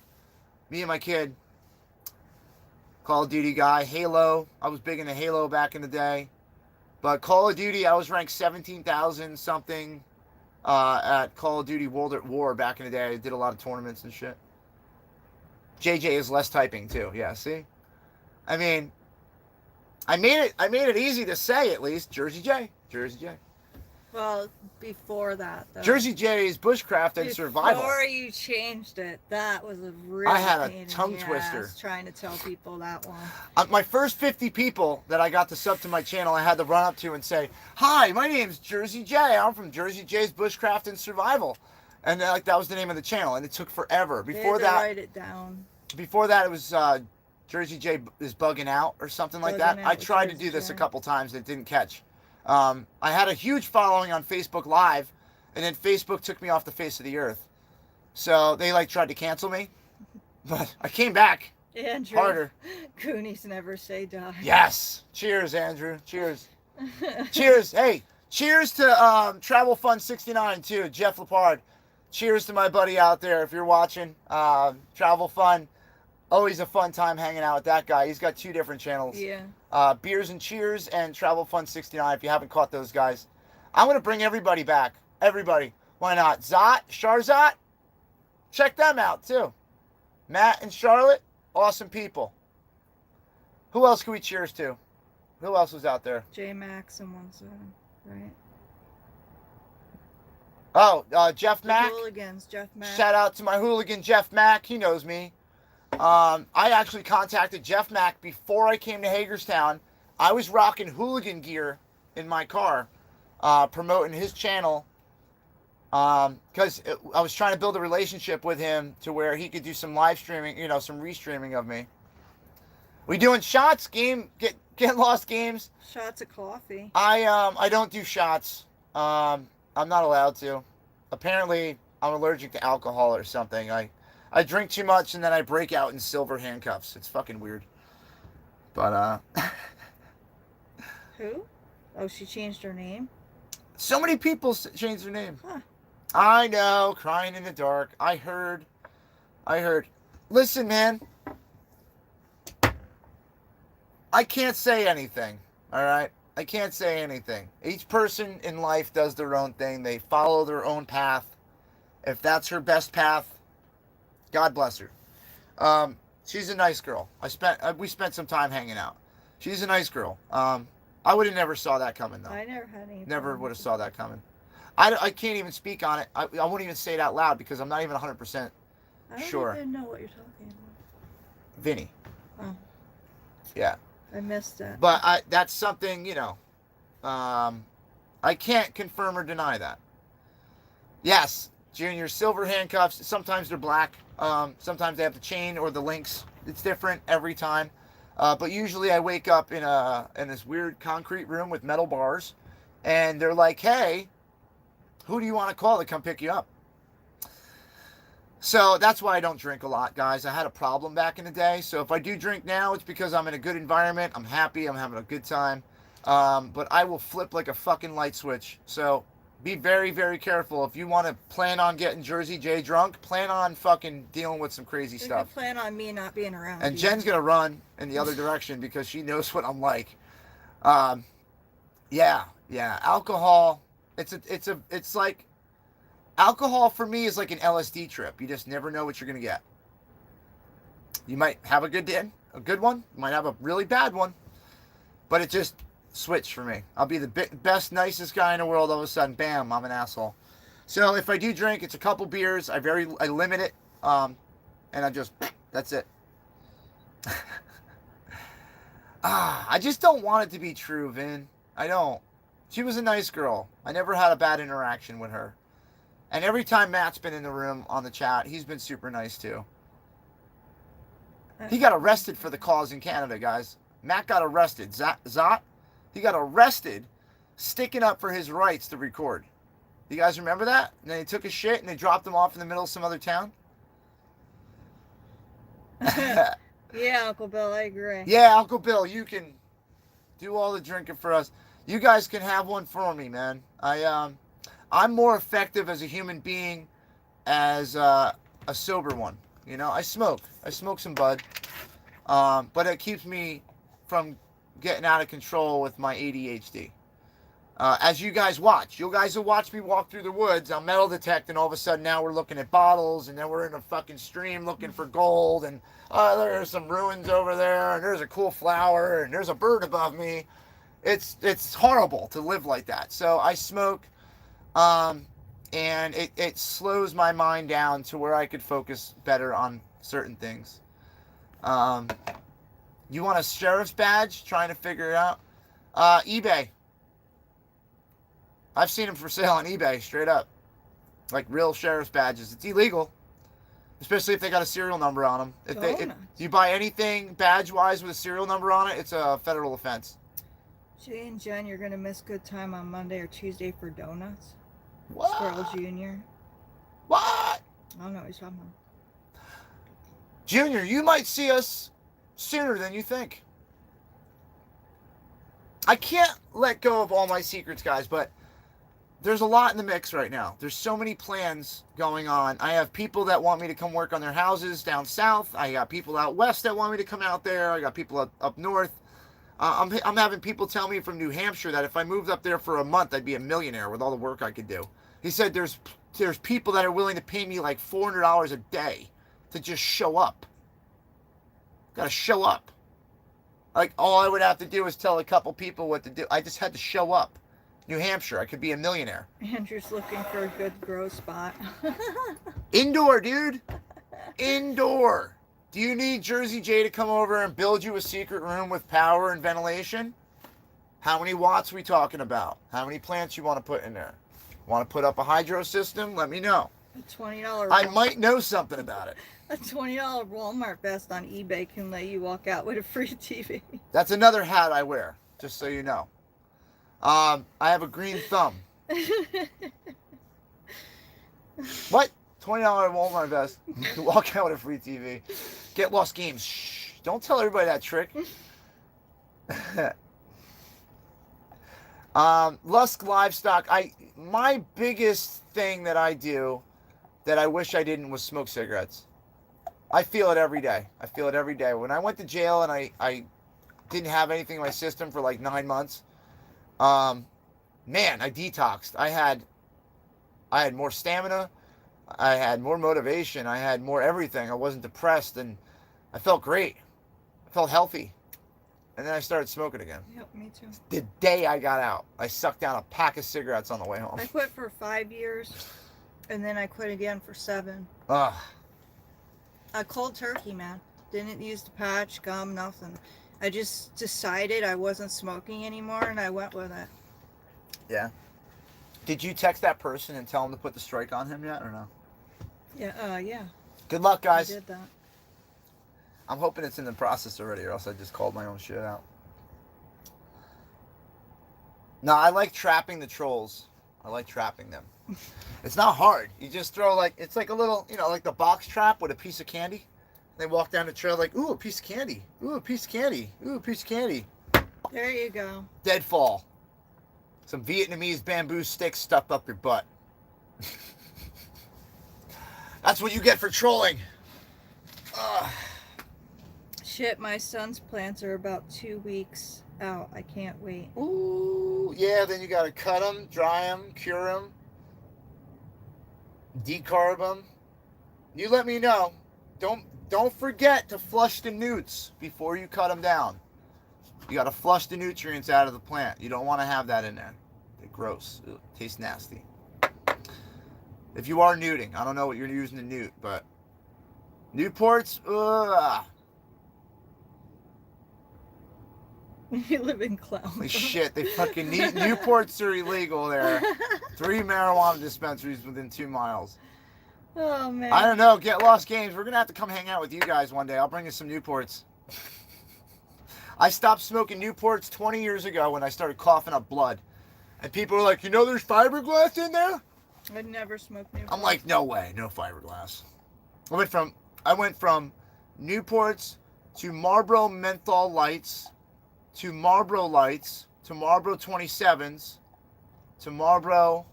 Me and my kid. Call of Duty guy. Halo. I was big into Halo back in the day. But Call of Duty, I was ranked 17,000 something at Call of Duty World at War back in the day. I did a lot of tournaments and shit. JJ is less typing too. Yeah, see? I mean, I made it easy to say, at least. Jersey J. Jersey J. Well, before that, though. Jersey J's Bushcraft and Survival. Before you changed it, that was a real I had a pain tongue in the twister. ass trying to tell people that one. My first 50 people that I got to sub to my channel, I had to run up to and say, "Hi, my name's Jersey J. I'm from Jersey J's Bushcraft and Survival," and like that was the name of the channel, and it took forever. Before they had to that, write it down. Before that, it was Jersey J is bugging out or something like that. I tried to do this a couple times, and it didn't catch. I had a huge following on Facebook Live, and then Facebook took me off the face of the earth. So they tried to cancel me, but I came back Andrew, harder. Goonies never say die. Yes. Cheers, Andrew. Cheers. Cheers. Hey, cheers to Travel Fun 69 too, Jeff Lepard. Cheers to my buddy out there if you're watching. Travel Fun. Always a fun time hanging out with that guy. He's got 2 different channels. Yeah. Beers and Cheers and Travel Fun 69 if you haven't caught those guys. I'm going to bring everybody back. Everybody. Why not? Zot, Sharzot, check them out too. Matt and Charlotte, awesome people. Who else can we cheers to? Who else was out there? J Max and one seven, right? Oh, Jeff The Mack. Hooligans, Jeff Mack. Shout out to my hooligan Jeff Mack. He knows me. I actually contacted Jeff Mack before I came to Hagerstown. I was rocking hooligan gear in my car, promoting his channel, because I was trying to build a relationship with him to where he could do some live streaming, some restreaming of me. We doing shots, get lost games. Shots of coffee. I don't do shots. I'm not allowed to. Apparently, I'm allergic to alcohol or something. I drink too much and then I break out in silver handcuffs. It's fucking weird. But, Who? Oh, she changed her name? so many people changed their name. Huh. I know, crying in the dark. I heard. Listen, man. I can't say anything, all right? I can't say anything. Each person in life does their own thing. They follow their own path. If that's her best path, God bless her. She's a nice girl. We spent some time hanging out. She's a nice girl. I would have never saw that coming though. I never had any. Never would have saw that coming. I can't even speak on it. I won't even say it out loud because I'm not even 100% I don't Sure. even know what you're talking about. Vinny. Oh. Yeah. I missed that. But that's something, I can't confirm or deny that. Yes, Junior, silver handcuffs, sometimes they're black. Sometimes they have the chain or the links. It's different every time. But usually I wake up in this weird concrete room with metal bars, and they're like, hey, who do you want to call to come pick you up? So that's why I don't drink a lot, guys. I had a problem back in the day. So if I do drink now, it's because I'm in a good environment. I'm happy. I'm having a good time. But I will flip like a fucking light switch. So be very, very careful. If you want to plan on getting Jersey J drunk, plan on fucking dealing with some crazy You stuff. can plan on me not being around. And Jen's going to run in the other direction because she knows what I'm like. Yeah. Alcohol, it's like, alcohol for me is like an LSD trip. You just never know what you're going to get. You might have a good one. You might have a really bad one. But it just switched for me. I'll be the best, nicest guy in the world. All of a sudden, bam, I'm an asshole. So if I do drink, it's a couple beers. I limit it. And that's it. I just don't want it to be true, Vin. I don't. She was a nice girl. I never had a bad interaction with her. And every time Matt's been in the room on the chat, he's been super nice too. He got arrested for the cause in Canada, guys. Matt got arrested. Zot, he got arrested sticking up for his rights to record. You guys remember that? And then he took a shit and they dropped him off in the middle of some other town? Yeah, Uncle Bill, I agree. Yeah, Uncle Bill, you can do all the drinking for us. You guys can have one for me, man. I'm more effective as a human being as a sober one. I smoke some bud, but it keeps me from getting out of control with my ADHD. As you guys watch, you guys will watch me walk through the woods. I'll metal detect, and all of a sudden now we're looking at bottles, and then we're in a fucking stream looking for gold, and there's some ruins over there, and there's a cool flower, and there's a bird above me. It's horrible to live like that. So I smoke. And it slows my mind down to where I could focus better on certain things. You want a sheriff's badge? Trying to figure it out. eBay. I've seen them for sale on eBay, straight up. Like real sheriff's badges. It's illegal. Especially if they got a serial number on them. If you buy anything badge-wise with a serial number on it, it's a federal offense. Jay and Jen, you're going to miss good time on Monday or Tuesday for donuts. What? Squirrel Jr. What? I don't know what he's talking about. Junior, you might see us sooner than you think. I can't let go of all my secrets, guys, but there's a lot in the mix right now. There's so many plans going on. I have people that want me to come work on their houses down south. I got people out west that want me to come out there. I got people up north. I'm having people tell me from New Hampshire that if I moved up there for a month, I'd be a millionaire with all the work I could do. He said there's people that are willing to pay me like $400 a day to just show up. Got to show up. Like all I would have to do is tell a couple people what to do. I just had to show up. New Hampshire, I could be a millionaire. Andrew's looking for a good grow spot. Indoor, dude. Indoor. Do you need Jersey J to come over and build you a secret room with power and ventilation? How many watts are we talking about? How many plants you want to put in there? Want to put up a hydro system? Let me know. A $20 I might know something about it. A $20 Walmart vest on eBay can let you walk out with a free TV. That's another hat I wear, just so you know. I have a green thumb. What? $20 Walmart vest. Walk out with a free TV. Get lost games. Shh. Don't tell everybody that trick. Lusk Livestock. My biggest thing that I do that I wish I didn't was smoke cigarettes. I feel it every day. When I went to jail and I didn't have anything in my system for like 9 months, man, I detoxed. I had more stamina. I had more motivation. I had more everything. I wasn't depressed, and I felt great. I felt healthy. And then I started smoking again. Yep, me too. The day I got out, I sucked down a pack of cigarettes on the way home. I quit for 5 years, and then I quit again for 7. Ugh. A cold turkey, man. Didn't use the patch, gum, nothing. I just decided I wasn't smoking anymore, and I went with it. Yeah. Did you text that person and tell him to put the strike on him yet, or no? Yeah. Good luck, I guys. did that. I'm hoping it's in the process already, or else I just called my own shit out. No, I like trapping the trolls. I like trapping them. It's not hard. You just throw it's like a little, like the box trap with a piece of candy. They walk down the trail like, ooh, a piece of candy. Ooh, a piece of candy. Ooh, a piece of candy. There you go. Deadfall. Some Vietnamese bamboo sticks stuffed up your butt. That's what you get for trolling. Ugh. Shit, my son's plants are about 2 weeks out. I can't wait. Ooh, yeah, then you gotta cut them, dry them, cure them, decarb them. You let me know. Don't forget to flush the newts before you cut them down. You gotta flush the nutrients out of the plant. You don't want to have that in there. They're gross. It tastes nasty. If you are newting, I don't know what you're using to newt, but Newports, ugh. You live in Clown. Holy shit, they fucking need Newports are illegal there. 3 marijuana dispensaries within 2 miles. Oh, man. I don't know, Get Lost Games. We're gonna have to come hang out with you guys one day. I'll bring you some Newports. I stopped smoking Newports 20 years ago when I started coughing up blood. And people were like, there's fiberglass in there? I'd never smoked Newports. I'm like, no way, no fiberglass. I went from Newports to Marlboro Menthol Lights to Marlboro Lights to Marlboro 27s to Marlboro.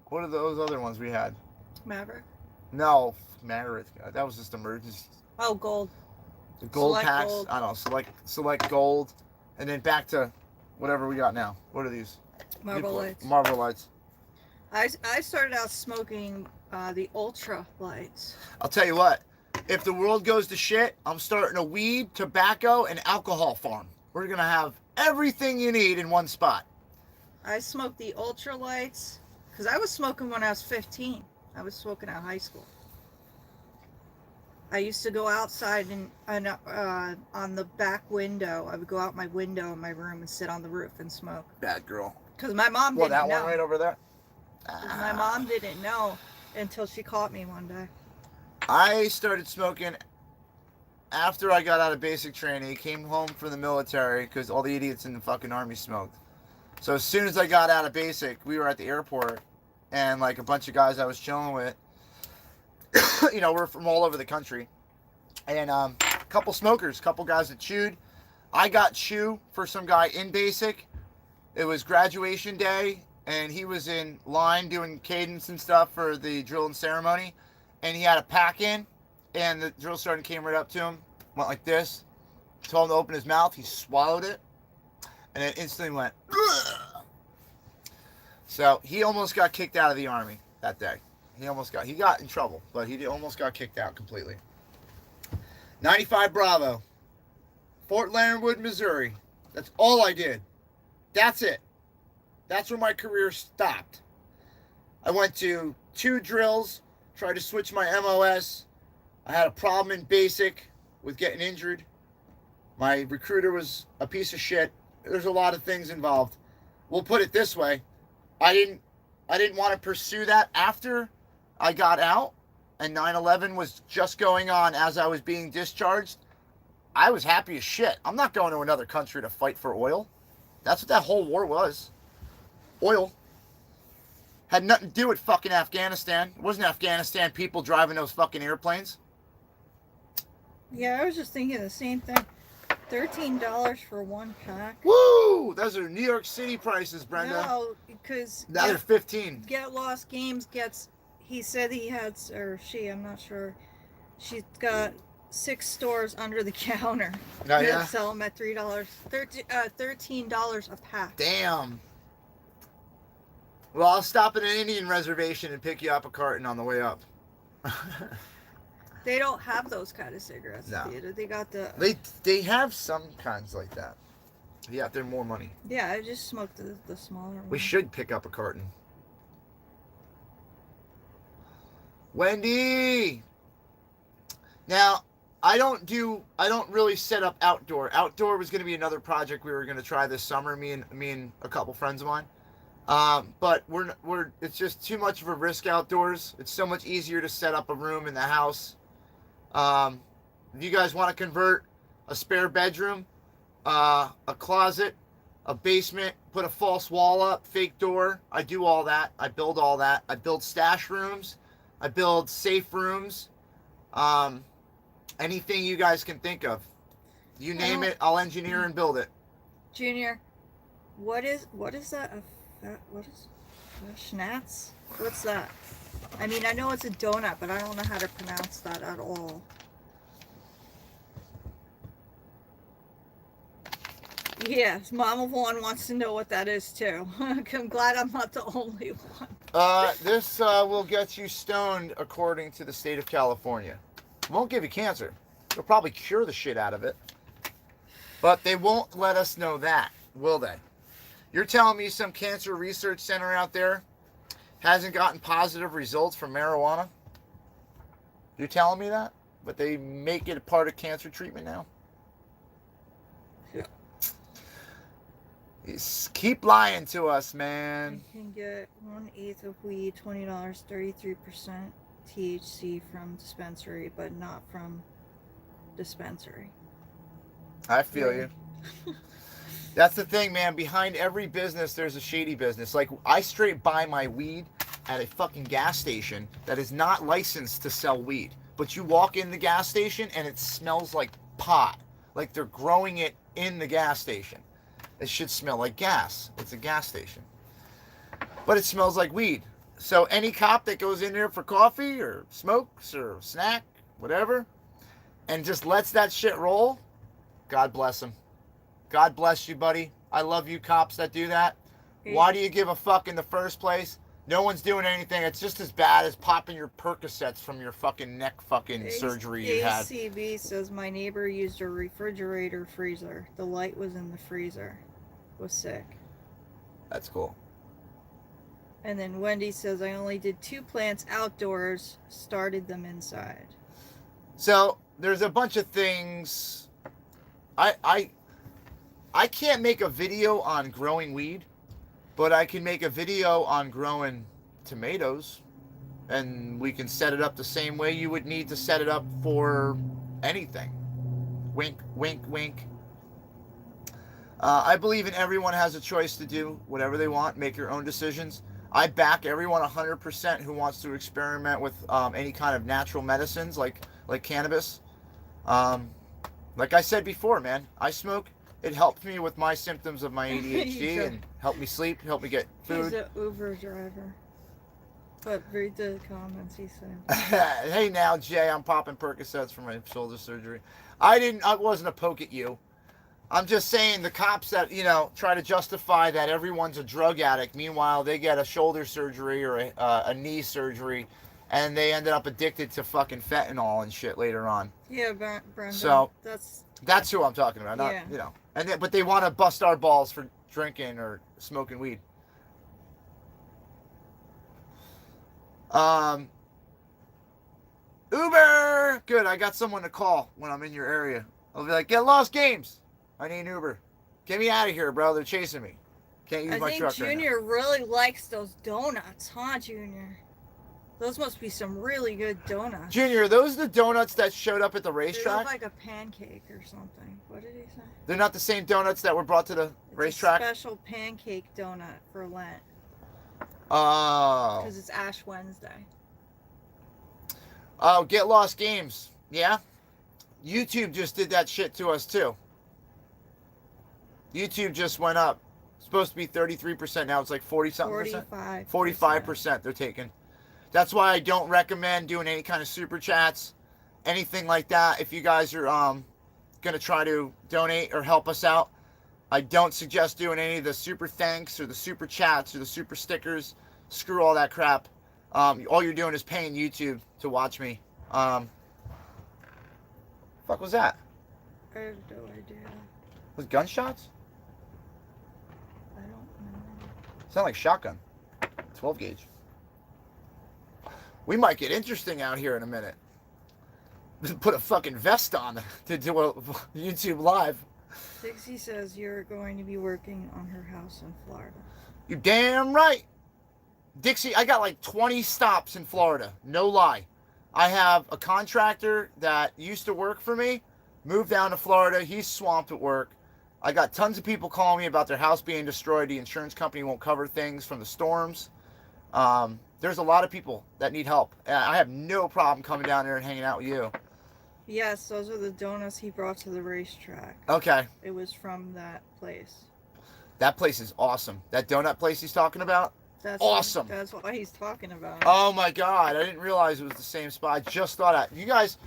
What are those other ones we had? Maverick? No, Maverick. That was just emergency. Oh, Gold. The gold Select packs. Gold. I don't know. Select Gold, and then back to whatever we got now. What are these? Marlboro Lights. Marlboro Lights. I started out smoking the Ultra Lights. I'll tell you what. If the world goes to shit, I'm starting a weed, tobacco, and alcohol farm. We're gonna have everything you need in one spot. I smoked the Ultra Lights because I was smoking when I was 15. I was smoking out of high school. I used to go outside and on the back window. I would go out my window in my room and sit on the roof and smoke. Bad girl. Because my mom Well, didn't that know. one right over there. My mom didn't know until she caught me one day. I started smoking after I got out of basic training. Came home from the military because all the idiots in the fucking army smoked. So as soon as I got out of basic, we were at the airport, and like a bunch of guys I was chilling with, we're from all over the country, and a couple smokers, couple guys that chewed. I got chew for some guy in basic. It was graduation day, and he was in line doing cadence and stuff for the drill and ceremony, and he had a pack in, and the drill sergeant came right up to him, went like this, told him to open his mouth. He swallowed it, and it instantly went. Ugh. So he almost got kicked out of the army that day. He got in trouble, but he almost got kicked out completely. 95 Bravo, Fort Leonard Wood, Missouri. That's all I did. That's it. That's where my career stopped. I went to 2 drills, tried to switch my MOS. I had a problem in basic with getting injured. My recruiter was a piece of shit. There's a lot of things involved. We'll put it this way. I didn't want to pursue that after I got out and 9/11 was just going on as I was being discharged. I was happy as shit. I'm not going to another country to fight for oil. That's what that whole war was. Oil. Had nothing to do with fucking Afghanistan. It wasn't Afghanistan people driving those fucking airplanes. Yeah, I was just thinking the same thing. $13 for 1 pack. Woo! Those are New York City prices, Brenda. No, because Now they're 15. Get Lost Games gets. He said he had, or she, I'm not sure. She's got 6 stores under the counter. Oh, yeah? That sell them at $13 a pack. Damn. Well, I'll stop at an Indian reservation and pick you up a carton on the way up. They don't have those kind of cigarettes. No. They got the. They have some kinds like that. Yeah, they're more money. Yeah, I just smoked the smaller one. We should pick up a carton. Wendy! Now, I don't really set up outdoor. Outdoor was going to be another project we were going to try this summer. Me and a couple friends of mine. But it's just too much of a risk outdoors. It's so much easier to set up a room in the house. If you guys want to convert a spare bedroom, a closet, a basement, put a false wall up, fake door, I do all that. I build all that. I build stash rooms. I build safe rooms. Anything you guys can think of. You name it, I'll engineer and build it. Junior, what is that? What is schnatz? What's that? I mean, I know it's a donut, but I don't know how to pronounce that at all. Yes, Mama Vaughn wants to know what that is too. I'm glad I'm not the only one. This will get you stoned according to the state of California. It won't give you cancer. It'll probably cure the shit out of it. But they won't let us know that, will they? You're telling me some cancer research center out there hasn't gotten positive results from marijuana? You're telling me that? But they make it a part of cancer treatment now? Yeah. Keep lying to us, man. You can get 1/8 of weed, $20, 33% THC from dispensary, but not from dispensary. I feel you. That's the thing, man. Behind every business, there's a shady business. Like, I straight buy my weed at a fucking gas station that is not licensed to sell weed. But you walk in the gas station and it smells like pot. Like they're growing it in the gas station. It should smell like gas. It's a gas station. But it smells like weed. So any cop that goes in there for coffee or smokes or snack, whatever, and just lets that shit roll, God bless him. God bless you, buddy. I love you cops that do that. Why do you give a fuck in the first place? No one's doing anything. It's just as bad as popping your Percocets from your fucking neck fucking surgery you had. ACB says my neighbor used a refrigerator freezer. The light was in the freezer. Was sick. That's cool. And then Wendy says I only did 2 plants outdoors, started them inside. So there's a bunch of things. I can't make a video on growing weed, but I can make a video on growing tomatoes, and we can set it up the same way you would need to set it up for anything. Wink, wink, wink. I believe in everyone has a choice to do whatever they want, make your own decisions. I back everyone 100% who wants to experiment with any kind of natural medicines like cannabis. Like I said before, man, I smoke. It helped me with my symptoms of my ADHD and helped me sleep, helped me get food. He's an Uber driver. But read the comments he said. Hey now, Jay, I'm popping Percocets for my shoulder surgery. I wasn't a poke at you. I'm just saying the cops that, try to justify that everyone's a drug addict. Meanwhile, they get a shoulder surgery or a knee surgery, and they ended up addicted to fucking fentanyl and shit later on. Yeah, Brenda. So that's who I'm talking about. Not, yeah. But they want to bust our balls for drinking or smoking weed. Uber! Good, I got someone to call when I'm in your area. I'll be like, get Lost Games. I need an Uber. Get me out of here, bro. They're chasing me. Can't use my truck right now. I think Junior really likes those donuts, huh, Junior? Those must be some really good donuts. Junior, are those the donuts that showed up at the racetrack? They look like a pancake or something. What did he say? They're not the same donuts that were brought to the racetrack? It's a special pancake donut for Lent. Oh. Because it's Ash Wednesday. Oh, Get Lost Games. Yeah? YouTube just did that shit to us, too. YouTube just went up. It's supposed to be 33%. Now it's like 40-something percent. 45% they're taking. That's why I don't recommend doing any kind of super chats, anything like that. If you guys are going to try to donate or help us out, I don't suggest doing any of the super thanks or the super chats or the super stickers. Screw all that crap. All you're doing is paying YouTube to watch me. Fuck was that? I have no idea. Was gunshots? I don't know. Sound like shotgun. 12 gauge. We might get interesting out here in a minute. put a fucking vest on to do a YouTube live. Dixie says you're going to be working on her house in Florida. You damn right. Dixie, I got like 20 stops in Florida. No lie. I have a contractor that used to work for me, moved down to Florida. He's swamped at work. I got tons of people calling me about their house being destroyed. The insurance company won't cover things from the storms. There's a lot of people that need help. I have no problem coming down there and hanging out with you. Yes, those are the donuts he brought to the racetrack. Okay. It was from that place. That place is awesome. That donut place he's talking about? That's awesome. That's what he's talking about. Oh my God. I didn't realize it was the same spot. I just thought of you guys.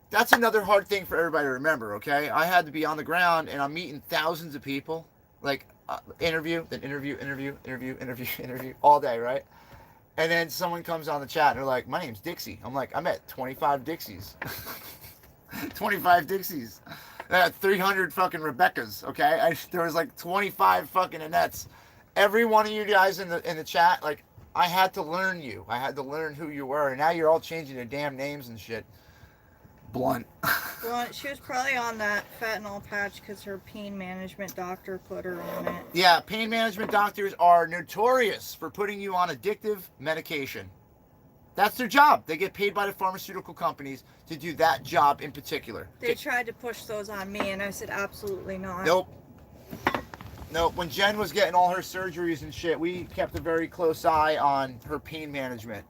That's another hard thing for everybody to remember, okay? I had to be on the ground and I'm meeting thousands of people. Like interview all day, right? And then someone comes on the chat and they're like, my name's Dixie. I'm like, I met 25 Dixies. 25 Dixies. 300 fucking Rebeccas, okay? There was like 25 fucking Annettes. Every one of you guys in the chat, like, I had to learn you. I had to learn who you were. And now you're all changing your damn names and shit. Blunt. Well, she was probably on that fentanyl patch because her pain management doctor put her on it. Yeah, pain management doctors are notorious for putting you on addictive medication. That's their job. They get paid by the pharmaceutical companies to do that job in particular. They tried to push those on me, and I said, absolutely not. Nope. When Jen was getting all her surgeries and shit, we kept a very close eye on her pain management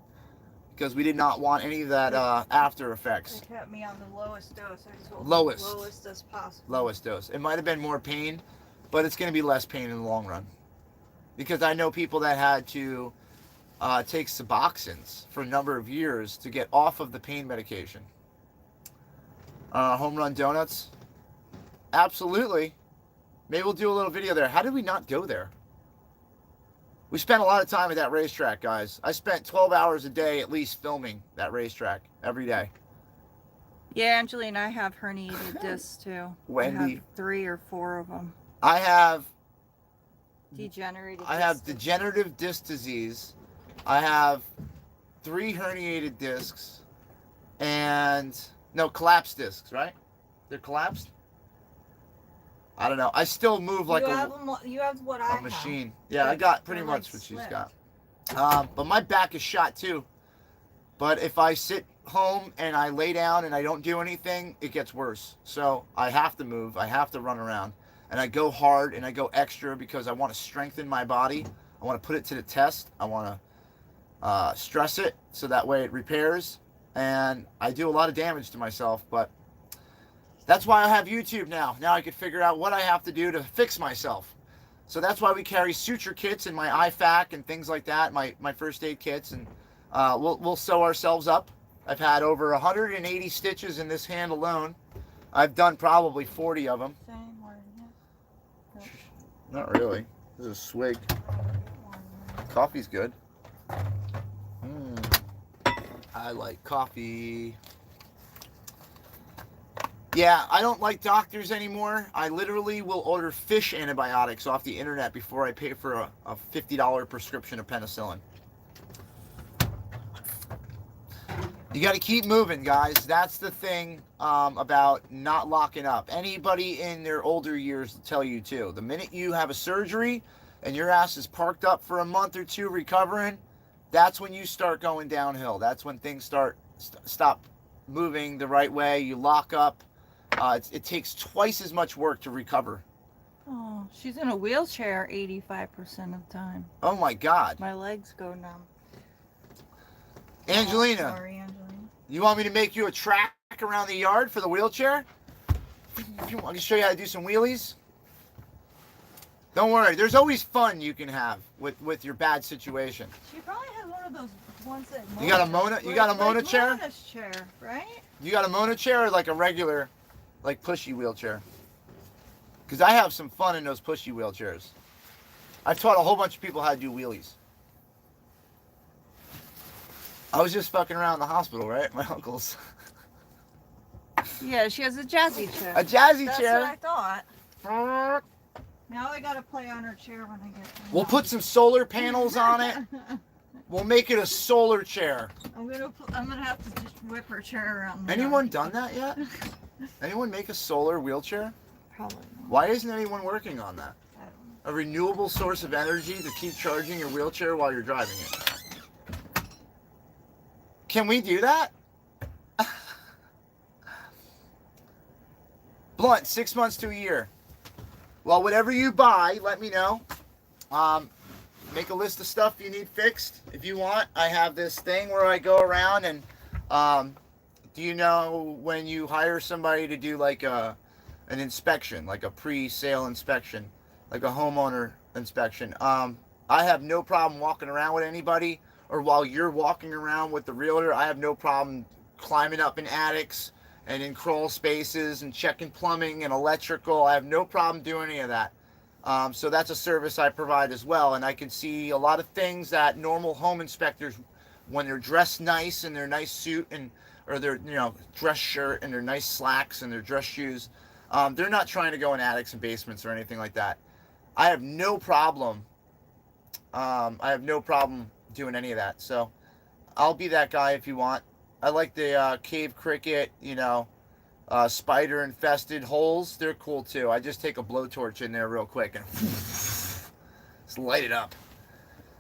because we did not want any of that after effects. They kept me on the lowest dose. I told Lowest as possible. Lowest dose. It might have been more pain, but it's going to be less pain in the long run. Because I know people that had to take Suboxones for a number of years to get off of the pain medication. Home Run Donuts? Absolutely. Maybe we'll do a little video there. How did we not go there? We spent a lot of time at that racetrack, guys. I spent 12 hours a day at least filming that racetrack every day. Yeah, Angelina, I have herniated discs too. Wendy. I have 3 or 4 of them. I have degenerative disc disease. I have 3 herniated discs and collapsed discs, right? They're collapsed? I don't know. I still move like you have what I a machine. Yeah, I got pretty much what she's got. But my back is shot too. But if I sit home and I lay down and I don't do anything, it gets worse. So I have to move. I have to run around. And I go hard and I go extra because I want to strengthen my body. I want to put it to the test. I want to stress it so that way it repairs. And I do a lot of damage to myself, but that's why I have YouTube now. Now I can figure out what I have to do to fix myself. So that's why we carry suture kits and my IFAC and things like that, my first aid kits, and we'll sew ourselves up. I've had over 180 stitches in this hand alone. I've done probably 40 of them. Not really. This is a swig. Coffee's good. I like coffee. Yeah, I don't like doctors anymore. I literally will order fish antibiotics off the internet before I pay for a $50 prescription of penicillin. You got to keep moving, guys. That's the thing about not locking up. Anybody in their older years will tell you too. The minute you have a surgery and your ass is parked up for a month or two recovering, that's when you start going downhill. That's when things stop moving the right way. You lock up. It takes twice as much work to recover. Oh, she's in a wheelchair 85% of the time. Oh my God. My legs go numb. Angelina. Oh, sorry, Angelina. You want me to make you a track around the yard for the wheelchair? I can show you how to do some wheelies. Don't worry. There's always fun you can have with your bad situation. She probably has one of those ones that You got a Mona chair? Mona's chair, right? You got a Mona chair or like a regular, like pushy wheelchair? Because I have some fun in those pushy wheelchairs. I've taught a whole bunch of people how to do wheelies. I was just fucking around the hospital, right? My uncle's. Yeah, she has a jazzy chair. A jazzy chair? That's what I thought. Now I gotta play on her chair when I get home. We'll put some solar panels on it. We'll make it a solar chair. I'm gonna have to just whip her chair around. Anyone done that yet? Anyone make a solar wheelchair? Probably not. Why isn't anyone working on that? I don't know. A renewable source of energy to keep charging your wheelchair while you're driving it. Can we do that? Blunt, 6 months to a year. Well, whatever you buy, let me know. Make a list of stuff you need fixed if you want. I have this thing where I go around and do you know when you hire somebody to do like an inspection, like a pre-sale inspection, like a homeowner inspection? I have no problem walking around with anybody, or while you're walking around with the realtor, I have no problem climbing up in attics and in crawl spaces and checking plumbing and electrical. I have no problem doing any of that. So that's a service I provide as well. And I can see a lot of things that normal home inspectors, when they're dressed nice in their nice suit and or their dress shirt and their nice slacks and their dress shoes, they're not trying to go in attics and basements or anything like that. I have no problem. I have no problem doing any of that. So I'll be that guy if you want. I like the cave cricket, spider infested holes. They're cool too. I just take a blowtorch in there real quick and just light it up.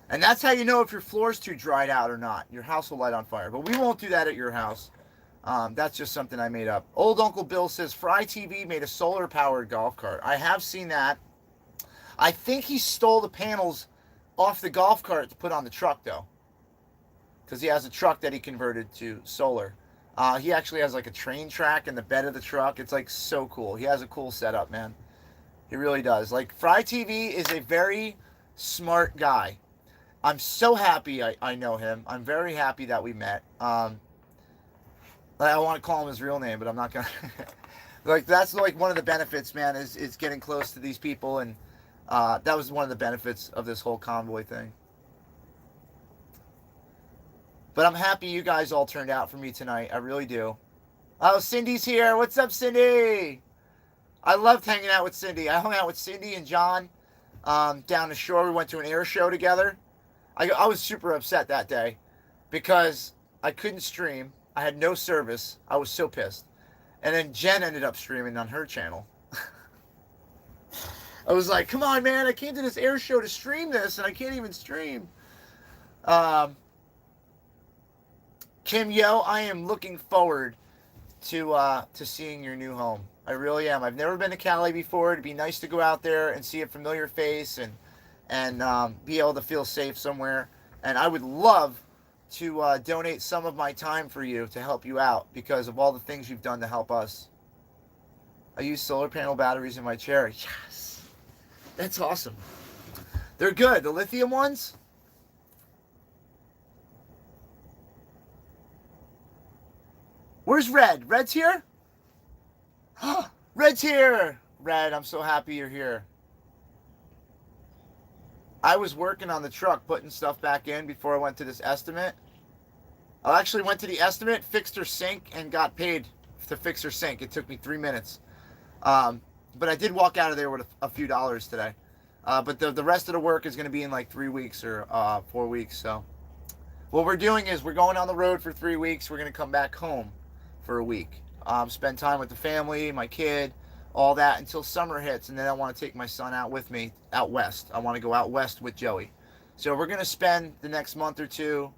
And that's how you know if your floor's too dried out or not. Your house will light on fire. But we won't do that at your house. That's just something I made up. Old Uncle Bill says Fry TV made a solar powered golf cart. I have seen that. I think he stole the panels off the golf cart to put on the truck though, because he has a truck that he converted to solar. He actually has like a train track in the bed of the truck. It's like so cool. He has a cool setup, man. He really does. Like, Fry TV is a very smart guy. I'm so happy I know him. I'm very happy that we met. I want to call him his real name, but I'm not gonna. Like, that's like one of the benefits, man, is getting close to these people, and that was one of the benefits of this whole convoy thing. But I'm happy you guys all turned out for me tonight. I really do. Oh, Cindy's here. What's up, Cindy? I loved hanging out with Cindy. I hung out with Cindy and John down the shore. We went to an air show together. I was super upset that day because I couldn't stream. I had no service. I was so pissed. And then Jen ended up streaming on her channel. I was like, come on, man. I came to this air show to stream this, and I can't even stream. Kim Yo, I am looking forward to seeing your new home. I really am. I've never been to Cali before. It'd be nice to go out there and see a familiar face and be able to feel safe somewhere. And I would love to donate some of my time for you to help you out because of all the things you've done to help us. I use solar panel batteries in my chair. Yes. That's awesome. They're good. The lithium ones. Where's Red? Red's here? Red's here! Red, I'm so happy you're here. I was working on the truck, putting stuff back in before I went to this estimate. I actually went to the estimate, fixed her sink, and got paid to fix her sink. It took me 3 minutes. But I did walk out of there with a few dollars today. But the rest of the work is going to be in like 3 weeks or 4 weeks. So what we're doing is we're going on the road for 3 weeks. We're going to come back home for a week. Spend time with the family, my kid, all that until summer hits. And then I want to take my son out with me out west. I want to go out west with Joey. So we're going to spend the next month or two,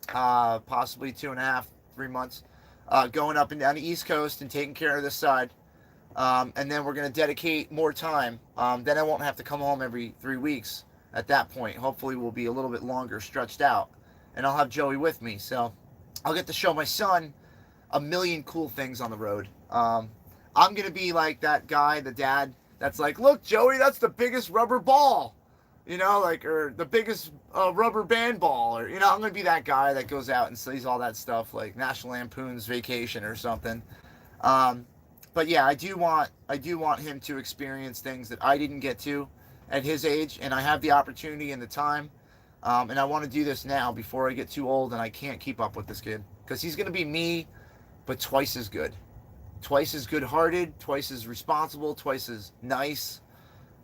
possibly 2.5, 3 months, going up and down the East Coast and taking care of this side. And then we're going to dedicate more time. Then I won't have to come home every 3 weeks at that point. Hopefully we'll be a little bit longer stretched out. And I'll have Joey with me. So I'll get to show my son a million cool things on the road. I'm going to be like that guy, the dad, that's like, look, Joey, that's the biggest rubber ball. Or the biggest rubber band ball. Or, I'm going to be that guy that goes out and sees all that stuff, like National Lampoon's Vacation or something. But yeah, I do want him to experience things that I didn't get to at his age, and I have the opportunity and the time. And I want to do this now before I get too old and I can't keep up with this kid. Because he's going to be me, but twice as good. Twice as good-hearted, twice as responsible, twice as nice.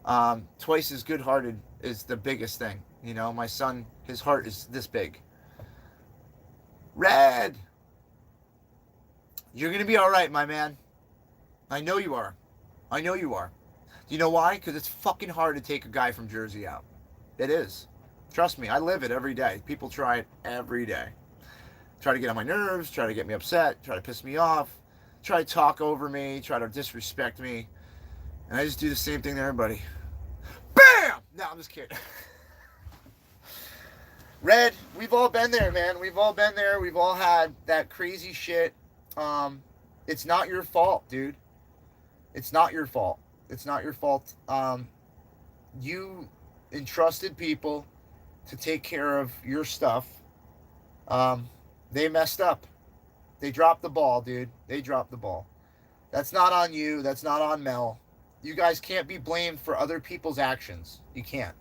Twice as good-hearted is the biggest thing. You know, my son, his heart is this big. Red, you're gonna be all right, my man. I know you are. I know you are. Do you know why? Because it's fucking hard to take a guy from Jersey out. It is. Trust me, I live it every day. People try it every day. Try to get on my nerves, try to get me upset, try to piss me off, try to talk over me, try to disrespect me. And I just do the same thing to everybody. BAM! No, I'm just kidding. Red, we've all been there, man. We've all been there. We've all had that crazy shit. It's not your fault, dude. It's not your fault. It's not your fault. You entrusted people to take care of your stuff. They messed up. They dropped the ball, dude. They dropped the ball. That's not on you. That's not on Mel. You guys can't be blamed for other people's actions. You can't.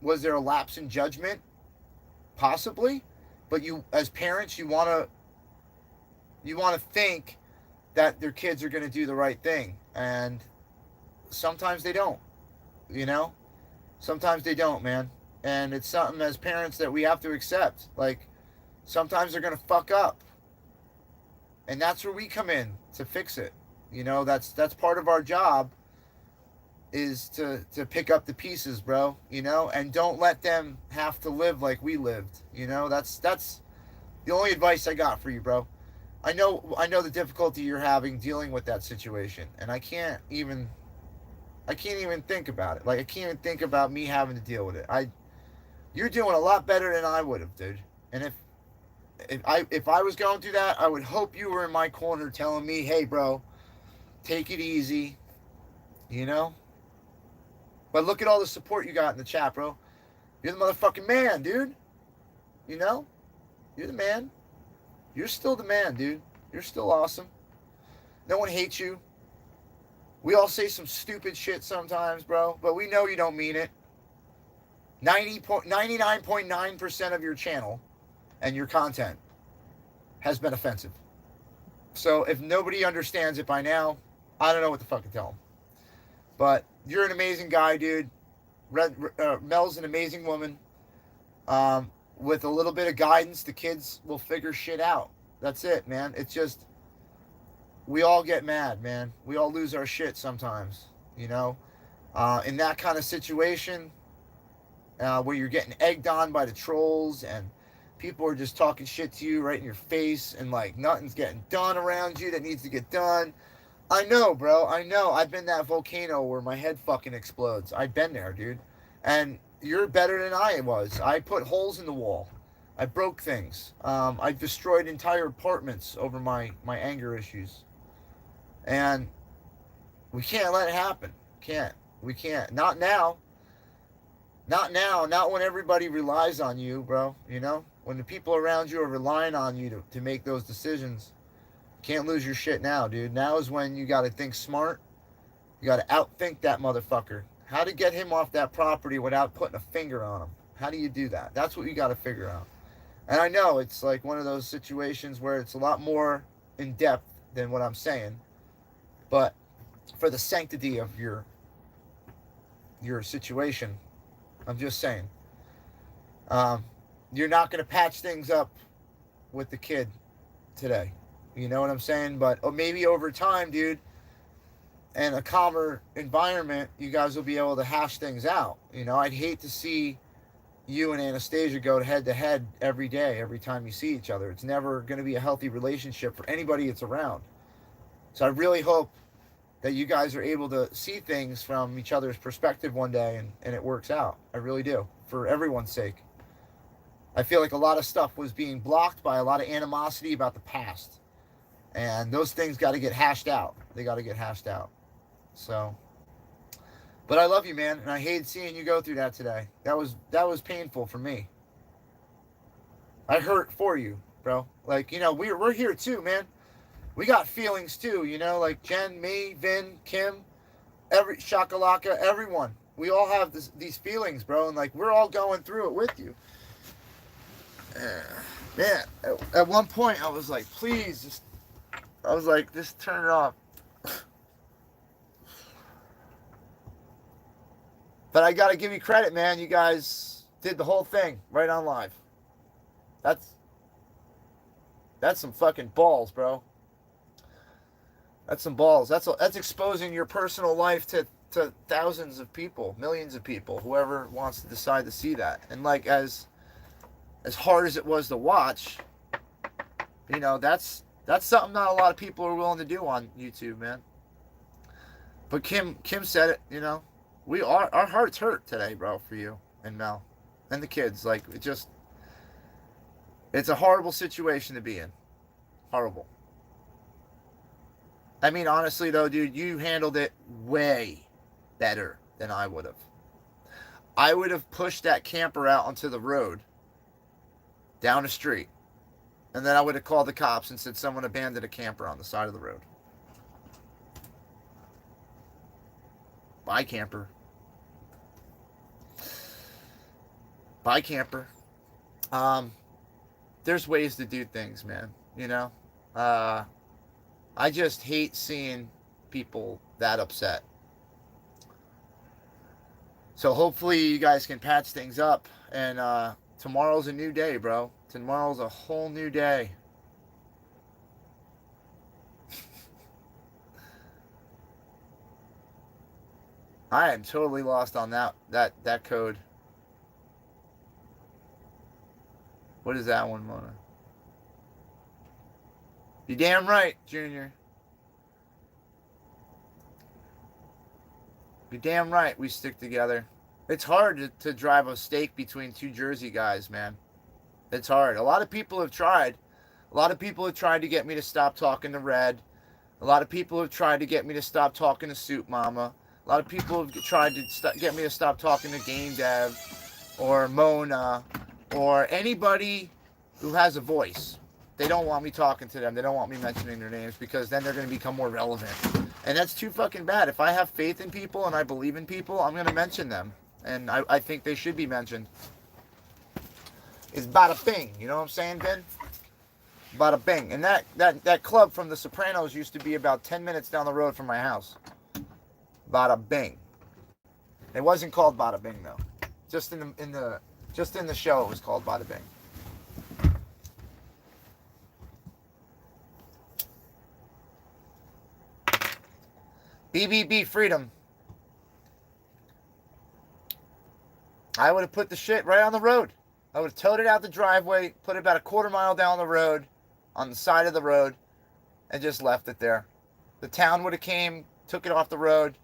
Was there a lapse in judgment? Possibly. But you, as parents, you want to think that their kids are going to do the right thing. And sometimes they don't. You know? Sometimes they don't, man. And it's something as parents that we have to accept. Like, sometimes they're going to fuck up. And that's where we come in to fix it. You know, that's part of our job, is to pick up the pieces, bro. You know, and don't let them have to live like we lived. You know, that's the only advice I got for you, bro. I know the difficulty you're having dealing with that situation, and I can't even think about it. Like, I can't even think about me having to deal with it. You're doing a lot better than I would have, dude. And if I was going through that, I would hope you were in my corner telling me, hey, bro, take it easy, you know? But look at all the support you got in the chat, bro. You're the motherfucking man, dude. You know? You're the man. You're still the man, dude. You're still awesome. No one hates you. We all say some stupid shit sometimes, bro, but we know you don't mean it. 99.9% of your channel and your content has been offensive. So if nobody understands it by now, I don't know what the fuck to tell them. But you're an amazing guy, dude. Mel's an amazing woman. With a little bit of guidance, the kids will figure shit out. That's it, man. It's just, we all get mad, man. We all lose our shit sometimes, you know? In that kind of situation, where you're getting egged on by the trolls and people are just talking shit to you right in your face, and like nothing's getting done around you that needs to get done. I know, bro. I know. I've been that volcano where my head fucking explodes. I've been there, dude. And you're better than I was. I put holes in the wall. I broke things. I destroyed entire apartments over my anger issues. And we can't let it happen. We can't. Not now. Not now. Not when everybody relies on you, bro. You know? When the people around you are relying on you to make those decisions. Can't lose your shit now, dude. Now is when you got to think smart. You got to outthink that motherfucker. How to get him off that property without putting a finger on him. How do you do that? That's what you got to figure out. And I know it's like one of those situations where it's a lot more in depth than what I'm saying. But for the sanctity of your situation, I'm just saying. You're not going to patch things up with the kid today. You know what I'm saying? But maybe over time, dude, and a calmer environment, you guys will be able to hash things out. You know, I'd hate to see you and Anastasia go head to head every day, every time you see each other. It's never going to be a healthy relationship for anybody that's around. So I really hope that you guys are able to see things from each other's perspective one day and it works out. I really do, for everyone's sake. I feel like a lot of stuff was being blocked by a lot of animosity about the past. And those things got to get hashed out. They got to get hashed out. So, but I love you, man, and I hated seeing you go through that today. That was painful for me. I hurt for you, bro. Like, you know, we're here too, man. We got feelings too, you know, like Jen, me, Vin, Kim, every Shakalaka, everyone. We all have these feelings, bro, and like we're all going through it with you. Man, at one point I was like, please, just turn it off. But I got to give you credit, man. You guys did the whole thing right on live. That's some fucking balls, bro. That's some balls. That's exposing your personal life to thousands of people, millions of people, whoever wants to decide to see that. And like as hard as it was to watch, you know, that's something not a lot of people are willing to do on YouTube, man. But Kim said it, you know. Our hearts hurt today, bro, for you and Mel and the kids. Like, it's a horrible situation to be in. Horrible. I mean, honestly, though, dude, you handled it way better than I would have. I would have pushed that camper out onto the road, down the street, and then I would have called the cops and said someone abandoned a camper on the side of the road. Bye, camper. Bye, camper. There's ways to do things, man, you know? I just hate seeing people that upset. So hopefully you guys can patch things up. And tomorrow's a new day, bro. Tomorrow's a whole new day. I am totally lost on that code. What is that one, Mona? You damn right, Junior. You're damn right we stick together. It's hard to drive a stake between two Jersey guys, man. It's hard. A lot of people have tried. A lot of people have tried to get me to stop talking to Red. A lot of people have tried to get me to stop talking to Soup Mama. A lot of people have tried to get me to stop talking to Game Dev or Mona or anybody who has a voice. They don't want me talking to them. They don't want me mentioning their names because then they're going to become more relevant. And that's too fucking bad. If I have faith in people and I believe in people, I'm going to mention them. And I think they should be mentioned. It's bada bing. You know what I'm saying, Ben? Bada bing. And that club from The Sopranos used to be about 10 minutes down the road from my house. Bada bing. It wasn't called Bada Bing though. Just in the show it was called Bada Bing. BBB freedom. I would have put the shit right on the road. I would have towed it out the driveway, put it about a quarter mile down the road, on the side of the road, and just left it there. The town would have came, took it off the road,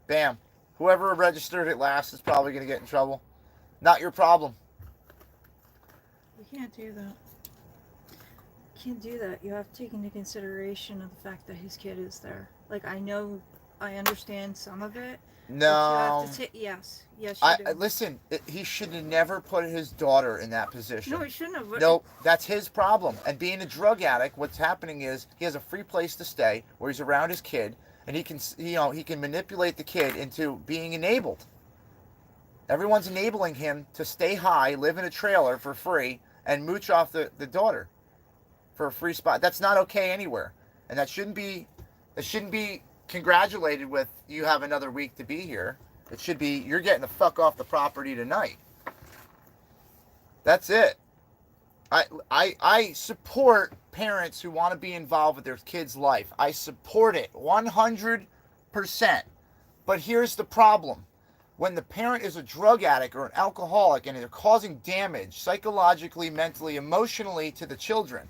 bam. Whoever registered it last is probably going to get in trouble. Not your problem. You can't do that. You can't do that. You have to take into consideration of the fact that his kid is there. Like, I understand some of it. No. Yes, you do. Listen, he should have never put his daughter in that position. No, he shouldn't have. No, that's his problem. And being a drug addict, what's happening is he has a free place to stay where he's around his kid, and he can manipulate the kid into being enabled. Everyone's enabling him to stay high, live in a trailer for free, and mooch off the daughter for a free spot. That's not okay anywhere, and that shouldn't be congratulated with you have another week to be here. It should be you're getting the fuck off the property tonight. That's it. I support parents who want to be involved with their kids' life. I support it 100%. But here's the problem. When the parent is a drug addict or an alcoholic and they're causing damage psychologically, mentally, emotionally to the children,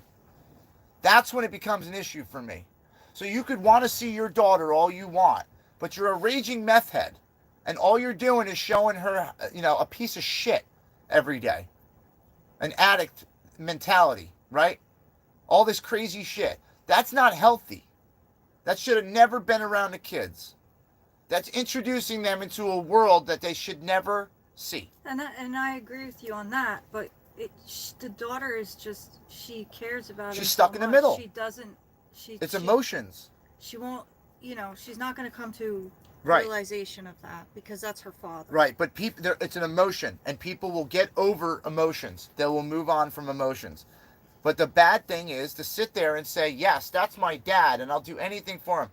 that's when it becomes an issue for me. So you could want to see your daughter all you want, but you're a raging meth head, and all you're doing is showing her, a piece of shit every day. An addict mentality, right? All this crazy shit. That's not healthy. That should have never been around the kids. That's introducing them into a world that they should never see. And I agree with you on that, but the daughter is just, she cares about it. She's stuck in the middle. She doesn't. It's emotions. She won't, she's not going to come to right. realization of that because that's her father. Right, but it's an emotion, and people will get over emotions. They will move on from emotions. But the bad thing is to sit there and say, yes, that's my dad, and I'll do anything for him.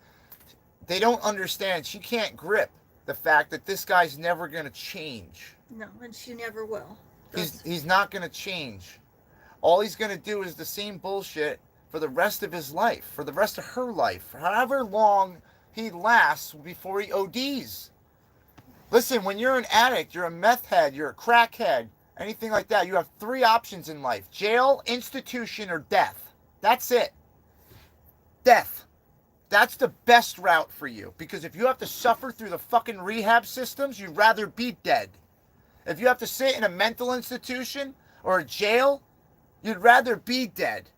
They don't understand. She can't grip the fact that this guy's never going to change. No, and she never will. He's not going to change. All he's going to do is the same bullshit for the rest of his life, for the rest of her life, for however long he lasts before he ODs. Listen, when you're an addict, you're a meth head, you're a crackhead, anything like that, you have 3 options in life: jail, institution, or death. That's it. Death. That's the best route for you, because if you have to suffer through the fucking rehab systems, you'd rather be dead. If you have to sit in a mental institution or a jail, you'd rather be dead.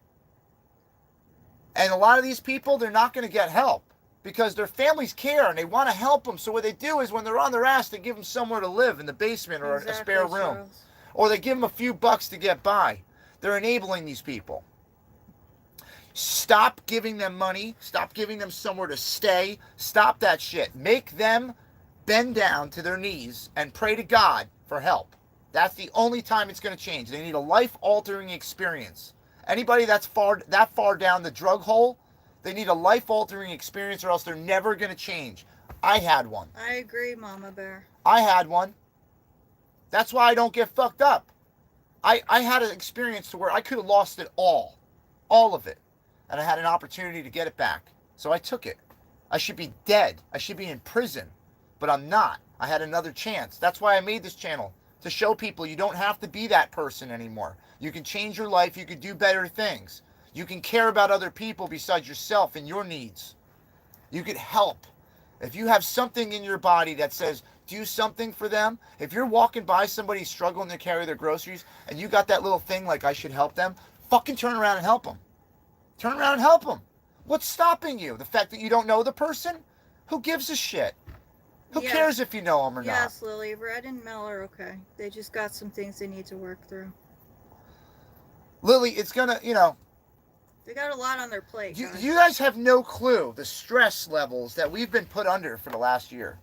And a lot of these people, they're not going to get help because their families care and they want to help them. So what they do is when they're on their ass, they give them somewhere to live in the basement or a spare room. Charles. Or they give them a few bucks to get by. They're enabling these people. Stop giving them money. Stop giving them somewhere to stay. Stop that shit. Make them bend down to their knees and pray to God for help. That's the only time it's going to change. They need a life-altering experience. Anybody that's that far down the drug hole, they need a life-altering experience or else they're never going to change. I had one. I agree, Mama Bear. I had one. That's why I don't get fucked up. I had an experience to where I could have lost it all of it. And I had an opportunity to get it back. So I took it. I should be dead. I should be in prison. But I'm not. I had another chance. That's why I made this channel. To show people you don't have to be that person anymore. You can change your life. You can do better things. You can care about other people besides yourself and your needs. You can help. If you have something in your body that says, do something for them. If you're walking by somebody struggling to carry their groceries and you got that little thing like I should help them, fucking turn around and help them. Turn around and help them. What's stopping you? The fact that you don't know the person? Who gives a shit? Who cares if you know them or not? Yes, Lily. Red and Mel are okay. They just got some things they need to work through. Lily, it's gonna, They got a lot on their plate, guys. You guys have no clue the stress levels that we've been put under for the last year.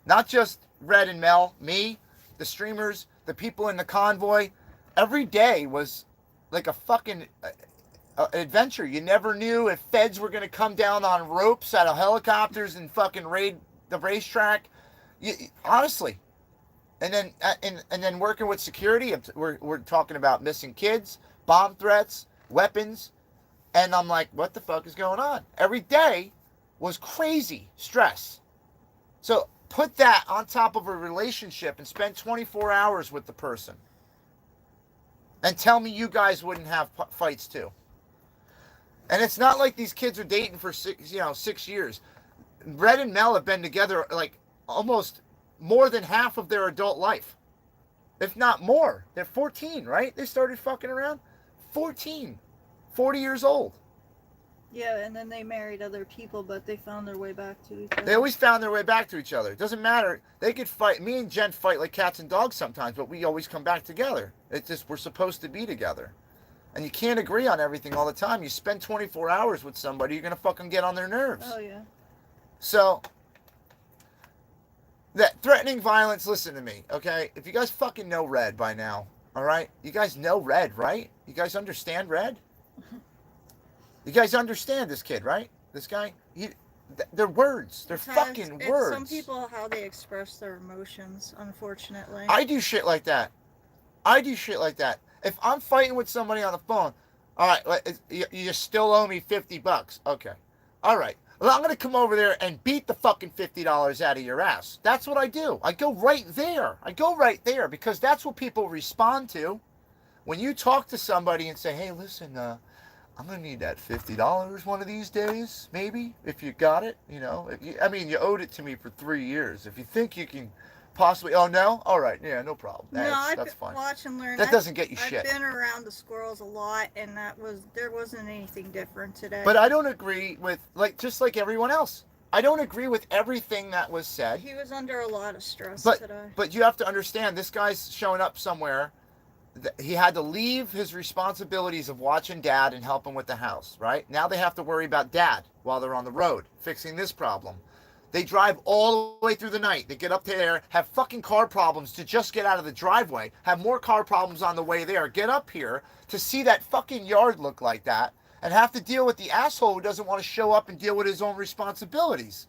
Not just Red and Mel, me, the streamers, the people in the convoy. Every day was like a fucking adventure. You never knew if feds were going to come down on ropes out of helicopters and fucking raid the racetrack. Honestly. And then working with security, we're talking about missing kids, bomb threats, weapons. And I'm like, what the fuck is going on? Every day was crazy stress. So put that on top of a relationship and spend 24 hours with the person. And tell me you guys wouldn't have fights too. And it's not like these kids are dating for 6 years. Red and Mel have been together like almost more than half of their adult life. If not more. They're 14, right? They started fucking around? 14. 40 years old. Yeah, and then they married other people, but they found their way back to each other. They always found their way back to each other. It doesn't matter. They could fight. Me and Jen fight like cats and dogs sometimes, but we always come back together. It's just we're supposed to be together. And you can't agree on everything all the time. You spend 24 hours with somebody, you're going to fucking get on their nerves. Oh, yeah. So, that threatening violence, listen to me, okay? If you guys fucking know Red by now, all right? You guys know Red, right? You guys understand Red? You guys understand this kid, right? This guy? They're words. They're fucking words. Some people, how they express their emotions, unfortunately. I do shit like that. If I'm fighting with somebody on the phone, all right, you still owe me $50. Okay. All right. Well, I'm going to come over there and beat the fucking $50 out of your ass. That's what I do. I go right there because that's what people respond to. When you talk to somebody and say, hey, listen, I'm going to need that $50 one of these days, maybe, if you got it, you owed it to me for 3 years. If you think you can possibly, oh, no? All right, yeah, no problem. That's fine. Watch and learn. That doesn't get you shit. I've been around the squirrels a lot, and there wasn't anything different today. But I don't agree with, just like everyone else. I don't agree with everything that was said. He was under a lot of stress today. But you have to understand, this guy's showing up somewhere. He had to leave his responsibilities of watching Dad and helping with the house, right? Now they have to worry about Dad while they're on the road, fixing this problem. They drive all the way through the night. They get up there, have fucking car problems to just get out of the driveway, have more car problems on the way there, get up here to see that fucking yard look like that, and have to deal with the asshole who doesn't want to show up and deal with his own responsibilities.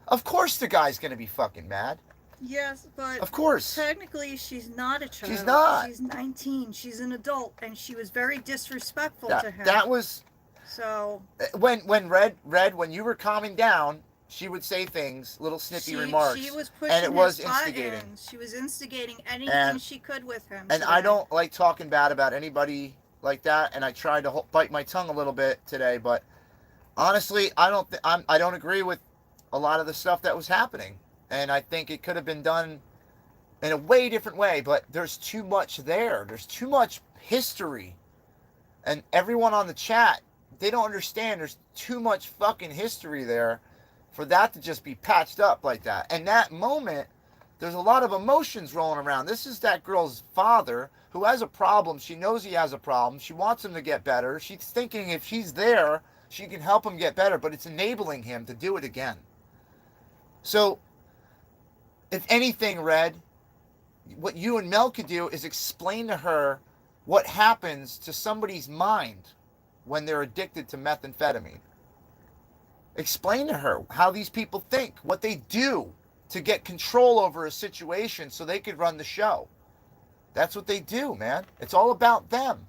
Of course the guy's going to be fucking mad. Yes, but of course technically she's not a child. She's not. She's 19. She's an adult, and she was very disrespectful to him. That was so. When Red, when you were calming down, she would say things, little snippy remarks, she was pushing and it was his instigating. Buttons. She was instigating anything she could with him. And today. I don't like talking bad about anybody like that, and I tried to bite my tongue a little bit today, but honestly, I don't agree with a lot of the stuff that was happening, and I think it could have been done in a way different way, but there's too much there. There's too much history, and everyone on the chat, they don't understand there's too much fucking history there for that to just be patched up like that. And that moment, there's a lot of emotions rolling around. This is that girl's father who has a problem. She knows he has a problem. She wants him to get better. She's thinking if she's there, she can help him get better, but it's enabling him to do it again. So, if anything, Red, what you and Mel could do is explain to her what happens to somebody's mind when they're addicted to methamphetamine. Explain to her how these people think, what they do to get control over a situation so they could run the show. That's what they do, man. It's all about them.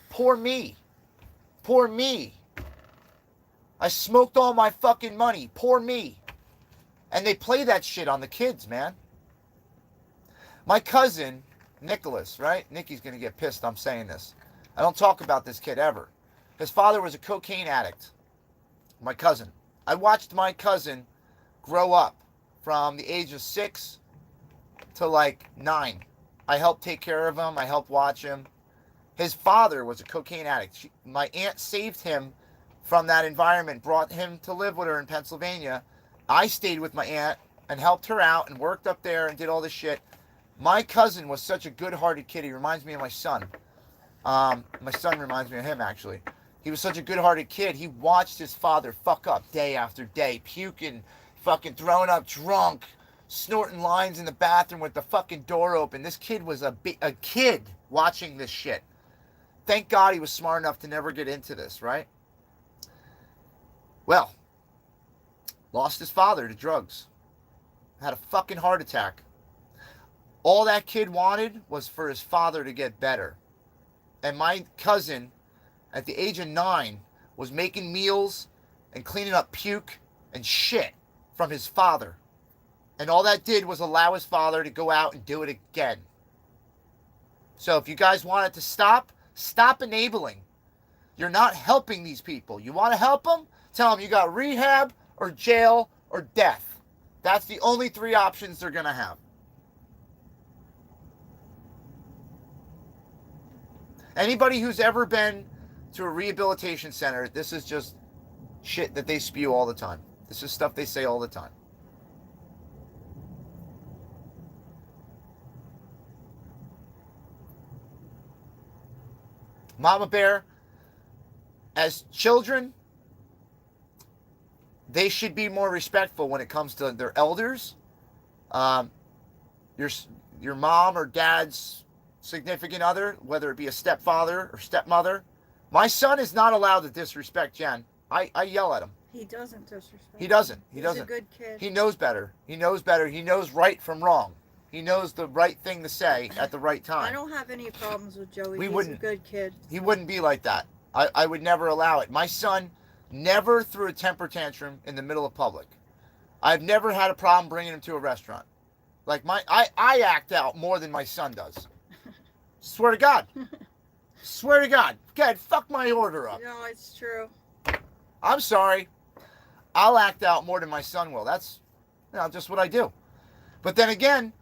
Poor me. Poor me. I smoked all my fucking money. Poor me. And they play that shit on the kids, man. My cousin, Nicholas, right? Nikki's going to get pissed I'm saying this. I don't talk about this kid ever. His father was a cocaine addict. My cousin. I watched my cousin grow up from the age of 6 to like 9. I helped take care of him. I helped watch him. His father was a cocaine addict. My aunt saved him from that environment, brought him to live with her in Pennsylvania. I stayed with my aunt and helped her out and worked up there and did all this shit. My cousin was such a good-hearted kid. He reminds me of my son. My son reminds me of him, actually. He was such a good-hearted kid. He watched his father fuck up day after day, puking, fucking throwing up drunk, snorting lines in the bathroom with the fucking door open. This kid was a kid watching this shit. Thank God he was smart enough to never get into this, right? Well, lost his father to drugs. Had a fucking heart attack. All that kid wanted was for his father to get better. And my cousin, at the age of 9, was making meals and cleaning up puke and shit from his father. And all that did was allow his father to go out and do it again. So if you guys want it to stop, stop enabling. You're not helping these people. You want to help them? Tell them you got rehab or jail or death. That's the only 3 options they're going to have. Anybody who's ever been to a rehabilitation center, this is just shit that they spew all the time. This is stuff they say all the time. Mama Bear, as children, they should be more respectful when it comes to their elders. Your mom or dad's significant other, whether it be a stepfather or stepmother. My son is not allowed to disrespect Jen. I yell at him. He doesn't disrespect. He doesn't. He He's doesn't. a good kid. He knows better. He knows better. He knows right from wrong. He knows the right thing to say at the right time. I don't have any problems with Joey. He's a good kid. He wouldn't be like that. I would never allow it. My son never threw a temper tantrum in the middle of public. I've never had a problem bringing him to a restaurant. Like I act out more than my son does. Swear to God. Swear to God. Go ahead, fuck my order up. No, it's true. I'm sorry. I'll act out more than my son will. That's just what I do. But then again,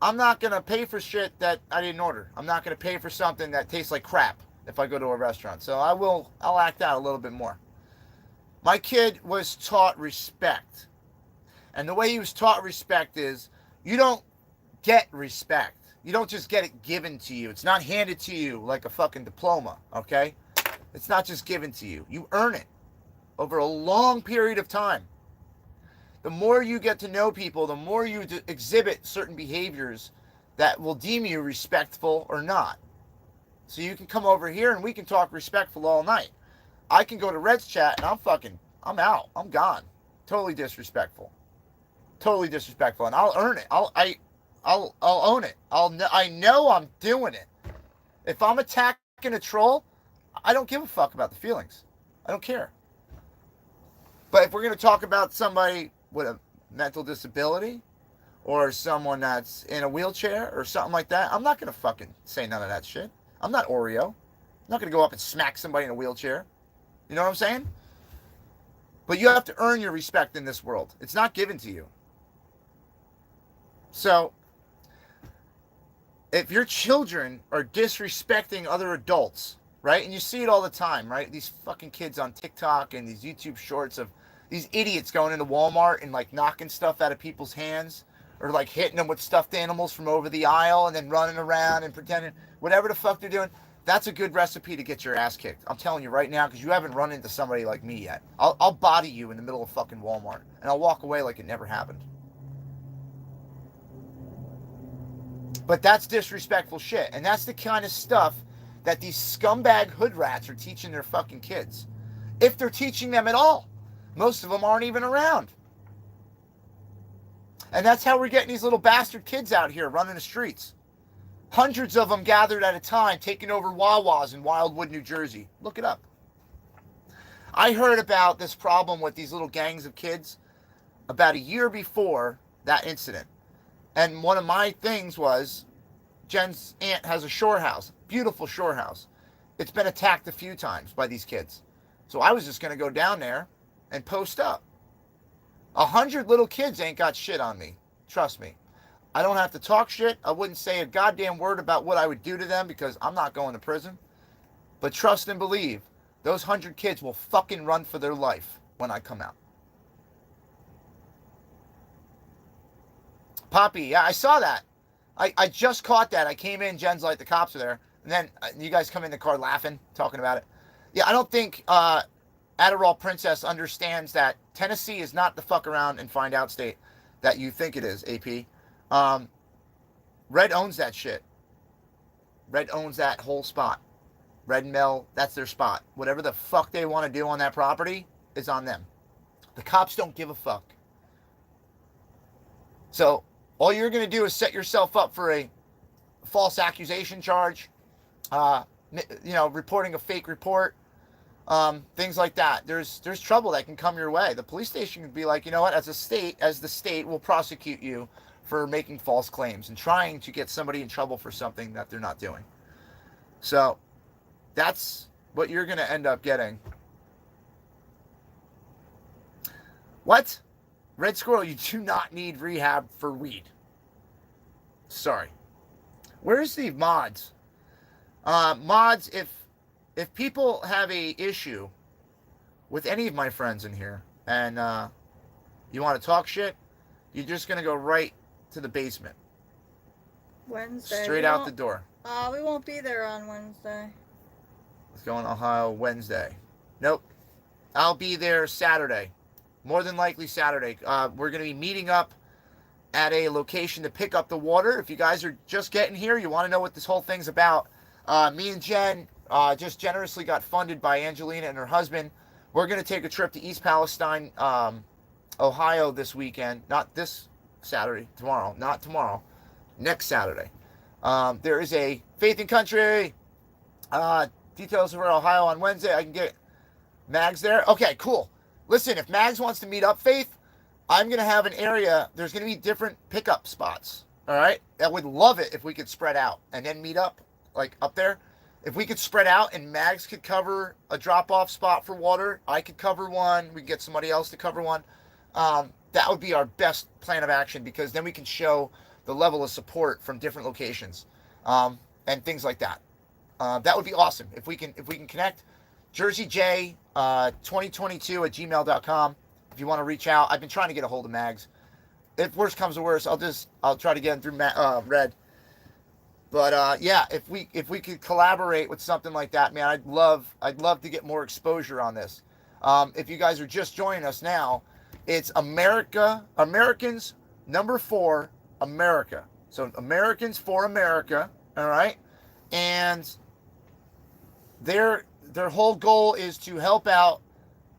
I'm not going to pay for shit that I didn't order. I'm not going to pay for something that tastes like crap if I go to a restaurant. So I'll act out a little bit more. My kid was taught respect. And the way he was taught respect is you don't get respect. You don't just get it given to you. It's not handed to you like a fucking diploma, okay? It's not just given to you. You earn it over a long period of time. The more you get to know people, the more you exhibit certain behaviors that will deem you respectful or not. So you can come over here and we can talk respectful all night. I can go to Red's chat and I'm out. I'm gone. Totally disrespectful. Totally disrespectful. And I'll earn it. I'll own it. I know I'm doing it. If I'm attacking a troll, I don't give a fuck about the feelings. I don't care. But if we're going to talk about somebody with a mental disability or someone that's in a wheelchair or something like that, I'm not going to fucking say none of that shit. I'm not Oreo. I'm not going to go up and smack somebody in a wheelchair. You know what I'm saying? But you have to earn your respect in this world. It's not given to you. So, if your children are disrespecting other adults, right? And you see it all the time, right? These fucking kids on TikTok and these YouTube shorts of these idiots going into Walmart and like knocking stuff out of people's hands or like hitting them with stuffed animals from over the aisle and then running around and pretending whatever the fuck they're doing. That's a good recipe to get your ass kicked. I'm telling you right now, because you haven't run into somebody like me yet. I'll body you in the middle of fucking Walmart and I'll walk away like it never happened. But that's disrespectful shit. And that's the kind of stuff that these scumbag hood rats are teaching their fucking kids. If they're teaching them at all. Most of them aren't even around. And that's how we're getting these little bastard kids out here running the streets. Hundreds of them gathered at a time, taking over Wawas in Wildwood, New Jersey. Look it up. I heard about this problem with these little gangs of kids about a year before that incident. And one of my things was, Jen's aunt has a shore house, beautiful shore house. It's been attacked a few times by these kids. So I was just going to go down there and post up. 100 little kids ain't got shit on me. Trust me. I don't have to talk shit. I wouldn't say a goddamn word about what I would do to them because I'm not going to prison. But trust and believe, those 100 kids will fucking run for their life when I come out. Poppy, yeah, I saw that. I just caught that. I came in, Jen's like, the cops are there. And then you guys come in the car laughing, talking about it. Yeah, I don't think Adderall Princess understands that Tennessee is not the fuck around and find out state that you think it is, AP. Red owns that shit. Red owns that whole spot. Red and Mel, that's their spot. Whatever the fuck they want to do on that property is on them. The cops don't give a fuck. So all you're going to do is set yourself up for a false accusation charge, reporting a fake report, things like that. There's trouble that can come your way. The police station can be like, you know what, as the state will prosecute you for making false claims and trying to get somebody in trouble for something that they're not doing. So that's what you're going to end up getting. What? Red Squirrel, you do not need rehab for weed. Sorry. Where's the mods? Mods, if people have a issue with any of my friends in here and you want to talk shit, you're just going to go right to the basement. Wednesday. Straight out the door. We won't be there on Wednesday. Let's go in Ohio Wednesday. Nope. I'll be there Saturday. More than likely Saturday. We're going to be meeting up at a location to pick up the water. If you guys are just getting here, you want to know what this whole thing's about, me and Jen just generously got funded by Angelina and her husband. We're going to take a trip to East Palestine, Ohio this weekend. Not this Saturday, tomorrow. Not tomorrow. Next Saturday. There is a Faith in Country. Details for Ohio on Wednesday. I can get Mags there. Okay, cool. Listen, if Mags wants to meet up, Faith, I'm going to have an area. There's going to be different pickup spots. All right? I would love it if we could spread out and then meet up, like up there. If we could spread out and Mags could cover a drop-off spot for water, I could cover one. We could get somebody else to cover one. That would be our best plan of action because then we can show the level of support from different locations and things like that. That would be awesome if we can connect. JerseyJ2022@gmail.com if you want to reach out. I've been trying to get a hold of Mags. If worse comes to worse, I'll try to get him through Red. But yeah, if we could collaborate with something like that, man, I'd love to get more exposure on this. If you guys are just joining us now, it's Americans #4 America. So Americans for America, all right? And their whole goal is to help out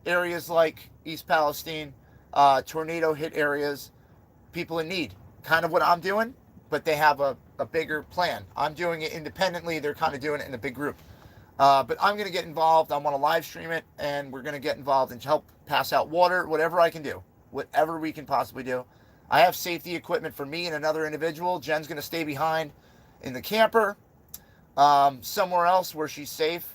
areas like East Palestine, tornado hit areas, people in need. Kind of what I'm doing, but they have a bigger plan. I'm doing it independently. They're kind of doing it in a big group. But I'm going to get involved. I want to live stream it, and we're going to get involved and help pass out water, whatever I can do, whatever we can possibly do. I have safety equipment for me and another individual. Jen's going to stay behind in the camper, somewhere else where she's safe.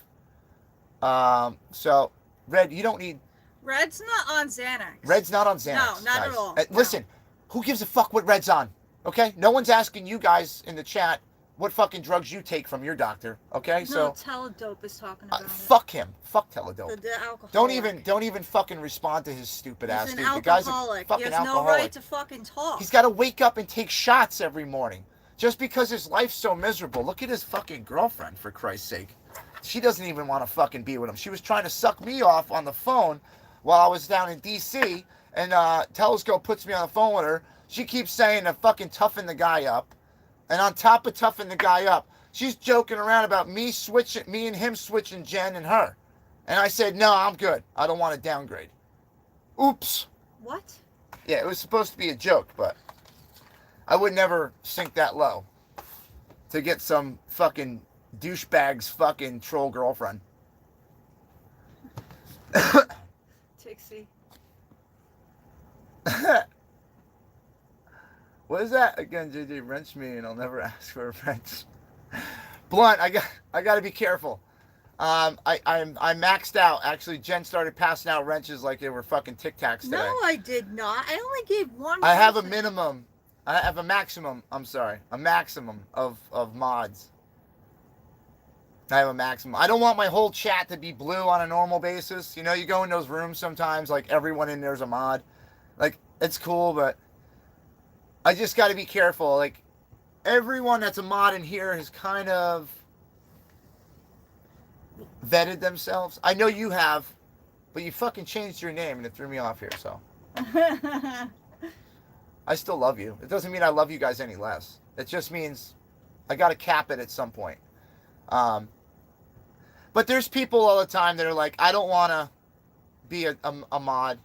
So, Red, you don't need... Red's not on Xanax. Red's not on Xanax. No, not guys. at all. Listen, who gives a fuck what Red's on? Okay? No one's asking you guys in the chat what fucking drugs you take from your doctor. Okay? No, so Teledope is talking about it. fuck him. Fuck Teledope. The alcoholic. Don't even fucking respond to his stupid ass. He's Dude. an The guy's a alcoholic. fucking He has alcoholic. no right to fucking talk. He's got to wake up and take shots every morning just because his life's so miserable. Look at his fucking girlfriend, for Christ's sake. She doesn't even want to fucking be with him. She was trying to suck me off on the phone while I was down in D.C. and Telescope puts me on the phone with her. She keeps saying to fucking toughen the guy up. And on top of toughen the guy up, she's joking around about me and him switching Jen and her. And I said, no, I'm good. I don't want to downgrade. Oops. What? Yeah, it was supposed to be a joke, but I would never sink that low to get some fucking douchebag's fucking troll girlfriend. Tixie. What is that? Again, JJ, wrench me and I'll never ask for a wrench. Blunt, I got to be careful. I maxed out. Actually, Jen started passing out wrenches like they were fucking Tic Tacs today. No, I did not. I only gave one. I have a minimum. I have a maximum. I'm sorry, a maximum of mods. I have a maximum. I don't want my whole chat to be blue on a normal basis. You know, you go in those rooms sometimes, like everyone in there's a mod. Like, it's cool, but I just got to be careful. Like, everyone that's a mod in here has kind of vetted themselves. I know you have, but you fucking changed your name and it threw me off here, so. I still love you. It doesn't mean I love you guys any less. It just means I got to cap it at some point. But there's people all the time that are like, I don't want to be a mod.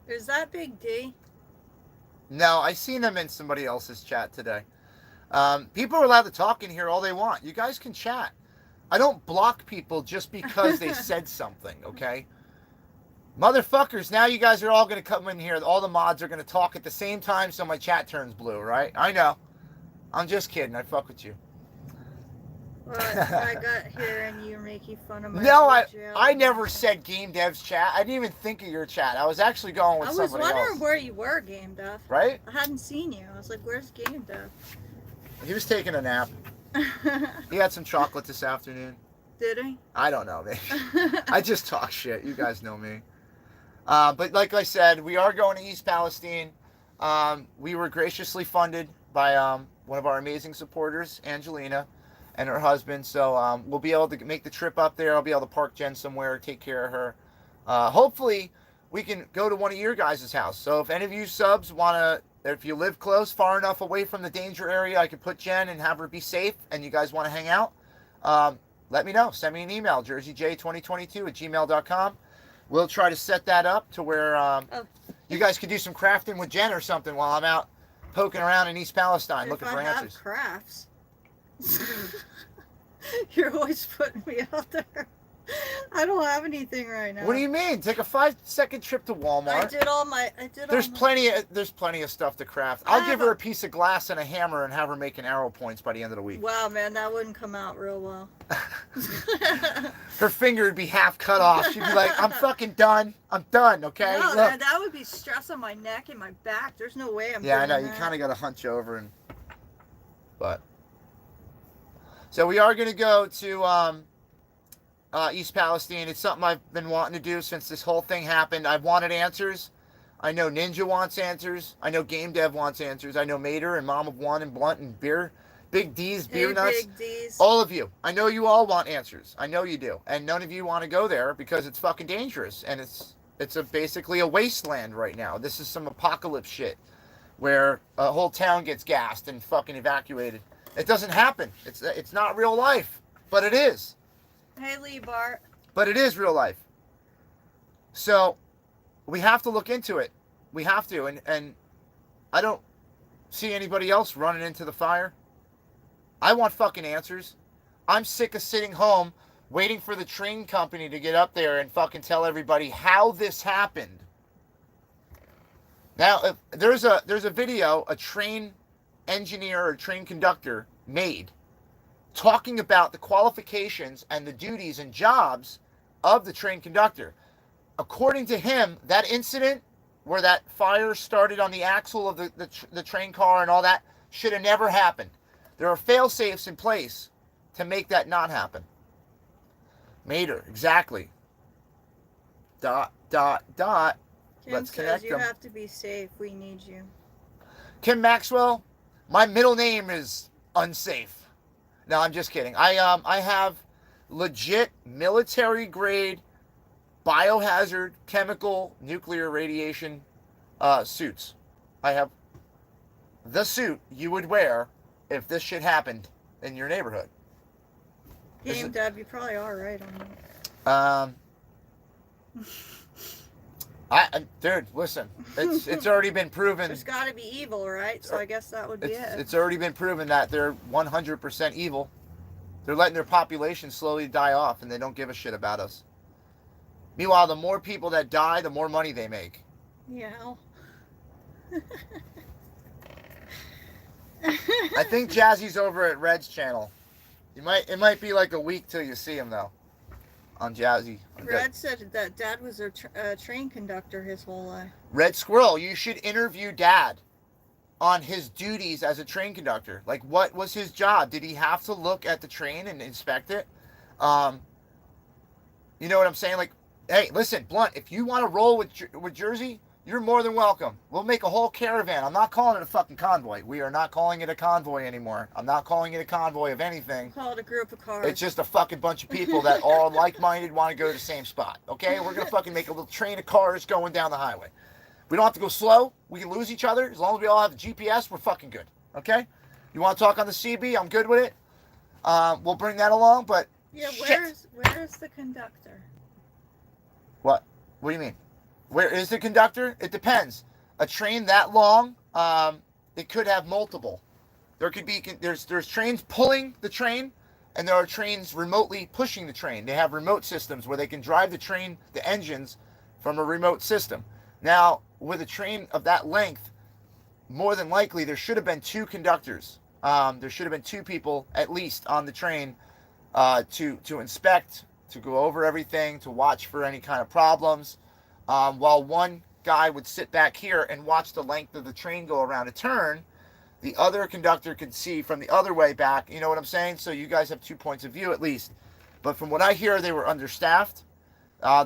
Is that Big D? No, I seen them in somebody else's chat today. People are allowed to talk in here all they want. You guys can chat. I don't block people just because they said something, okay? Motherfuckers, now you guys are all going to come in here. All the mods are going to talk at the same time so my chat turns blue, right? I know. I'm just kidding. I fuck with you. Well, I got here and you're making fun of my No, jail. I never said Game Dev's chat. I didn't even think of your chat. I was actually going with somebody else. I was wondering where you were, Game Dev. Right? I hadn't seen you. I was like, where's Game Dev? He was taking a nap. He had some chocolate this afternoon. Did he? I don't know, man. I just talk shit. You guys know me. But like I said, we are going to East Palestine. We were graciously funded by one of our amazing supporters, Angelina, and her husband. So we'll be able to make the trip up there. I'll be able to park Jen somewhere, take care of her. Hopefully, we can go to one of your guys' house. So if any of you subs want to, if you live close, far enough away from the danger area, I can put Jen and have her be safe, and you guys want to hang out, let me know. Send me an email, jerseyj2022@gmail.com. We'll try to set that up to where you guys could do some crafting with Jen or something while I'm out poking around in East Palestine looking for answers. If I have crafts. You're always putting me out there. I don't have anything right now. What do you mean? Take a 5-second trip to Walmart. There's plenty of stuff to craft. I'll give her a piece of glass and a hammer and have her making arrow points by the end of the week. Wow, man, that wouldn't come out real well. Her finger would be half cut off. She'd be like, I'm fucking done. I'm done, okay? No, man, that would be stress on my neck and my back. There's no way I'm Yeah, I know. doing You that. kind of got to hunch over and... But... So we are going to go to East Palestine. It's something I've been wanting to do since this whole thing happened. I've wanted answers. I know Ninja wants answers. I know Game Dev wants answers. I know Mater and Mom of One and Blunt and Big D's, Beer Nuts. Big D's. All of you. I know you all want answers. I know you do. And none of you want to go there because it's fucking dangerous. And it's basically a wasteland right now. This is some apocalypse shit where a whole town gets gassed and fucking evacuated. It doesn't happen. It's not real life, but it is. Hey, Lee Bart. But it is real life. So we have to look into it. We have to. And I don't see anybody else running into the fire. I want fucking answers. I'm sick of sitting home waiting for the train company to get up there and fucking tell everybody how this happened. Now, if there's a video a train engineer or train conductor made talking about the qualifications and the duties and jobs of the train conductor. According to him, that incident where that fire started on the axle of the train car and all that should have never happened. There are fail-safes in place to make that not happen. Mater, exactly. Dot. Kim Let's says connect you them. have to be safe. We need you. Kim Maxwell, my middle name is unsafe. No, I'm just kidding. I have legit military grade biohazard chemical nuclear radiation suits. I have the suit you would wear if this shit happened in your neighborhood. Game Deb, you probably are right on that. Dude, listen, it's already been proven. There's got to be evil, right? So I guess that would be it. It's already been proven that they're 100% evil. They're letting their population slowly die off, and they don't give a shit about us. Meanwhile, the more people that die, the more money they make. Yeah. I think Jazzy's over at Red's channel. It might be like a week till you see him though. On Jazzy. Red said that Dad was a train conductor his whole life. Red Squirrel, you should interview Dad on his duties as a train conductor. Like, what was his job? Did he have to look at the train and inspect it? You know what I'm saying? Like, hey, listen, Blunt, if you want to roll with Jersey, you're more than welcome. We'll make a whole caravan. I'm not calling it a fucking convoy. We are not calling it a convoy anymore. I'm not calling it a convoy of anything. Call it a group of cars. It's just a fucking bunch of people that are like-minded, want to go to the same spot. Okay? We're going to fucking make a little train of cars going down the highway. We don't have to go slow. We can lose each other. As long as we all have the GPS, we're fucking good. Okay? You want to talk on the CB? I'm good with it. We'll bring that along, but yeah, shit. where's the conductor? What? What do you mean? Where is the conductor? It depends. A train that long, it could have multiple. There could be there's trains pulling the train, and there are trains remotely pushing the train. They have remote systems where they can drive the train, the engines, from a remote system. Now, with a train of that length, more than likely there should have been two conductors. There should have been two people at least on the train to inspect, to go over everything, to watch for any kind of problems. While one guy would sit back here and watch the length of the train go around a turn, the other conductor could see from the other way back. You know what I'm saying? So you guys have 2 points of view at least. But from what I hear, they were understaffed.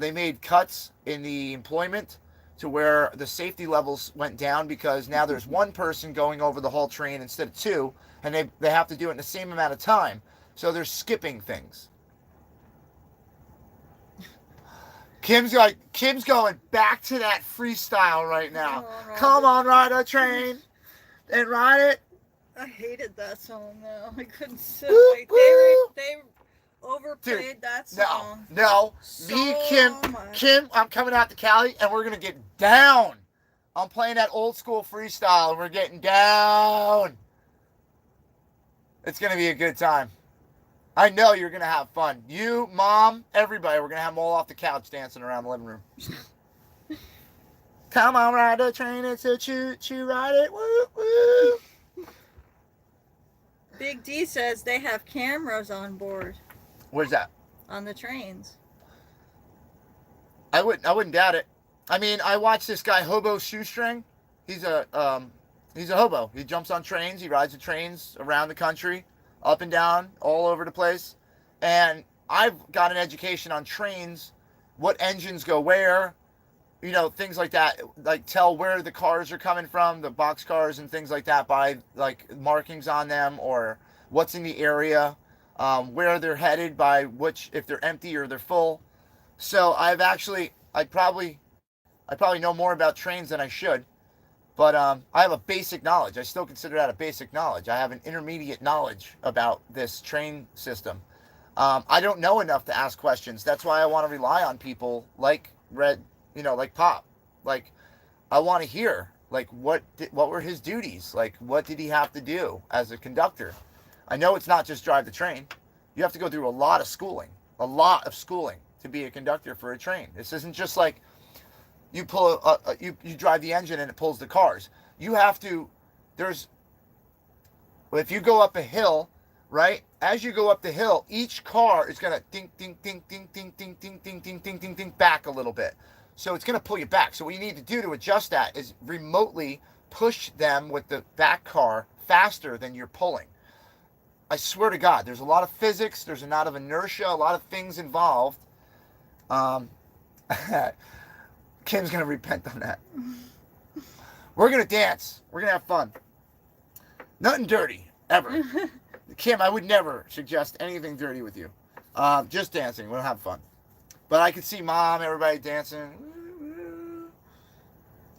They made cuts in the employment to where the safety levels went down because now there's one person going over the whole train instead of two, and they have to do it in the same amount of time. So they're skipping things. Kim's going back to that freestyle right now. Come on, ride a train and ride it. I hated that song though. I couldn't sit. Woo, Like, woo. they overplayed Dude, that song. No. So Me, much. Kim, I'm coming out to Cali and we're gonna get down. I'm playing that old school freestyle and we're getting down. It's gonna be a good time. I know you're going to have fun. You, Mom, everybody, we're going to have them all off the couch dancing around the living room. Come on, ride the train, it's a choo-choo, ride it, woo, woo. Big D says they have cameras on board. Where's that? On the trains. I wouldn't doubt it. I mean, I watched this guy, Hobo Shoestring. He's a hobo. He jumps on trains. He rides the trains around the country. Up and down, all over the place. And I've got an education on trains, what engines go where, you know, things like that. Like tell where the cars are coming from, the box cars and things like that by like markings on them or what's in the area, where they're headed by which, if they're empty or they're full. So I probably know more about trains than I should. But I have a basic knowledge. I still consider that a basic knowledge. I have an intermediate knowledge about this train system. I don't know enough to ask questions. That's why I want to rely on people like Red like Pop. Like, I want to hear, like, what were his duties? Like, what did he have to do as a conductor? I know it's not just drive the train. You have to go through a lot of schooling to be a conductor for a train. This isn't just like you pull you drive the engine and it pulls the cars. You have to. If you go up a hill, right? As you go up the hill, each car is gonna ding ding ding ding ding ding ding ding ding ding ding ding back a little bit. So it's gonna pull you back. So what you need to do to adjust that is remotely push them with the back car faster than you're pulling. I swear to God, there's a lot of physics, there's a lot of inertia, a lot of things involved. Kim's gonna repent on that. We're gonna dance. We're gonna have fun. Nothing dirty, ever. Kim, I would never suggest anything dirty with you. Just dancing. We'll have fun. But I could see Mom, everybody dancing.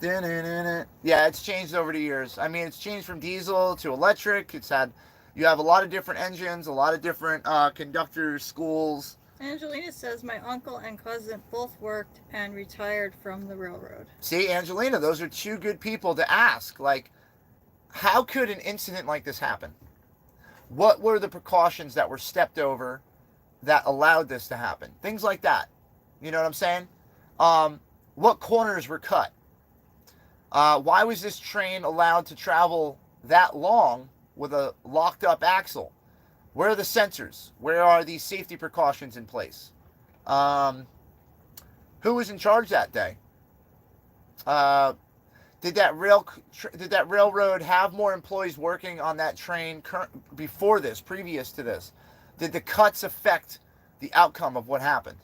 Yeah, it's changed over the years. I mean, it's changed from diesel to electric. You have a lot of different engines, a lot of different conductor schools. Angelina says my uncle and cousin both worked and retired from the railroad. See, Angelina, those are two good people to ask. Like, how could an incident like this happen? What were the precautions that were stepped over that allowed this to happen? Things like that. You know what I'm saying? What corners were cut? Why was this train allowed to travel that long with a locked up axle? Where are the sensors? Where are these safety precautions in place? Who was in charge that day? Did that railroad have more employees working on that train previous to this? Did the cuts affect the outcome of what happened?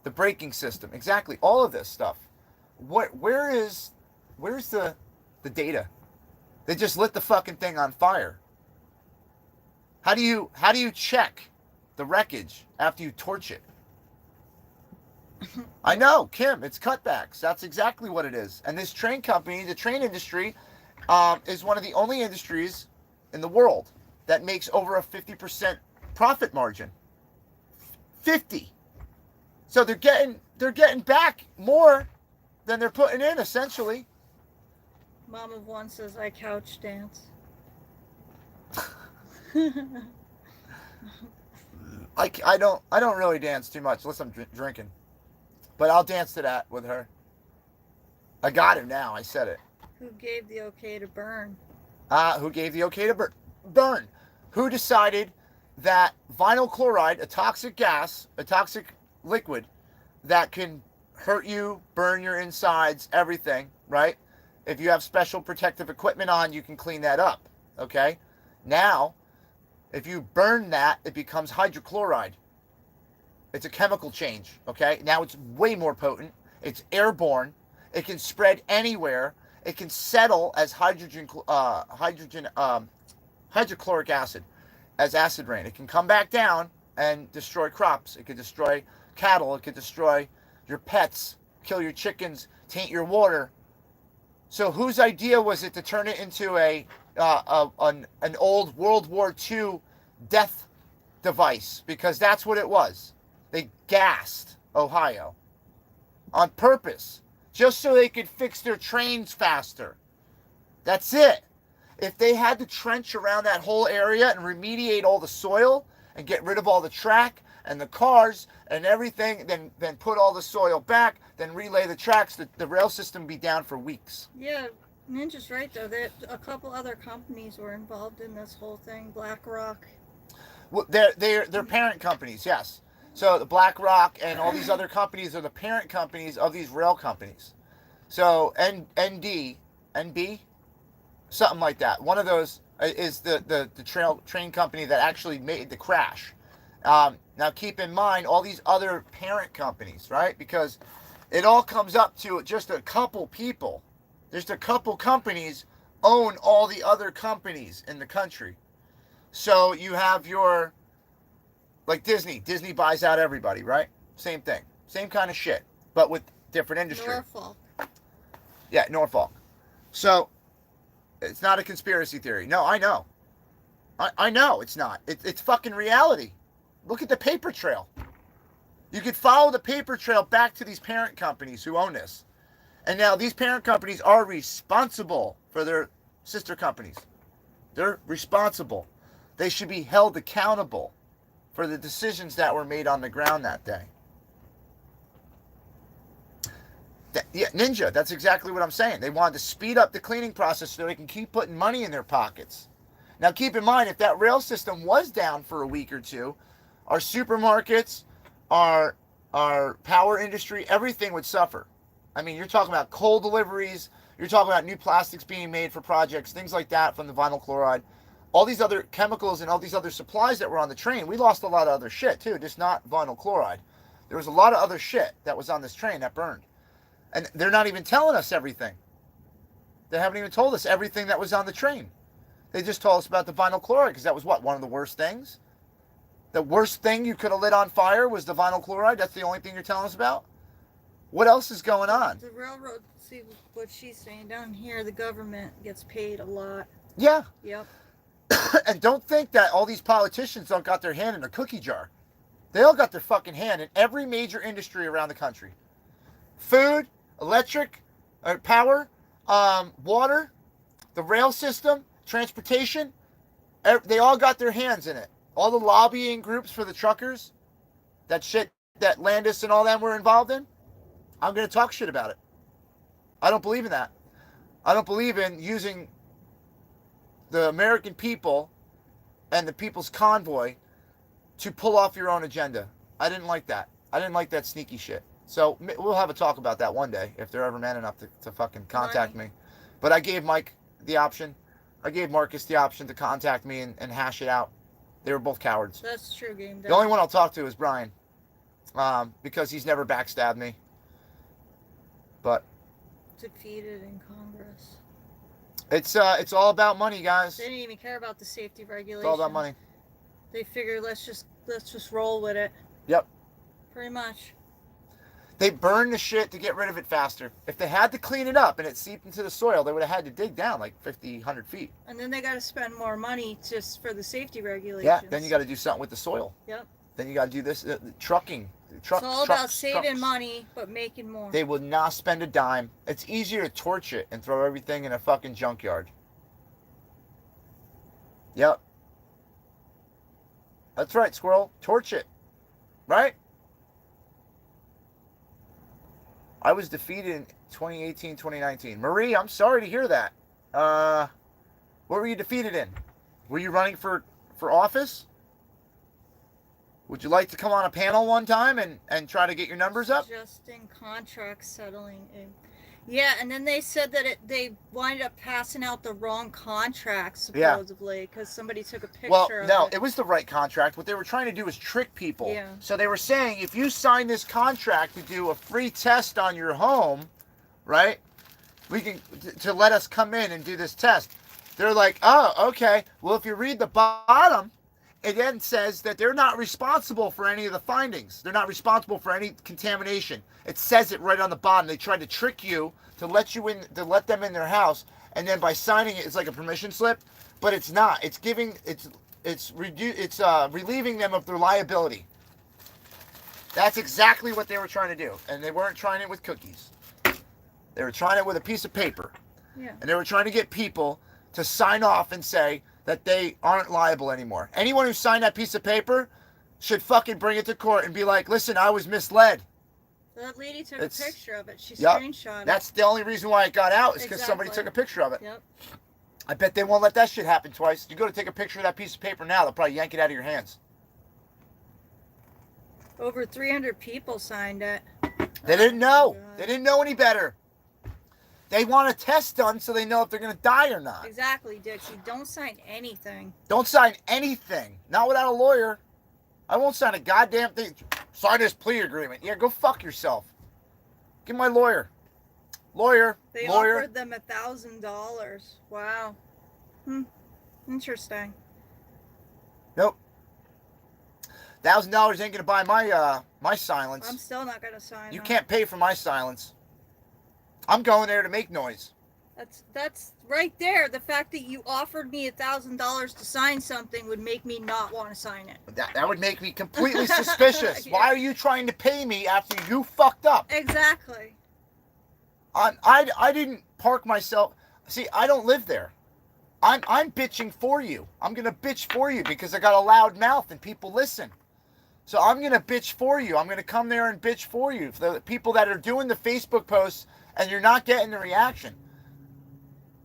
The braking system, exactly, all of this stuff. Where's the data? They just lit the fucking thing on fire. How do you check the wreckage after you torch it? I know, Kim, it's cutbacks. That's exactly what it is. And this train company, the train industry, is one of the only industries in the world that makes over a 50% profit margin. 50. So they're getting back more than they're putting in, essentially. Mom of one says I couch dance. I don't really dance too much unless I'm drinking. But I'll dance to that with her. I got him now. I said it. Who gave the okay to burn? Who gave the okay to burn? Who decided that vinyl chloride, a toxic gas, a toxic liquid that can hurt you, burn your insides, everything, right? If you have special protective equipment on, you can clean that up, okay? Now, if you burn that, it becomes hydrochloride. It's a chemical change, okay? Now it's way more potent. It's airborne. It can spread anywhere. It can settle as hydrochloric acid, as acid rain. It can come back down and destroy crops. It could destroy cattle. It could destroy your pets, kill your chickens, taint your water. So whose idea was it to turn it into an old World War II death device? Because that's what it was. They gassed Ohio on purpose, just so they could fix their trains faster. That's it. If they had to trench around that whole area and remediate all the soil and get rid of all the track and the cars and everything, then put all the soil back, then relay the tracks, the rail system be down for weeks. Yeah, Ninja's right, though. A couple other companies were involved in this whole thing. BlackRock. Well, they're parent companies, yes. So the BlackRock and all these other companies are the parent companies of these rail companies. So NB, something like that. One of those is the train company that actually made the crash. Now keep in mind all these other parent companies, right? Because it all comes up to just a couple people. Just a couple companies own all the other companies in the country. So you have like Disney. Disney buys out everybody, right? Same thing. Same kind of shit, but with different industry. Norfolk. Yeah, Norfolk. So it's not a conspiracy theory. No, I know. I know it's not. It's fucking reality. Look at the paper trail. You could follow the paper trail back to these parent companies who own this. And now these parent companies are responsible for their sister companies. They're responsible. They should be held accountable for the decisions that were made on the ground that day. Yeah, Ninja, that's exactly what I'm saying. They wanted to speed up the cleaning process so they can keep putting money in their pockets. Now keep in mind, if that rail system was down for a week or two, our supermarkets, our power industry, everything would suffer. I mean, you're talking about coal deliveries, you're talking about new plastics being made for projects, things like that from the vinyl chloride. All these other chemicals and all these other supplies that were on the train, we lost a lot of other shit too, just not vinyl chloride. There was a lot of other shit that was on this train that burned. And they're not even telling us everything. They haven't even told us everything that was on the train. They just told us about the vinyl chloride because that was what? One of the worst things? The worst thing you could have lit on fire was the vinyl chloride? That's the only thing you're telling us about? What else is going on? The railroad, see what she's saying down here, the government gets paid a lot. Yeah. Yep. And don't think that all these politicians don't got their hand in a cookie jar. They all got their fucking hand in every major industry around the country. Food, electric, power, water, the rail system, transportation, they all got their hands in it. All the lobbying groups for the truckers, that shit that Landis and all them were involved in, I'm going to talk shit about it. I don't believe in that. I don't believe in using the American people and the people's convoy to pull off your own agenda. I didn't like that. I didn't like that sneaky shit. So we'll have a talk about that one day if they're ever man enough to fucking contact me. But I gave Mike the option. I gave Marcus the option to contact me and hash it out. They were both cowards. That's true, game. The only one I'll talk to is Brian, because he's never backstabbed me. But defeated in Congress. It's all about money, guys. They didn't even care about the safety regulations. It's all about money. They figured let's just roll with it. Yep. Pretty much. They burned the shit to get rid of it faster. If they had to clean it up and it seeped into the soil, they would have had to dig down like 50, 100 feet. And then they got to spend more money just for the safety regulations. Yeah, then you got to do something with the soil. Yep. Then you got to do this, trucking. It's all about saving money, but making more. They will not spend a dime. It's easier to torch it and throw everything in a fucking junkyard. Yep. That's right, Squirrel. Torch it. Right? I was defeated in 2018, 2019. Marie, I'm sorry to hear that. What were you defeated in? Were you running for office? Would you like to come on a panel one time and try to get your numbers up? Adjusting contracts, settling. Yeah, and then they said that they wound up passing out the wrong contract, supposedly, because somebody took a picture of it. Well, no, it was the right contract. What they were trying to do was trick people. Yeah. So they were saying, if you sign this contract to do a free test on your home, right, we can to let us come in and do this test. They're like, oh, okay. Well, if you read the bottom, it then says that they're not responsible for any of the findings. They're not responsible for any contamination. It says it right on the bottom. They tried to trick you to let you in, to let them in their house, and then by signing it, it's like a permission slip, but it's not. It's relieving them of their liability. That's exactly what they were trying to do, and they weren't trying it with cookies. They were trying it with a piece of paper, yeah. And they were trying to get people to sign off and say that they aren't liable anymore. Anyone who signed that piece of paper should fucking bring it to court and be like, listen, I was misled. That lady took a picture of it. She screenshot it. That's the only reason why it got out is because somebody took a picture of it. Yep. I bet they won't let that shit happen twice. You go to take a picture of that piece of paper now, they'll probably yank it out of your hands. Over 300 people signed it. They didn't know. They didn't know any better. They want a test done so they know if they're going to die or not. Exactly, Dixie. Don't sign anything. Don't sign anything. Not without a lawyer. I won't sign a goddamn thing. Sign this plea agreement. Yeah, go fuck yourself. Get my lawyer. Lawyer. They offered them $1,000. Wow. Interesting. Nope. $1,000 ain't gonna buy my silence. I'm still not gonna sign. You can't pay for my silence. I'm going there to make noise. That's right there. The fact that you offered me $1,000 to sign something would make me not want to sign it. That would make me completely suspicious. Yeah. Why are you trying to pay me after you fucked up? Exactly. I didn't park myself. See, I don't live there. I'm bitching for you. I'm gonna bitch for you because I got a loud mouth and people listen. So I'm gonna bitch for you. I'm gonna come there and bitch for you. For the people that are doing the Facebook posts and you're not getting the reaction.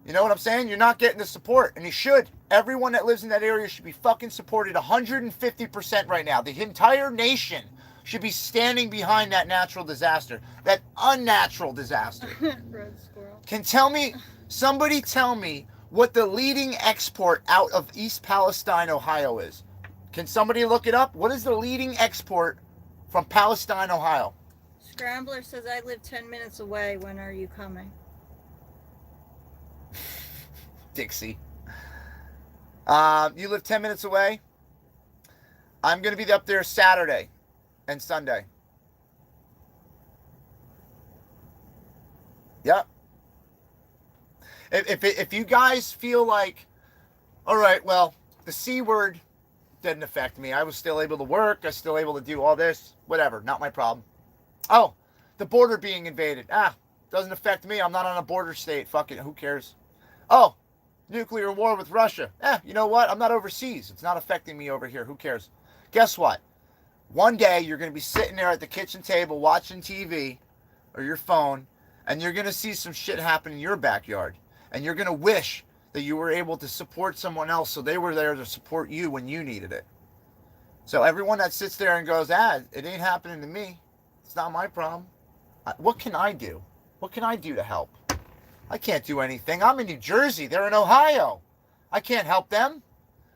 You know what I'm saying? You're not getting the support, and you should. Everyone that lives in that area should be fucking supported 150% right now. The entire nation should be standing behind that natural disaster, that unnatural disaster. Red squirrel. Somebody tell me what the leading export out of East Palestine, Ohio is. Can somebody look it up? What is the leading export from Palestine, Ohio? Scrambler says, I live 10 minutes away. When are you coming? Dixie. You live 10 minutes away? I'm going to be up there Saturday and Sunday. Yep. If you guys feel like, all right, well, the C word didn't affect me. I was still able to work. I was still able to do all this. Whatever. Not my problem. Oh, the border being invaded. Doesn't affect me. I'm not on a border state. Fuck it. Who cares? Oh, nuclear war with Russia. You know what? I'm not overseas. It's not affecting me over here. Who cares? Guess what? One day you're going to be sitting there at the kitchen table watching TV or your phone, and you're going to see some shit happen in your backyard. And you're going to wish that you were able to support someone else so they were there to support you when you needed it. So everyone that sits there and goes, it ain't happening to me. It's not my problem. What can I do? What can I do to help? I can't do anything. I'm in New Jersey. They're in Ohio. I can't help them.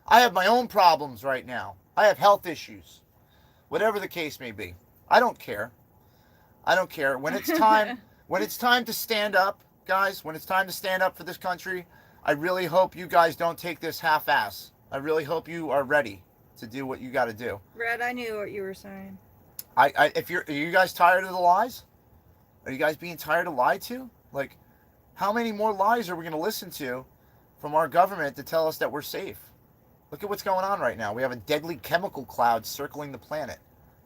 I have my own problems right now. I have health issues. Whatever the case may be. I don't care. I don't care. When it's time to stand up, guys, when it's time to stand up for this country, I really hope you guys don't take this half-ass. I really hope you are ready to do what you got to do. Red, I knew what you were saying. Are you guys tired of the lies? Are you guys being tired of lied to? Like, how many more lies are we going to listen to from our government to tell us that we're safe? Look at what's going on right now. We have a deadly chemical cloud circling the planet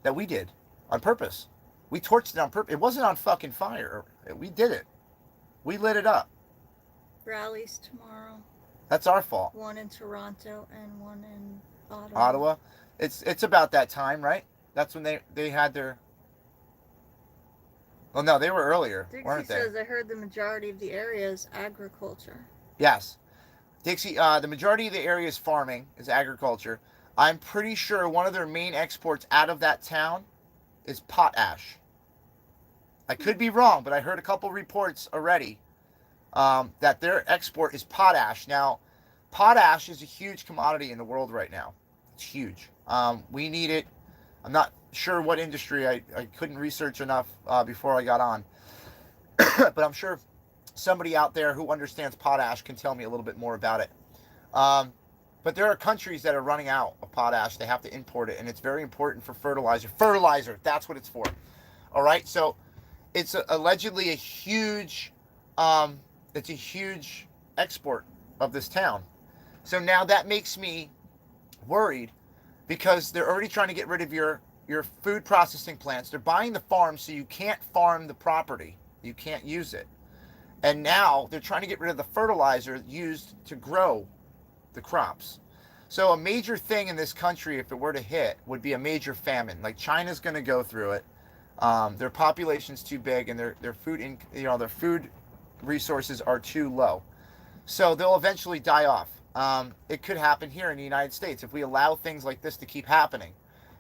that we did on purpose. We torched it on purpose. It wasn't on fucking fire. We did it. We lit it up. Rallies tomorrow. That's our fault. One in Toronto and one in Ottawa. Ottawa. It's about that time, right? That's when they had their... Well, no, they were earlier, weren't they? Dixie says, I heard the majority of the area is agriculture. Yes. Dixie, the majority of the area is farming, is agriculture. I'm pretty sure one of their main exports out of that town is potash. I could be wrong, but I heard a couple reports already that their export is potash. Now, potash is a huge commodity in the world right now. It's huge. We need it. I'm not sure what industry. I couldn't research enough before I got on. But I'm sure somebody out there who understands potash can tell me a little bit more about it. But there are countries that are running out of potash. They have to import it, and it's very important for fertilizer. Fertilizer, that's what it's for. All right, so it's allegedly a huge, it's a huge export of this town. So now that makes me worried because they're already trying to get rid of your food processing plants. They're buying the farm so you can't farm the property. You can't use it. And now they're trying to get rid of the fertilizer used to grow the crops. So a major thing in this country, if it were to hit, would be a major famine. Like China's going to go through it. Their population's too big, and their food resources are too low. So they'll eventually die off. It could happen here in the United States if we allow things like this to keep happening.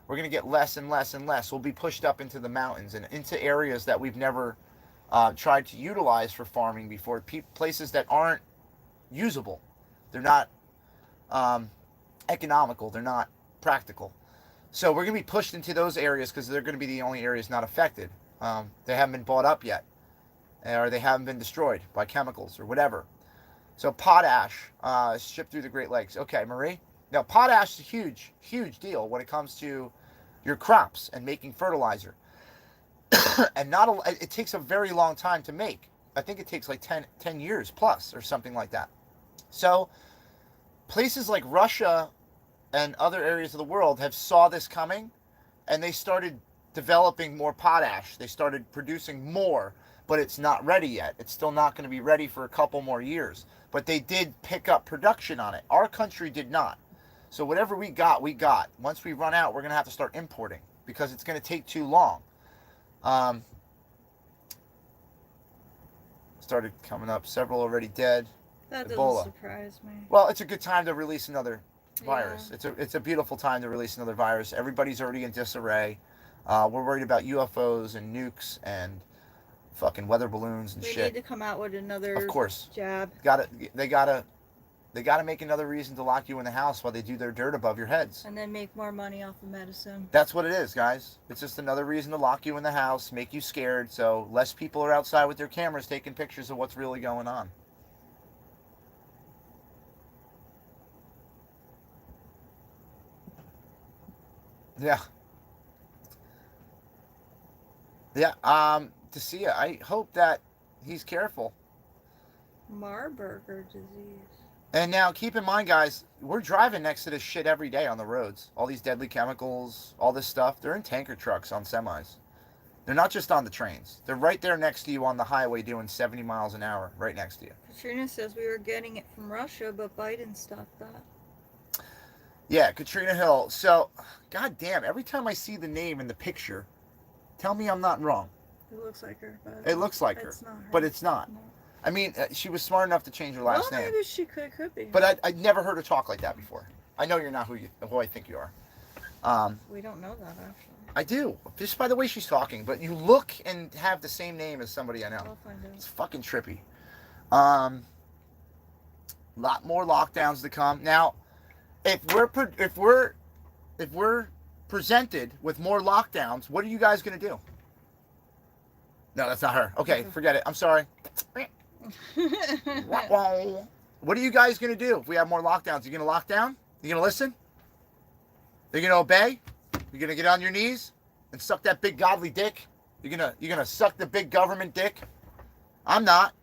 We're going to get less and less and less. We'll be pushed up into the mountains and into areas that we've never tried to utilize for farming before. Places that aren't usable. They're not economical. They're not practical. So we're going to be pushed into those areas because they're going to be the only areas not affected. They haven't been bought up yet, or they haven't been destroyed by chemicals or whatever. So potash is shipped through the Great Lakes. Okay, Marie? Now, potash is a huge, huge deal when it comes to your crops and making fertilizer. And it takes a very long time to make. I think it takes like 10 years plus or something like that. So places like Russia and other areas of the world have saw this coming, and they started developing more potash. They started producing more, but it's not ready yet. It's still not going to be ready for a couple more years. But they did pick up production on it. Our country did not. So whatever we got, we got. Once we run out, we're going to have to start importing because it's going to take too long. Started coming up. Several already dead. That doesn't Ebola. surprise me. Well, it's a good time to release another virus. Yeah. It's a beautiful time to release another virus. Everybody's already in disarray. We're worried about UFOs and nukes and fucking weather balloons and They shit. need to come out with another Of course. jab. They gotta make another reason to lock you in the house while they do their dirt above your heads. And then make more money off of medicine. That's what it is, guys. It's just another reason to lock you in the house, make you scared, so less people are outside with their cameras taking pictures of what's really going on. Yeah. Yeah, to see it. I hope that he's careful. Marburger disease. And now, keep in mind, guys, we're driving next to this shit every day on the roads. All these deadly chemicals, all this stuff. They're in tanker trucks on semis. They're not just on the trains. They're right there next to you on the highway doing 70 miles an hour, right next to you. Katrina says we were getting it from Russia, but Biden stopped that. Yeah, Katrina Hill. So, goddamn, every time I see the name in the picture, tell me I'm not wrong. It looks like her, but It looks like her, it's not her. but it's not. No. I mean, she was smart enough to change her last Well, name. maybe she could be. But I'd never heard her talk like that before. I know you're not who I think you are. We don't know that, actually. I do, just by the way she's talking. But you look and have the same name as somebody I know. I'll find out. It's fucking trippy. Lot more lockdowns to come. Now, if we're presented with more lockdowns, what are you guys gonna do? No, that's not her. Okay, forget it. I'm sorry. What are you guys gonna do if we have more lockdowns? You gonna lock down? You gonna listen? You gonna obey? You gonna get on your knees and suck that big godly dick? You gonna suck the big government dick? I'm not.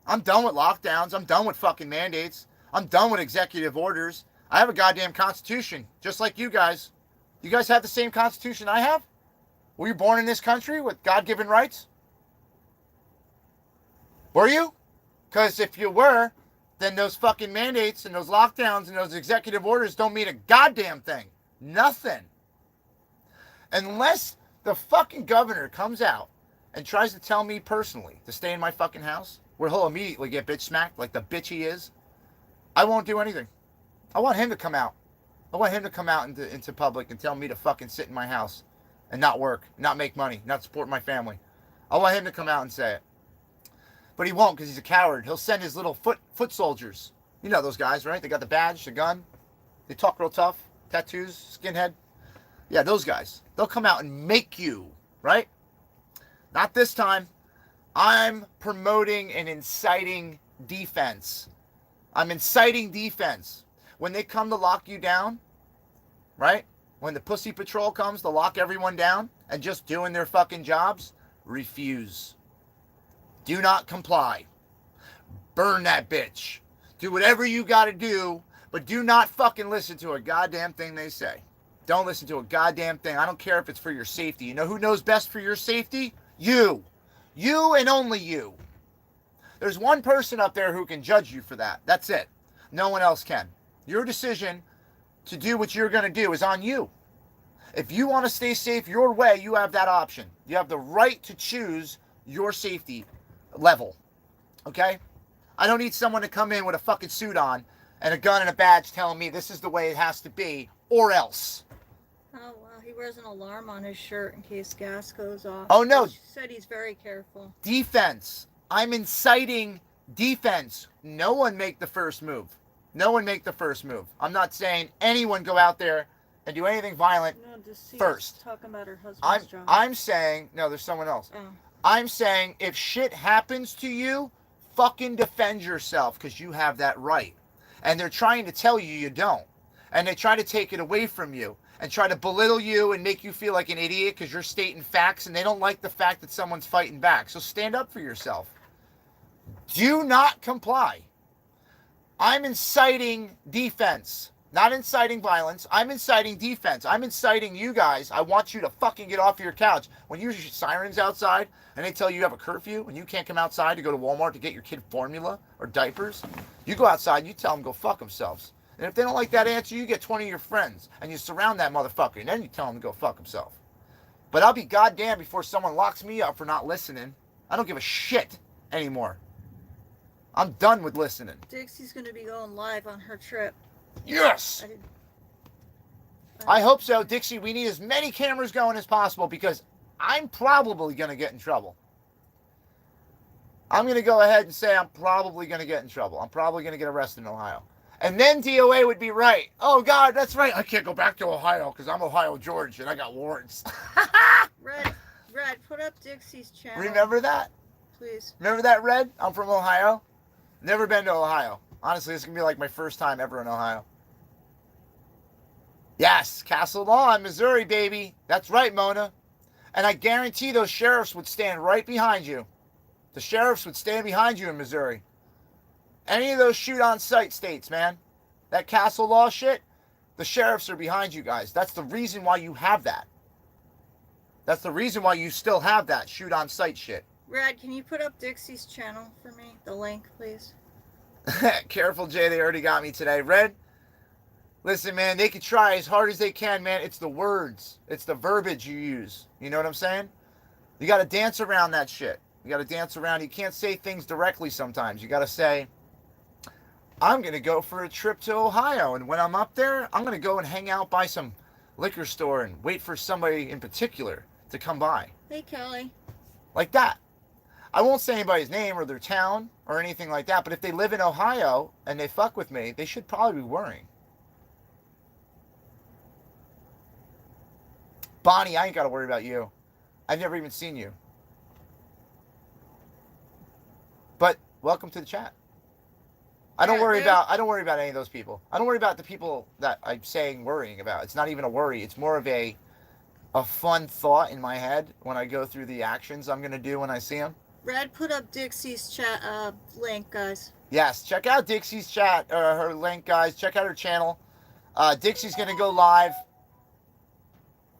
I'm done with lockdowns. I'm done with fucking mandates. I'm done with executive orders. I have a goddamn constitution, just like you guys. You guys have the same constitution I have? Were you born in this country with God-given rights? Were you? Because if you were, then those fucking mandates and those lockdowns and those executive orders don't mean a goddamn thing. Nothing. Unless the fucking governor comes out and tries to tell me personally to stay in my fucking house, where he'll immediately get bitch smacked like the bitch he is, I won't do anything. I want him to come out. I want him to come out into public and tell me to fucking sit in my house and not work, not make money, not support my family. I want him to come out and say it. But he won't because he's a coward. He'll send his little foot soldiers. You know those guys, right? They got the badge, the gun. They talk real tough. Tattoos, skinhead. Yeah, those guys. They'll come out and make you, right? Not this time. I'm promoting and inciting defense. I'm inciting defense. When they come to lock you down, right? When the pussy patrol comes to lock everyone down and just doing their fucking jobs, refuse. Do not comply. Burn that bitch. Do whatever you gotta do, but do not fucking listen to a goddamn thing they say. Don't listen to a goddamn thing. I don't care if it's for your safety. You know who knows best for your safety? You. You and only you. There's one person up there who can judge you for that. That's it. No one else can. Your decision to do what you're going to do is on you. If you want to stay safe your way, you have that option. You have the right to choose your safety level. Okay? I don't need someone to come in with a fucking suit on and a gun and a badge telling me this is the way it has to be, or else. Oh, wow. He wears an alarm on his shirt in case gas goes off. Oh, no. He said he's very careful. Defense. I'm inciting defense. No one make the first move. No one make the first move. I'm not saying anyone go out there and do anything violent first. Talking about her husband's job. I'm saying, no, there's someone else. Oh. I'm saying if shit happens to you, fucking defend yourself because you have that right. And they're trying to tell you you don't. And they try to take it away from you and try to belittle you and make you feel like an idiot because you're stating facts and they don't like the fact that someone's fighting back. So stand up for yourself. Do not comply. I'm inciting defense, not inciting violence. I'm inciting defense. I'm inciting you guys. I want you to fucking get off your couch. When you hear sirens outside and they tell you you have a curfew and you can't come outside to go to Walmart to get your kid formula or diapers, you go outside and you tell them go fuck themselves. And if they don't like that answer, you get 20 of your friends and you surround that motherfucker and then you tell him to go fuck himself. But I'll be goddamn before someone locks me up for not listening. I don't give a shit anymore. I'm done with listening. Dixie's going to be going live on her trip. Yes! I hope so, Dixie. We need as many cameras going as possible because I'm probably going to get in trouble. I'm going to go ahead and say I'm probably going to get in trouble. I'm probably going to get arrested in Ohio. And then DOA would be right. Oh, God, that's right. I can't go back to Ohio because I'm Ohio George and I got warrants. Red, put up Dixie's channel. Remember that? Please. Remember that, Red? I'm from Ohio. Never been to Ohio. Honestly, this is going to be like my first time ever in Ohio. Yes, Castle Law in Missouri, baby. That's right, Mona. And I guarantee those sheriffs would stand right behind you. The sheriffs would stand behind you in Missouri. Any of those shoot-on-sight states, man. That Castle Law shit, the sheriffs are behind you guys. That's the reason why you have that. That's the reason why you still have that shoot-on-sight shit. Brad, can you put up Dixie's channel for me? The link, please. Careful, Jay. They already got me today. Red, listen, man, they can try as hard as they can, man. It's the words. It's the verbiage you use. You know what I'm saying? You got to dance around that shit. You got to dance around. You can't say things directly sometimes. You got to say, I'm going to go for a trip to Ohio. And when I'm up there, I'm going to go and hang out by some liquor store and wait for somebody in particular to come by. Hey, Kelly. Like that. I won't say anybody's name or their town or anything like that, but if they live in Ohio and they fuck with me, they should probably be worrying. Bonnie, I ain't got to worry about you. I've never even seen you. But welcome to the chat. I don't worry about any of those people. I don't worry about the people that I'm saying worrying about. It's not even a worry. It's more of a fun thought in my head when I go through the actions I'm going to do when I see them. Brad, put up Dixie's chat link, guys. Yes, check out Dixie's chat, or her link, guys. Check out her channel. Dixie's going to go live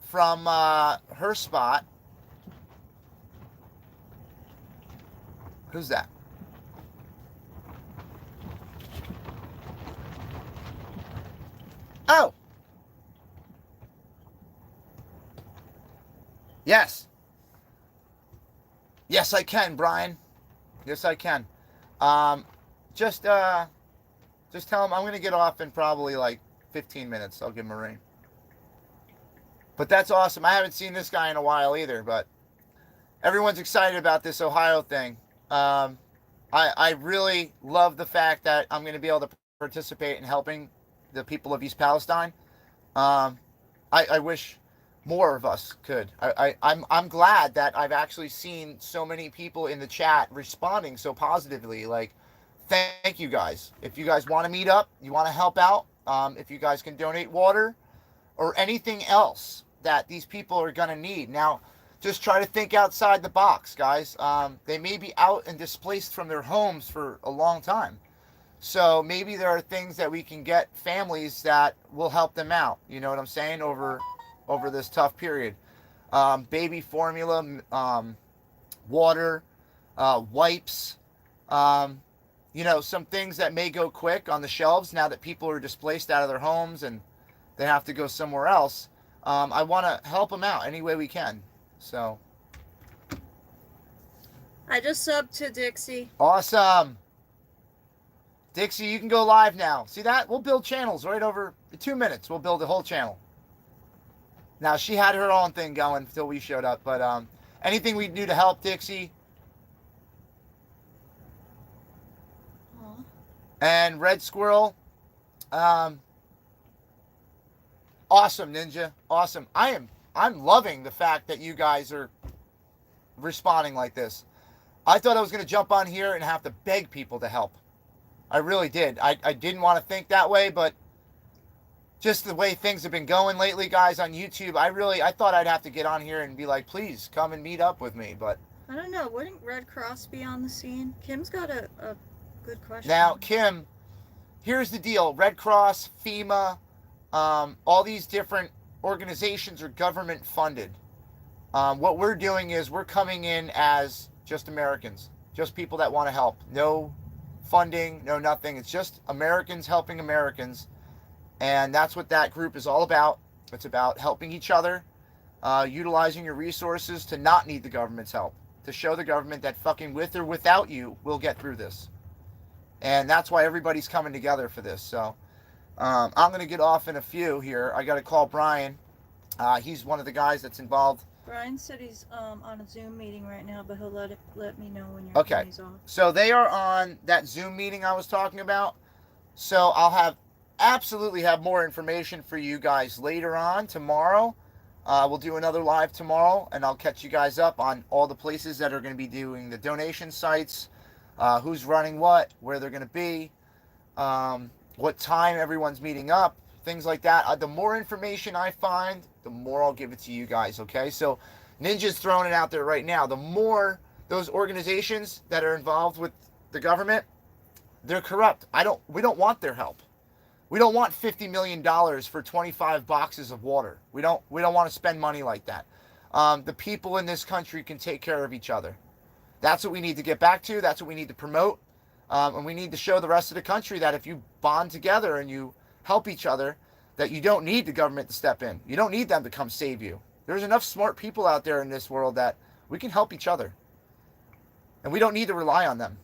from her spot. Who's that? Oh. Yes. Yes, I can, Brian. Yes, I can. Just tell him I'm going to get off in probably like 15 minutes. I'll give him a ring. But that's awesome. I haven't seen this guy in a while either, but everyone's excited about this Ohio thing. I really love the fact that I'm going to be able to participate in helping the people of East Palestine. I wish more of us could. I'm glad that I've actually seen so many people in the chat responding so positively. Like, thank you guys. If you guys want to meet up, you want to help out, if you guys can donate water or anything else that these people are going to need. Now, just try to think outside the box, guys. They may be out and displaced from their homes for a long time. So maybe there are things that we can get families that will help them out. You know what I'm saying? Over this tough period. Baby formula, water, wipes, some things that may go quick on the shelves now that people are displaced out of their homes and they have to go somewhere else. I want to help them out any way we can. So. I just subbed to Dixie. Awesome. Dixie, you can go live now. See that? We'll build channels right over 2 minutes. We'll build a whole channel. Now, she had her own thing going until we showed up. But anything we do to help, Dixie. Aww. And Red Squirrel. Awesome, Ninja. Awesome. I'm loving the fact that you guys are responding like this. I thought I was going to jump on here and have to beg people to help. I really did. I didn't want to think that way, but just the way things have been going lately, guys, on YouTube, I thought I'd have to get on here and be like, please come and meet up with me. But I don't know. Wouldn't Red Cross be on the scene? Kim's got a good question. Now, Kim, here's the deal. Red Cross, FEMA, all these different organizations are government funded. What we're doing is we're coming in as just Americans, just people that want to help. No funding, no nothing. It's just Americans helping Americans. And that's what that group is all about. It's about helping each other, utilizing your resources to not need the government's help, to show the government that fucking with or without you, we'll get through this. And that's why everybody's coming together for this. So I'm going to get off in a few here. I got to call Brian. He's one of the guys that's involved. Brian said he's on a Zoom meeting right now, but he'll let me know when he's off. So they are on that Zoom meeting I was talking about. So I'll absolutely have more information for you guys later on tomorrow. We'll do another live tomorrow, and I'll catch you guys up on all the places that are going to be doing the donation sites, who's running what, where they're going to be, what time everyone's meeting up, things like that. The more information I find, the more I'll give it to you guys, okay? So Ninja's throwing it out there right now. The more those organizations that are involved with the government, they're corrupt. We don't want their help. We don't want $50 million for 25 boxes of water. We don't want to spend money like that. The people in this country can take care of each other. That's what we need to get back to. That's what we need to promote. And we need to show the rest of the country that if you bond together and you help each other, that you don't need the government to step in. You don't need them to come save you. There's enough smart people out there in this world that we can help each other. And we don't need to rely on them.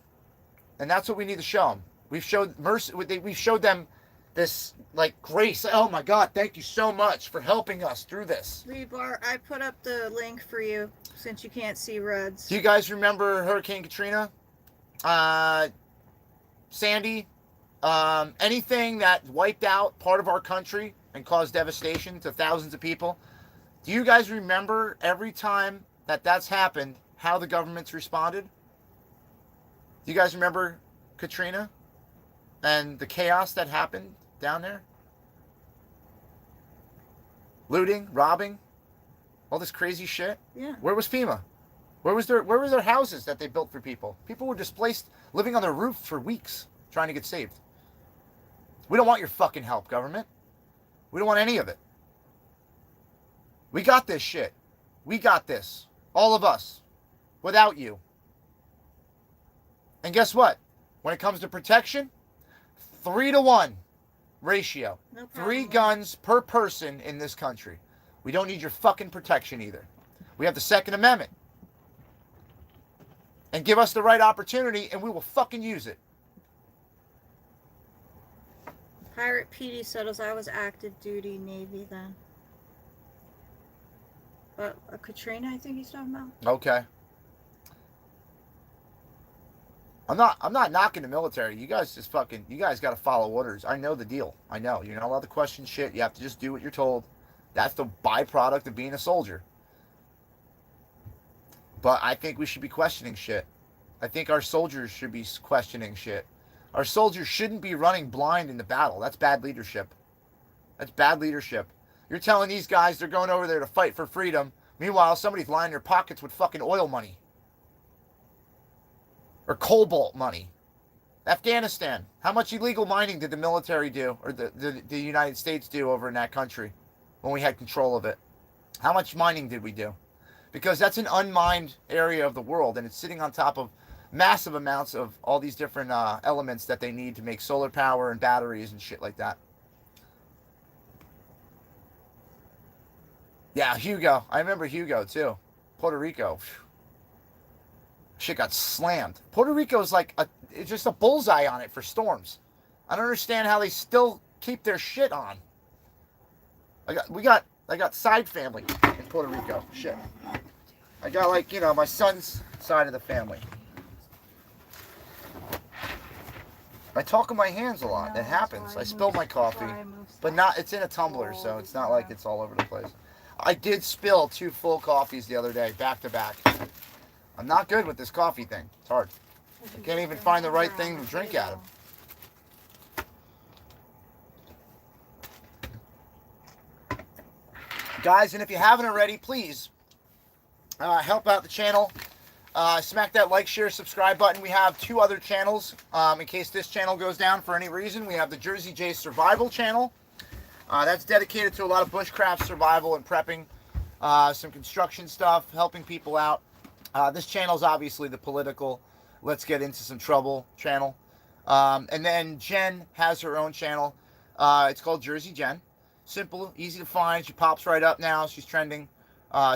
And that's what we need to show them. We've showed mercy. We've showed them this like grace. Oh my God, thank you so much for helping us through this. Rebar, I put up the link for you since you can't see Reds. Do you guys remember Hurricane Katrina? Sandy? Anything that wiped out part of our country and caused devastation to thousands of people? Do you guys remember every time that's happened, how the governments responded? Do you guys remember Katrina and the chaos that happened down there? Looting, robbing, all this crazy shit. Yeah. Where was FEMA? Where was their houses that they built for people? People were displaced, living on their roof for weeks, trying to get saved. We don't want your fucking help, government. We don't want any of it. We got this shit. We got this. All of us. Without you. And guess what? When it comes to protection, 3-to-1 ratio. No problem. 3 guns per person in this country. We don't need your fucking protection either. We have the Second Amendment. And give us the right opportunity and we will fucking use it. Pirate Petey said as I was active duty Navy then. But Katrina, I think he's talking about. Okay. I'm not knocking the military. You guys got to follow orders. I know the deal. I know. You're not allowed to question shit. You have to just do what you're told. That's the byproduct of being a soldier. But I think we should be questioning shit. I think our soldiers should be questioning shit. Our soldiers shouldn't be running blind into battle. That's bad leadership. That's bad leadership. You're telling these guys they're going over there to fight for freedom. Meanwhile, somebody's lining their pockets with fucking oil money. Or cobalt money. Afghanistan. How much illegal mining did the military do, or the United States do over in that country when we had control of it? How much mining did we do? Because that's an unmined area of the world, and it's sitting on top of massive amounts of all these different elements that they need to make solar power and batteries and shit like that. Yeah, Hugo. I remember Hugo, too. Puerto Rico. Shit got slammed. Puerto Rico is like it's just a bullseye on it for storms. I don't understand how they still keep their shit on. I got side family in Puerto Rico. Shit. I got my son's side of the family. I talk with my hands a lot. It happens. I spill my coffee, but it's in a tumbler, so it's not like it's all over the place. I did spill 2 full coffees the other day, back to back. I'm not good with this coffee thing. It's hard. I can't even find the right thing to drink out of. Guys, and if you haven't already, please help out the channel. Smack that like, share, subscribe button. We have 2 other channels. In case this channel goes down for any reason, we have the Jersey J Survival channel. That's dedicated to a lot of bushcraft survival and prepping, some construction stuff, helping people out. This channel is obviously the political, let's get into some trouble channel. And then Jen has her own channel. It's called Jersey Jen. Simple, easy to find. She pops right up now. She's trending.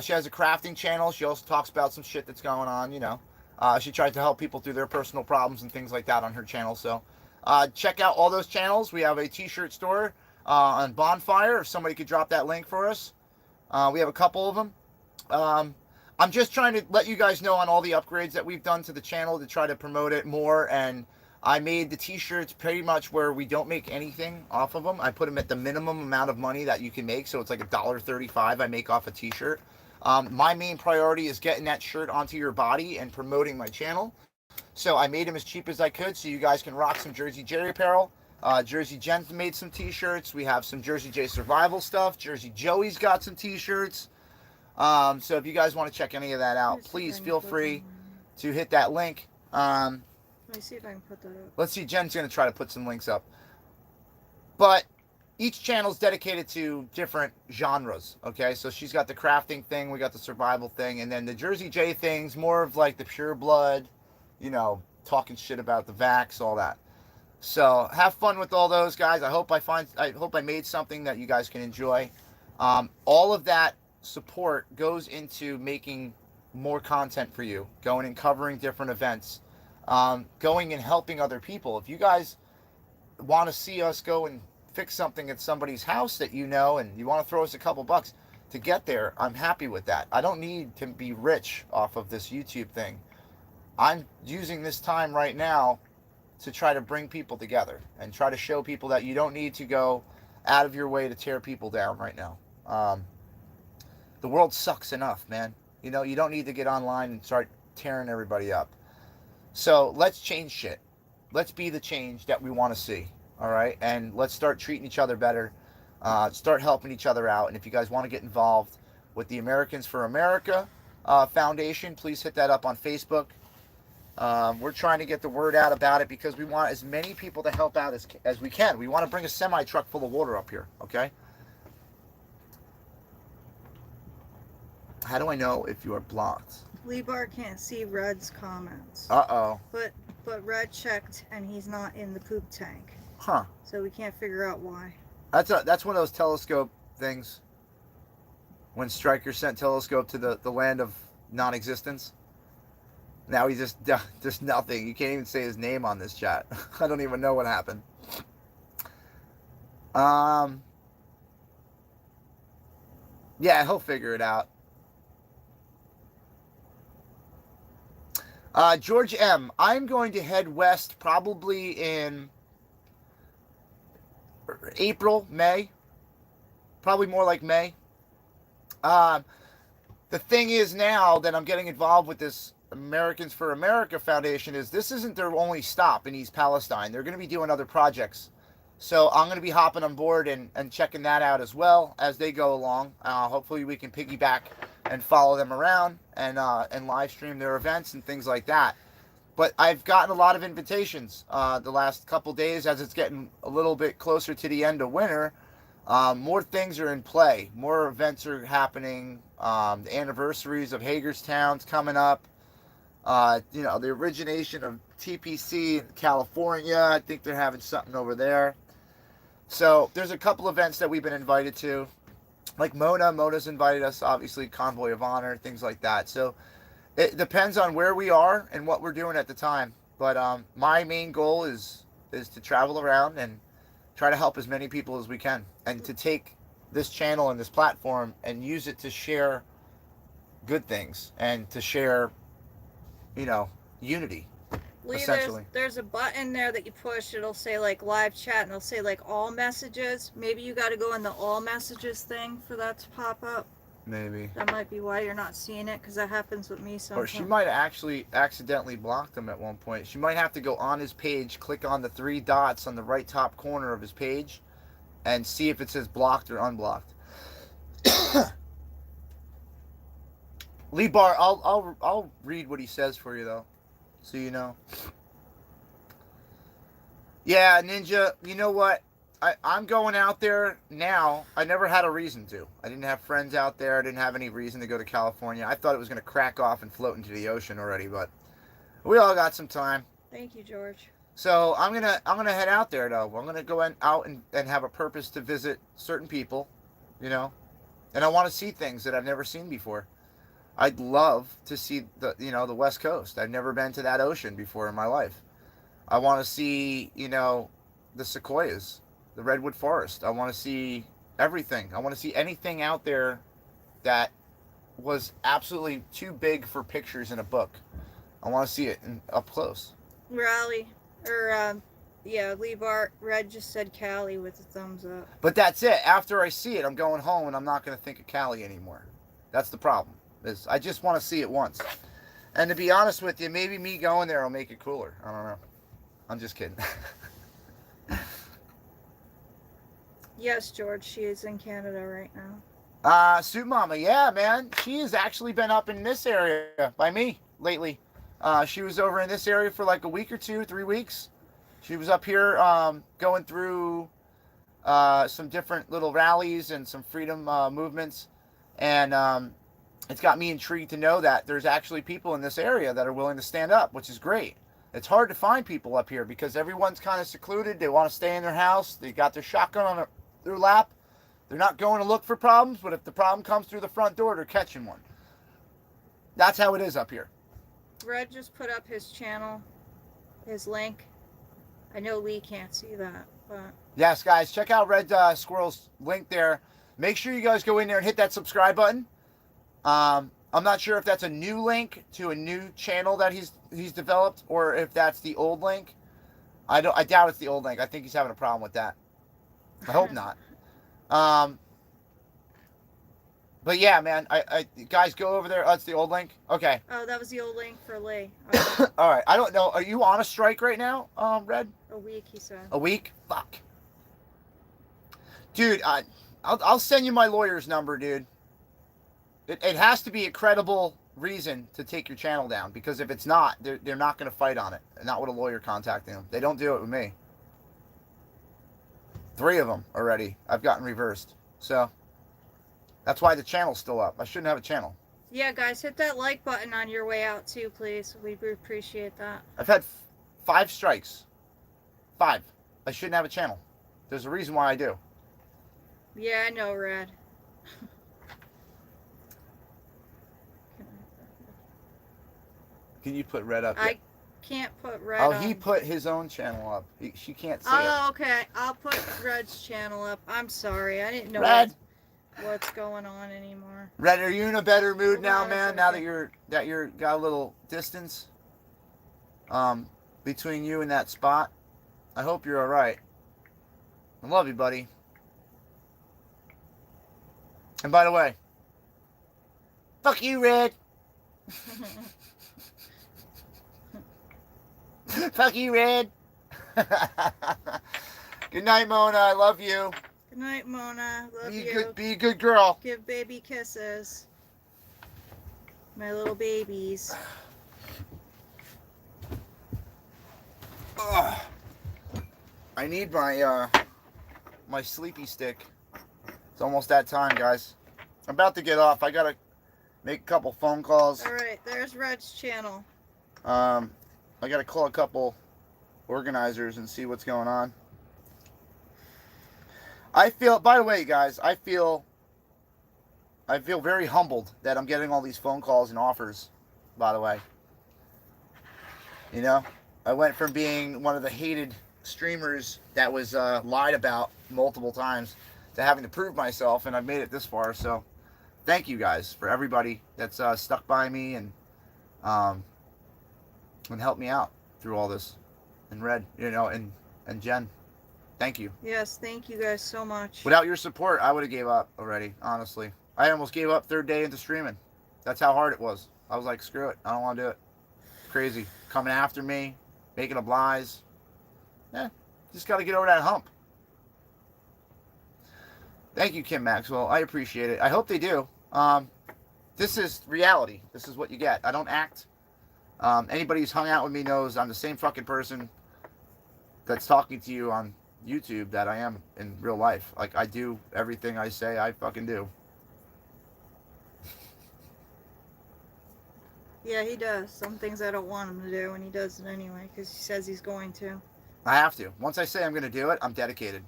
She has a crafting channel. She also talks about some shit that's going on, you know. She tries to help people through their personal problems and things like that on her channel. So check out all those channels. We have a t-shirt store on Bonfire, if somebody could drop that link for us. We have a couple of them. I'm just trying to let you guys know on all the upgrades that we've done to the channel to try to promote it more. And I made the t-shirts pretty much where we don't make anything off of them. I put them at the minimum amount of money that you can make. So it's like $1.35 I make off a t-shirt. My main priority is getting that shirt onto your body and promoting my channel. So I made them as cheap as I could so you guys can rock some Jersey Jerry apparel. Jersey Jen's made some t-shirts. We have some Jersey J Survival stuff. Jersey Joey's got some t-shirts. So if you guys want to check any of that out, please feel free to hit that link. Let me see if I can put that up. Let's see, Jen's going to try to put some links up. But each channel is dedicated to different genres, okay? So she's got the crafting thing, we got the survival thing, and then the Jersey J thing's more of like the pure blood, you know, talking shit about the vax, all that. So have fun with all those, guys. I hope I made something that you guys can enjoy. All of that support goes into making more content for you, going and covering different events. Going and helping other people. If you guys want to see us go and fix something at somebody's house that you know and you want to throw us a couple bucks to get there, I'm happy with that. I don't need to be rich off of this YouTube thing. I'm using this time right now to try to bring people together and try to show people that you don't need to go out of your way to tear people down right now. The world sucks enough, man. You know, you don't need to get online and start tearing everybody up. So let's change shit. Let's be the change that we want to see. All right. And let's start treating each other better. Start helping each other out. And if you guys want to get involved with the Americans for America Foundation, please hit that up on Facebook. We're trying to get the word out about it because we want as many people to help out as we can. We want to bring a semi-truck full of water up here. Okay. How do I know if you are blocked? Lebar can't see Red's comments. Uh-oh. But Red checked and he's not in the poop tank. Huh. So we can't figure out why. That's one of those telescope things. When Stryker sent Telescope to the land of non-existence. Now he's just nothing. You can't even say his name on this chat. I don't even know what happened. Yeah, he'll figure it out. George M., I'm going to head west probably in April, May. Probably more like May. The thing is now that I'm getting involved with this Americans for America Foundation is this isn't their only stop in East Palestine. They're going to be doing other projects. So I'm going to be hopping on board and checking that out as well as they go along. Hopefully we can piggyback and follow them around and live stream their events and things like that. But I've gotten a lot of invitations the last couple days as it's getting a little bit closer to the end of winter. More things are in play. More events are happening. The anniversaries of Hagerstown's coming up. You know, the origination of TPC in California. I think they're having something over there. So there's a couple events that we've been invited to. Like Mona's invited us, obviously, Convoy of Honor, things like that. So it depends on where we are and what we're doing at the time. But my main goal is to travel around and try to help as many people as we can. And to take this channel and this platform and use it to share good things and to share, you know, unity. Lee, essentially. there's a button there that you push. It'll say like live chat and it'll say like all messages. Maybe you got to go in the all messages thing for that to pop up. Maybe. That might be why you're not seeing it, because that happens with me sometimes. Or she might have actually accidentally blocked him at one point. She might have to go on his page, click on the 3 dots on the right top corner of his page, and see if it says blocked or unblocked. Lee Bar, I'll read what he says for you though, so you know. Yeah, Ninja. You know what? I'm going out there now. I never had a reason to. I didn't have friends out there. I didn't have any reason to go to California. I thought it was going to crack off and float into the ocean already, but we all got some time. Thank you, George. So I'm gonna head out there though. I'm gonna go out and have a purpose to visit certain people, you know, and I want to see things that I've never seen before. I'd love to see the West Coast. I've never been to that ocean before in my life. I want to see the sequoias, the redwood forest. I want to see everything. I want to see anything out there that was absolutely too big for pictures in a book. I want to see it up close. Raleigh, or yeah, Lee Bart. Red just said Cali with a thumbs up. But that's it. After I see it, I'm going home and I'm not going to think of Cali anymore. That's the problem. Is I just want to see it once. And to be honest with you, maybe me going there will make it cooler. I don't know. I'm just kidding. Yes, George, she is in Canada right now. Suit Mama, yeah, man. She has actually been up in this area by me lately. She was over in this area for like a week or 2, 3 weeks. She was up here going through some different little rallies and some freedom movements. And it's got me intrigued to know that there's actually people in this area that are willing to stand up, which is great. It's hard to find people up here because everyone's kind of secluded. They want to stay in their house. They got their shotgun on their lap. They're not going to look for problems, but if the problem comes through the front door, they're catching one. That's how it is up here. Red just put up his channel, his link. I know Lee can't see that, but... Yes, guys, check out Red Squirrel's link there. Make sure you guys go in there and hit that subscribe button. I'm not sure if that's a new link to a new channel that he's developed, or if that's the old link. I doubt it's the old link. I think he's having a problem with that. I hope not. But yeah, man, I guys go over there. Oh, it's the old link. Okay. Oh, that was the old link for Lee. Okay. All right. I don't know. Are you on a strike right now, Red? A week, he said. A week? Fuck. Dude, I'll send you my lawyer's number, dude. It has to be a credible reason to take your channel down, because if it's not, they're not going to fight on it. Not with a lawyer contacting them. They don't do it with me. 3 of them already I've gotten reversed. So that's why the channel's still up. I shouldn't have a channel. Yeah, guys, hit that like button on your way out too, please. We appreciate that. I've had 5 strikes. 5. I shouldn't have a channel. There's a reason why I do. Yeah, I know, Red. Can you put Red up? I can't put Red Oh, on. he put his own channel up. She can't see it. Oh, okay. I'll put Red's channel up. I'm sorry. I didn't know Red. what's going on anymore. Red, are you in a better mood Hold now, on a man? Now that second. you're got a little distance between you and that spot. I hope you're all right. I love you, buddy. And by the way, fuck you, Red. Fuck you, Red. Good night, Mona. I love you. Good night, Mona. Love you. Be a good girl. Give baby kisses. My little babies. Ugh. I need my my sleepy stick. It's almost that time, guys. I'm about to get off. I gotta make a couple phone calls. Alright, there's Red's channel. I gotta call a couple organizers and see what's going on. I feel, by the way, guys, I feel very humbled that I'm getting all these phone calls and offers, by the way. You know, I went from being one of the hated streamers that was lied about multiple times to having to prove myself, and I've made it this far. So thank you guys for everybody that's stuck by me and helped me out through all this. And Red, you know, and Jen, thank you. Yes, thank you guys so much. Without your support, I would have gave up already, honestly. I almost gave up 3rd day into streaming. That's how hard it was. I was like, screw it. I don't want to do it. Crazy. Coming after me, making up lies. Just got to get over that hump. Thank you, Kim Maxwell. I appreciate it. I hope they do. This is reality. This is what you get. I don't act. Anybody who's hung out with me knows I'm the same fucking person that's talking to you on YouTube that I am in real life. Like, I do everything I say I fucking do. Yeah, he does. Some things I don't want him to do, and he does it anyway because he says he's going to. I have to. Once I say I'm going to do it, I'm dedicated.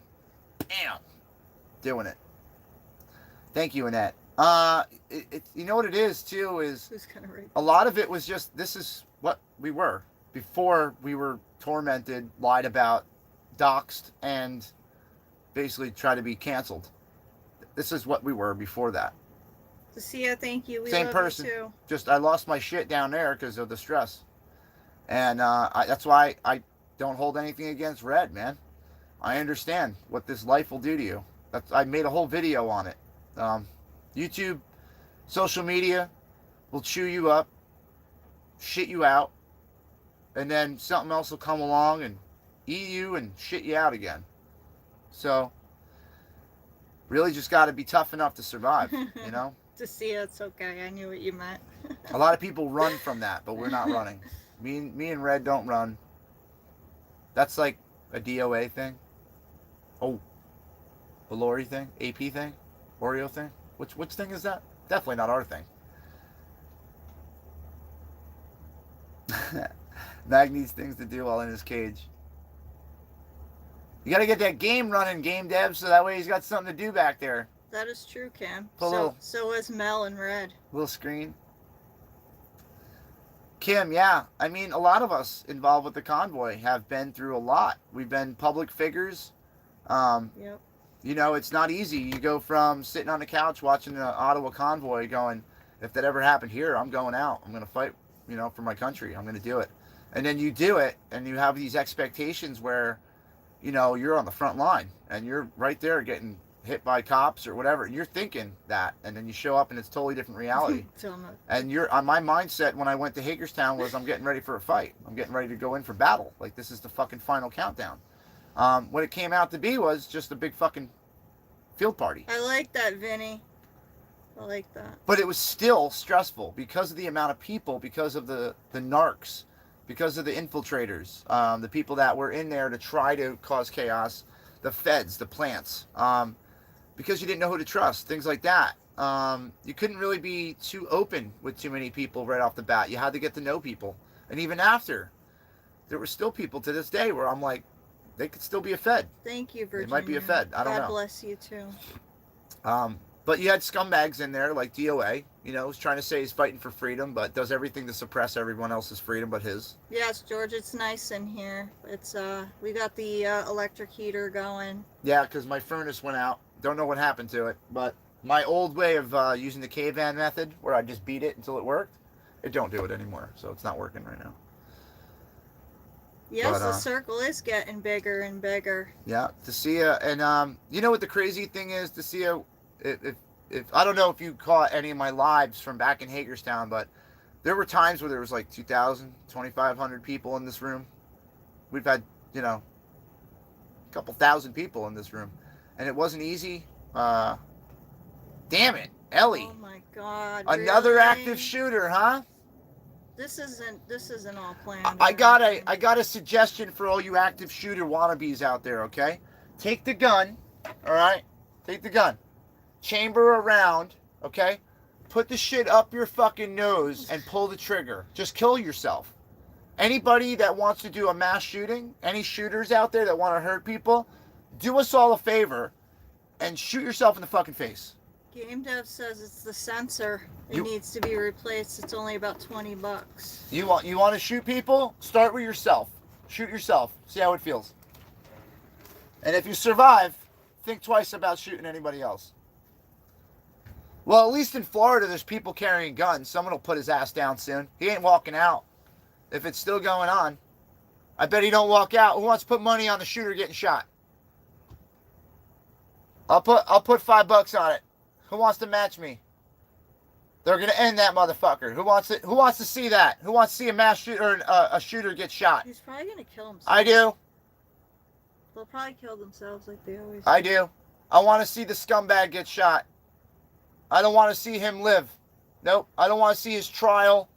Bam! Doing it. Thank you, Annette. You know what it is, too, is Who's gonna read? a lot of it was just, this is what we were before we were tormented, lied about, doxxed, and basically tried to be canceled. This is what we were before that. Tasia, thank you. We Same love person. You too. Just, I lost my shit down there because of the stress. And that's why I don't hold anything against Red, man. I understand what this life will do to you. I made a whole video on it. YouTube, social media will chew you up, shit you out, and then something else will come along and eat you and shit you out again. So, really just got to be tough enough to survive, you know? Tasia, it's okay. I knew what you meant. A lot of people run from that, but we're not running. Me and Red don't run. That's like a DOA thing. Oh, a Lori thing, AP thing, Oreo thing. Which thing is that? Definitely not our thing. Mag needs things to do while in his cage. You got to get that game running, game dev, so that way he's got something to do back there. That is true, Cam. Hello. So is Mel and Red. Little screen. Kim, yeah. I mean, a lot of us involved with the convoy have been through a lot. We've been public figures. Yep. You know, it's not easy. You go from sitting on the couch watching the Ottawa convoy going, if that ever happened here, I'm going out. I'm going to fight, you know, for my country. I'm going to do it. And then you do it, and you have these expectations where, you know, you're on the front line, and you're right there getting hit by cops or whatever, and you're thinking that, and then you show up, and it's totally different reality. And you're on my mindset when I went to Hagerstown was I'm getting ready for a fight. I'm getting ready to go in for battle. Like, this is the fucking final countdown. What it came out to be was just a big fucking field party. I like that, Vinny. I like that. But it was still stressful because of the amount of people, because of the narcs, because of the infiltrators, the people that were in there to try to cause chaos, the feds, the plants, because you didn't know who to trust, things like that. You couldn't really be too open with too many people right off the bat. You had to get to know people. And even after, there were still people to this day where I'm like, they could still be a Fed. Thank you, Virginia. They might be a Fed. I don't know. God bless you, too. But you had scumbags in there like DOA, you know, who's trying to say he's fighting for freedom, but does everything to suppress everyone else's freedom but his. Yes, George, it's nice in here. It's, we got the electric heater going. Yeah, because my furnace went out. Don't know what happened to it, but my old way of using the K-van method, where I just beat it until it worked, it don't do it anymore, so it's not working right now. Yes, But, the circle is getting bigger and bigger. Yeah, Tasia, and you know what the crazy thing is, Tasia, if I don't know if you caught any of my lives from back in Hagerstown, but there were times where there was like 2,000, 2,500 people in this room. We've had, you know, a couple thousand people in this room, and it wasn't easy. Damn it, Ellie. Oh my God! Another really? active shooter, huh? This isn't all planned. I got a suggestion for all you active shooter wannabes out there, okay? Take the gun, all right? Take the gun. Chamber around, okay? Put the shit up your fucking nose and pull the trigger. Just kill yourself. Anybody that wants to do a mass shooting, any shooters out there that want to hurt people, do us all a favor and shoot yourself in the fucking face. Game Dev says it's the sensor. It needs to be replaced. It's only about $20. You want to shoot people? Start with yourself. Shoot yourself. See how it feels. And if you survive, think twice about shooting anybody else. Well, at least in Florida, there's people carrying guns. Someone will put his ass down soon. He ain't walking out. If it's still going on, I bet he don't walk out. Who wants to put money on the shooter getting shot? I'll put $5 on it. Who wants to match me? They're gonna end that motherfucker. Who wants to see that? Who wants to see a mass shooter or a shooter get shot? He's probably gonna kill himself. I do. They'll probably kill themselves like they always do. I do. I want to see the scumbag get shot. I don't want to see him live. Nope. I don't want to see his trial.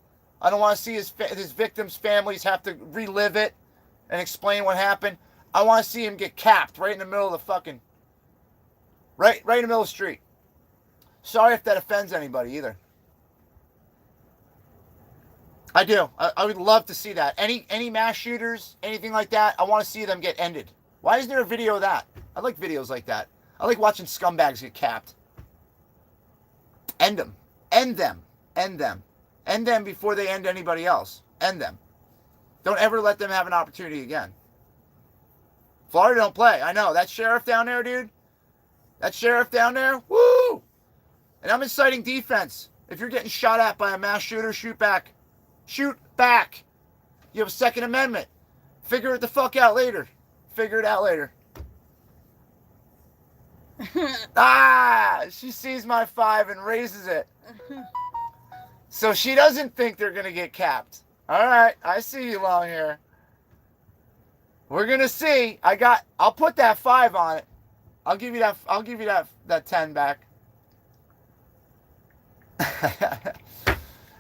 I don't want to see his victims' families have to relive it and explain what happened. I want to see him get capped right in the middle of the fucking... Right in the middle of the street. Sorry if that offends anybody either. I do. I would love to see that. Any mass shooters, anything like that, I want to see them get ended. Why isn't there a video of that? I like videos like that. I like watching scumbags get capped. End them. End them. End them. End them before they end anybody else. End them. Don't ever let them have an opportunity again. Florida don't play. I know. That sheriff down there, dude. That sheriff down there. Woo! And I'm inciting defense. If you're getting shot at by a mass shooter, shoot back. Shoot back. You have a Second Amendment. Figure it the fuck out later. Figure it out later. She sees my 5 and raises it. So she doesn't think they're going to get capped. All right. I see you, long hair. We're going to see. I'll put that 5 on it. I'll give you that 10 back.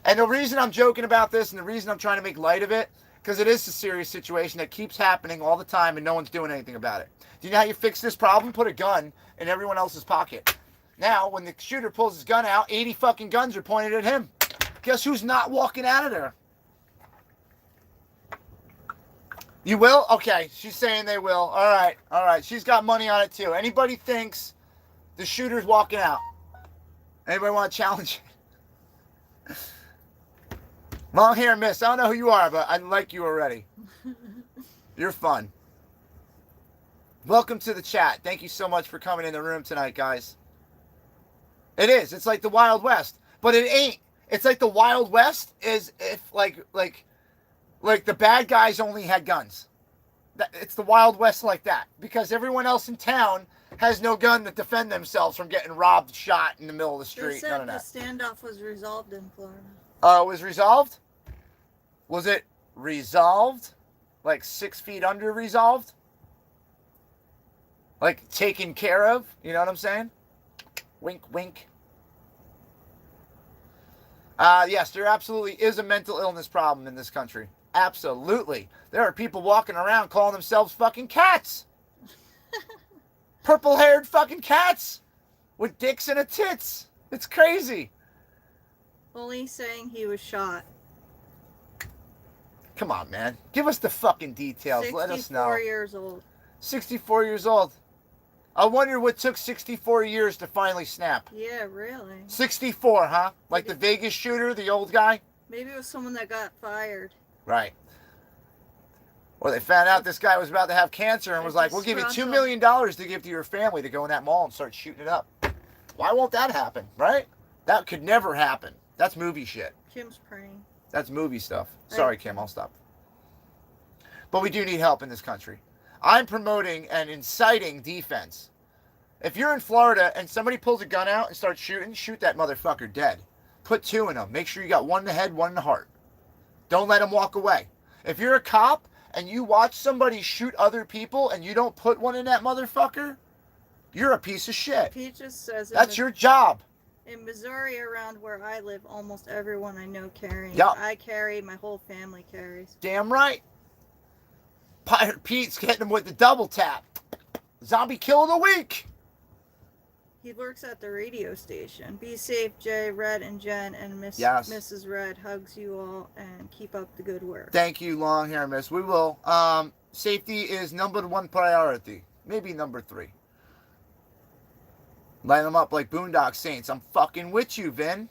And the reason I'm joking about this and the reason I'm trying to make light of it, because it is a serious situation that keeps happening all the time and no one's doing anything about it. Do you know how you fix this problem? Put a gun in everyone else's pocket. Now, when the shooter pulls his gun out, 80 fucking guns are pointed at him. Guess who's not walking out of there? You will? Okay, she's saying they will. All right. She's got money on it too. Anybody thinks the shooter's walking out? Anybody want to challenge it? Long hair, miss. I don't know who you are, but I like you already. You're fun. Welcome to the chat. Thank you so much for coming in the room tonight, guys. It is. It's like the Wild West, but it ain't. It's like the Wild West is if like the bad guys only had guns. It's the Wild West like that because everyone else in town has no gun to defend themselves from getting robbed, shot in the middle of the street. They said the standoff was resolved in Florida. It was resolved? Was it resolved? Like 6 feet under resolved? Like taken care of? You know what I'm saying? Wink, wink. Yes, there absolutely is a mental illness problem in this country. Absolutely. There are people walking around calling themselves fucking cats. Purple-haired fucking cats with dicks and a tits. It's crazy. Only saying he was shot. Come on, man. Give us the fucking details. Let us know. 64 years old. 64 years old. I wonder what took 64 years to finally snap. Yeah, really. 64, huh? Like the Vegas shooter, the old guy? Maybe it was someone that got fired. Right. Or they found out this guy was about to have cancer and was like, we'll give you $2 million to give to your family to go in that mall and start shooting it up. Why won't that happen, right? That could never happen. That's movie shit. Kim's praying. That's movie stuff. Sorry, Kim, I'll stop. But we do need help in this country. I'm promoting and inciting defense. If you're in Florida and somebody pulls a gun out and starts shooting, shoot that motherfucker dead. Put 2 in them. Make sure you got 1 in the head, 1 in the heart. Don't let them walk away. If you're a cop and you watch somebody shoot other people and you don't put 1 in that motherfucker, you're a piece of shit. Pete just says that's your job. In Missouri, around where I live, almost everyone I know carrying. Yep. I carry, my whole family carries. Damn right. Pirate Pete's getting him with the double tap. Zombie kill of the week. He works at the radio station. Be safe, Jay, Red, and Jen, and Mrs. Red hugs you all and keep up the good work. Thank you, long hair miss. We will. Safety is number 1 priority. Maybe number 3. Line them up like Boondock Saints. I'm fucking with you, Vin.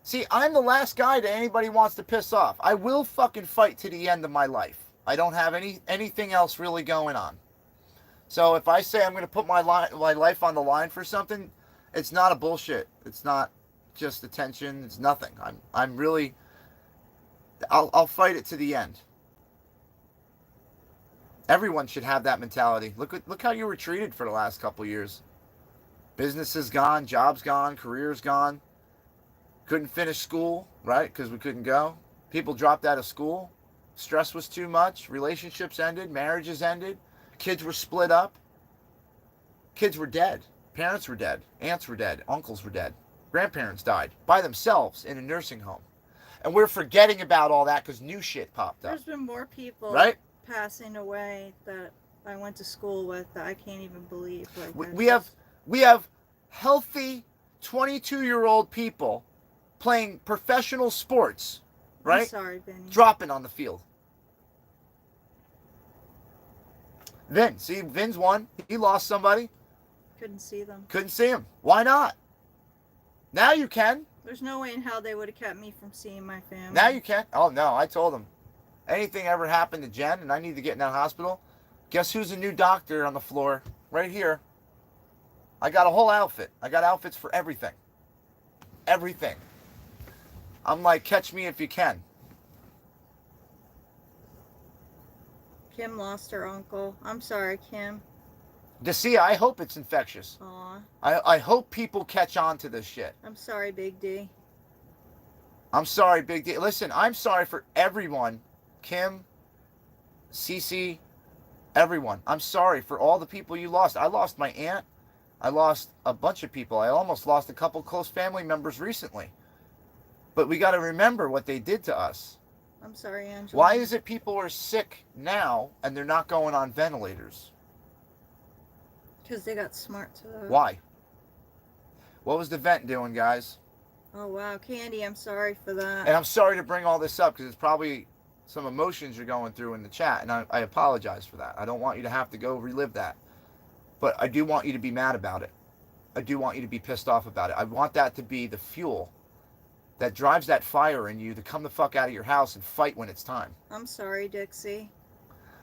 See, I'm the last guy that anybody wants to piss off. I will fucking fight to the end of my life. I don't have anything else really going on. So if I say I'm going to put my life on the line for something, it's not a bullshit. It's not just attention. It's nothing. I'm really. I'll fight it to the end. Everyone should have that mentality. Look how you were treated for the last couple years. Business is gone, jobs gone, careers gone. Couldn't finish school, right? Because we couldn't go. People dropped out of school. Stress was too much. Relationships ended. Marriages ended. Kids were split up. Kids were dead. Parents were dead. Aunts were dead. Uncles were dead. grandparents died by themselves in a nursing home. And we're forgetting about all that because new shit popped up. There's been more people right? passing away that I went to school with that I can't even believe. Like we have healthy 22-year-old people playing professional sports, right? I'm sorry, Vinny. Dropping on the field. Vin's won. He lost somebody. Couldn't see them. Couldn't see him. Why not? Now you can. There's no way in hell they would have kept me from seeing my family. Now you can. Oh, no, I told him. Anything ever happened to Jen and I need to get in that hospital, guess who's the new doctor on the floor? Right here. I got a whole outfit. I got outfits for everything. Everything. I'm like, catch me if you can. Kim lost her uncle. I'm sorry, Kim. Dacia, I hope it's infectious. Aw. I hope people catch on to this shit. I'm sorry, Big D. I'm sorry, Big D. Listen, I'm sorry for everyone. Kim, Cece, everyone. I'm sorry for all the people you lost. I lost my aunt. I lost a bunch of people. I almost lost a couple close family members recently. But we got to remember what they did to us. I'm sorry, Angela. Why is it people are sick now and they're not going on ventilators? Because they got smart to that. Why? What was the vent doing, guys? Oh, wow. Candy, I'm sorry for that. And I'm sorry to bring all this up because it's probably some emotions you're going through in the chat. And I apologize for that. I don't want you to have to go relive that. But I do want you to be mad about it. I do want you to be pissed off about it. I want that to be the fuel that drives that fire in you to come the fuck out of your house and fight when it's time. I'm sorry, Dixie.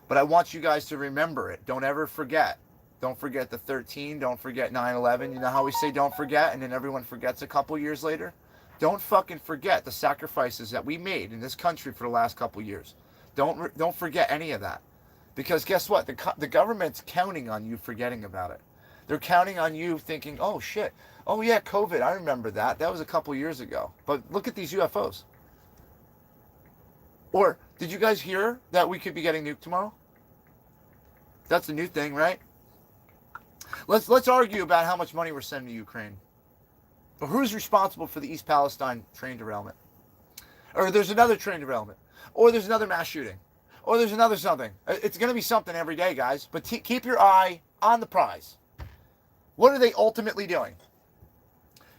But I want you guys to remember it. Don't ever forget. Don't forget the 13. Don't forget 9/11. You know how we say don't forget and then everyone forgets a couple years later? Don't fucking forget the sacrifices that we made in this country for the last couple years. Don't forget any of that. Because guess what? The government's counting on you forgetting about it. They're counting on you thinking, oh shit, oh yeah, COVID, I remember that. That was a couple years ago. But look at these UFOs. Or, did you guys hear that we could be getting nuked tomorrow? That's the new thing, right? Let's argue about how much money we're sending to Ukraine. But who's responsible for the East Palestine train derailment? Or there's another train derailment. Or there's another mass shooting. Or there's another something. It's going to be something every day, guys. But keep your eye on the prize. What are they ultimately doing?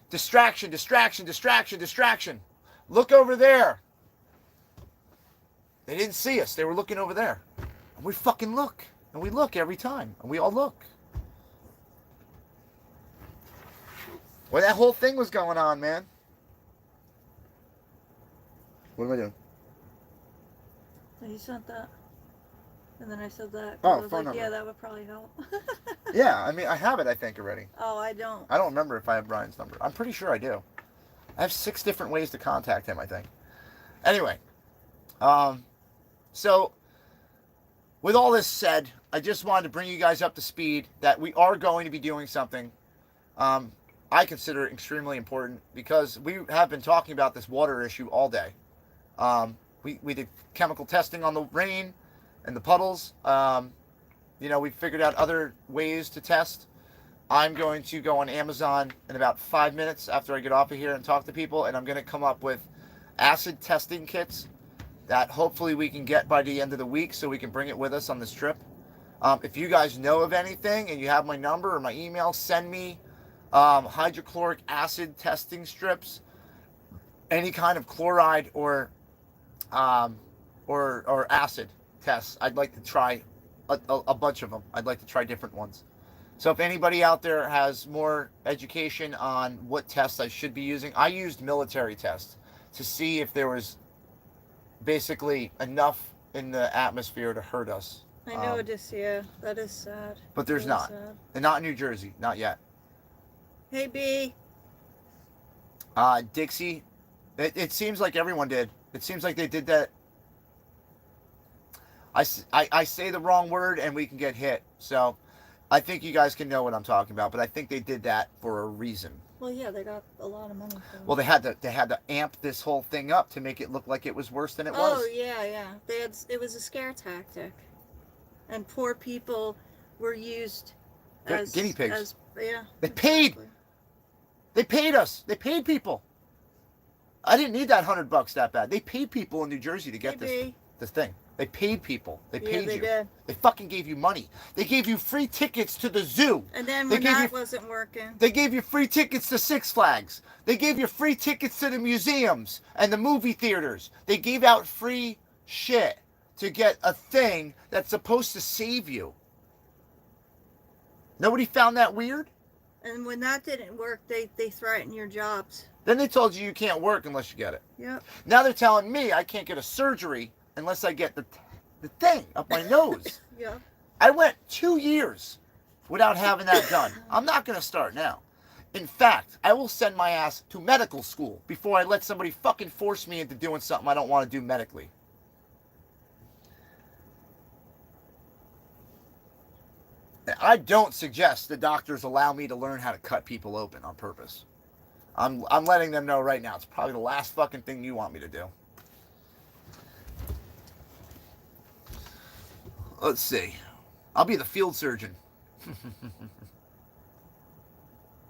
Distraction, distraction, distraction, distraction. Look over there. They didn't see us. They were looking over there. And we fucking look. And we look every time. And we all look. Well, that whole thing was going on, man. What am I doing? You sent that. And then I said that. Oh, I was phone like, number. yeah, that would probably help. Yeah, I mean, I have it, I think, already. Oh, I don't. I don't remember if I have Brian's number. I'm pretty sure I do. I have 6 different ways to contact him, I think. Anyway. So, with all this said, I just wanted to bring you guys up to speed that we are going to be doing something I consider extremely important because we have been talking about this water issue all day. We did chemical testing on the rain and the puddles. We figured out other ways to test. I'm going to go on Amazon in about 5 minutes after I get off of here and talk to people, and I'm going to come up with acid testing kits that hopefully we can get by the end of the week so we can bring it with us on this trip. If you guys know of anything and you have my number or my email, send me hydrochloric acid testing strips, any kind of chloride or acid tests. I'd like to try a bunch of them. I'd like to try different ones. So if anybody out there has more education on what tests I should be using, I used military tests to see if there was basically enough in the atmosphere to hurt us. I know it is, yeah. That is sad. But there's not. Sad. And not in New Jersey. Not yet. Hey, B. Dixie. It seems like everyone did. It seems like they did that. I say the wrong word and we can get hit. So I think you guys can know what I'm talking about. But I think they did that for a reason. Well, yeah, they got a lot of money for it. Well, they had to amp this whole thing up to make it look like it was worse than it was. Oh, yeah. It was a scare tactic. And poor people were used as guinea pigs. Yeah. They paid. They paid us. They paid people. I didn't need that $100 that bad. They paid people in New Jersey to get this thing. They paid people. They paid they you. Did. They fucking gave you money. They gave you free tickets to the zoo. And then when that wasn't working, they gave you free tickets to Six Flags. They gave you free tickets to the museums and the movie theaters. They gave out free shit to get a thing that's supposed to save you. Nobody found that weird? And when that didn't work, they threatened your jobs. Then they told you can't work unless you get it. Yep. Now they're telling me I can't get a surgery unless I get the thing up my nose. Yeah. I went 2 years without having that done. I'm not going to start now. In fact, I will send my ass to medical school before I let somebody fucking force me into doing something I don't want to do medically. I don't suggest the doctors allow me to learn how to cut people open on purpose. I'm letting them know right now. It's probably the last fucking thing you want me to do. Let's see. I'll be the field surgeon.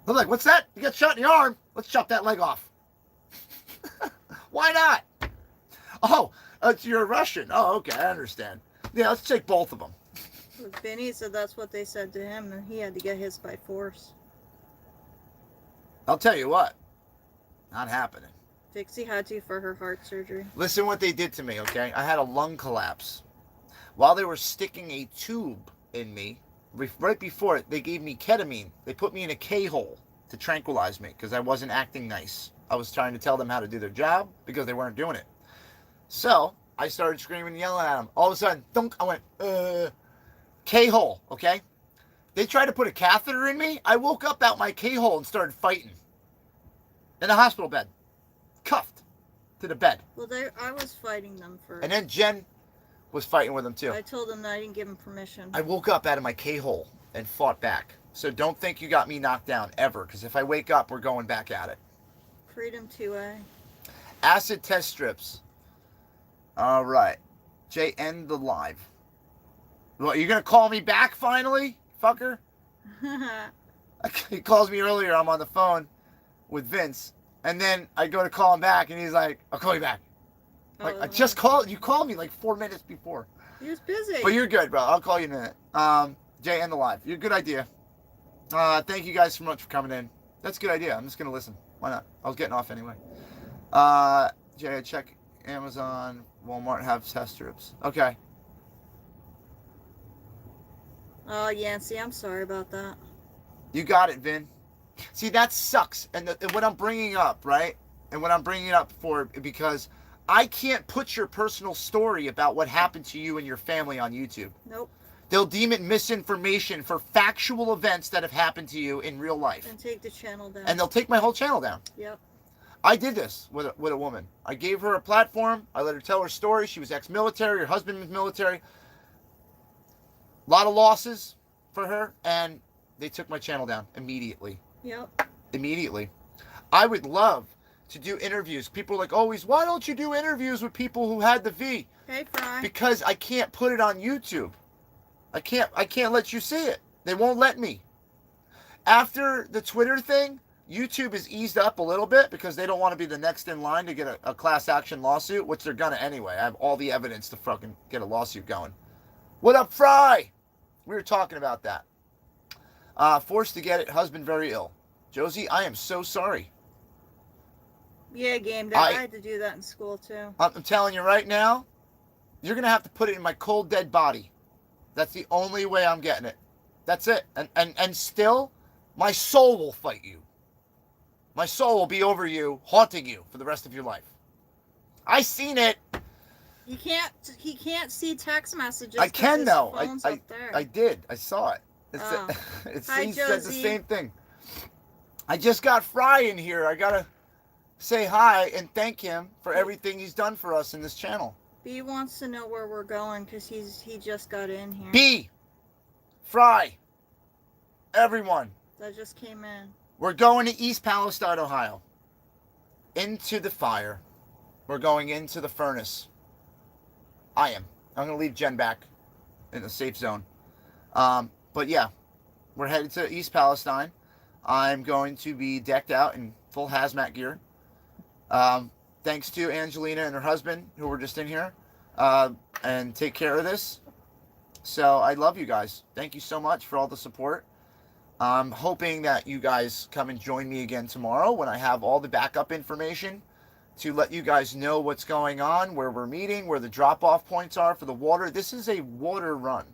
I'm like, what's that? You got shot in the arm. Let's chop that leg off. Why not? Oh, you're a Russian. Oh, okay, I understand. Yeah, let's take both of them. Vinny said that's what they said to him, and he had to get his by force. I'll tell you what. Not happening. Dixie had to for her heart surgery. Listen what they did to me, okay? I had a lung collapse. While they were sticking a tube in me, right before it, they gave me ketamine. They put me in a K-hole to tranquilize me because I wasn't acting nice. I was trying to tell them how to do their job because they weren't doing it. So, I started screaming and yelling at them. All of a sudden, thunk, I went, K-hole, okay? They tried to put a catheter in me. I woke up out my K-hole and started fighting. In a hospital bed. Cuffed to the bed. Well, I was fighting them first. And then Jen was fighting with them too. I told them that I didn't give them permission. I woke up out of my K-hole and fought back. So don't think you got me knocked down ever, because if I wake up, we're going back at it. Freedom 2A. Acid test strips. All right. Jay, end the live. Well, you're going to call me back finally, fucker? He calls me earlier. I'm on the phone with Vince. And then I go to call him back, and he's like, I'll call you back. Like, I just called. You called me like 4 minutes before. He was busy. But you're good, bro. I'll call you in a minute. Jay, end the live. You're a good idea. Thank you guys so much for coming in. That's a good idea. I'm just going to listen. Why not? I was getting off anyway. Jay, check Amazon, Walmart have test strips. Okay. Oh, Yancy, I'm sorry about that. You got it, Vin. See, that sucks. And what I'm bringing up, right? And what I'm bringing it up for, because I can't put your personal story about what happened to you and your family on YouTube. Nope. They'll deem it misinformation for factual events that have happened to you in real life. And take the channel down. And they'll take my whole channel down. Yep. I did this with a woman. I gave her a platform. I let her tell her story. She was ex-military. Her husband was military. A lot of losses for her. And they took my channel down immediately. Yep. Immediately. I would love to do interviews. People are like, always, why don't you do interviews with people who had the V? Hey, Fry. Because I can't put it on YouTube. I can't let you see it. They won't let me. After the Twitter thing, YouTube has eased up a little bit because they don't want to be the next in line to get a class action lawsuit, which they're gonna anyway. I have all the evidence to fucking get a lawsuit going. What up, Fry? We were talking about that. Forced to get it, husband very ill. Josie, I am so sorry. Yeah, Game Dad. I had to do that in school too. I'm telling you right now, you're gonna have to put it in my cold dead body. That's the only way I'm getting it. That's it. And still, my soul will fight you. My soul will be over you, haunting you for the rest of your life. I seen it. He can't see text messages. I can though. I did. I saw it. Oh. He said the same thing. I just got Fry in here. I gotta say hi and thank him for everything he's done for us in this channel. B wants to know where we're going because he just got in here. B, Fry, everyone. That just came in. We're going to East Palestine, Ohio. Into the fire. We're going into the furnace. I am. I'm going to leave Jen back in the safe zone. But yeah, we're headed to East Palestine. I'm going to be decked out in full hazmat gear. Thanks to Angelina and her husband who were just in here and take care of this. So I love you guys. Thank you so much for all the support. I'm hoping that you guys come and join me again tomorrow when I have all the backup information to let you guys know what's going on, where we're meeting, where the drop-off points are for the water. This is a water run.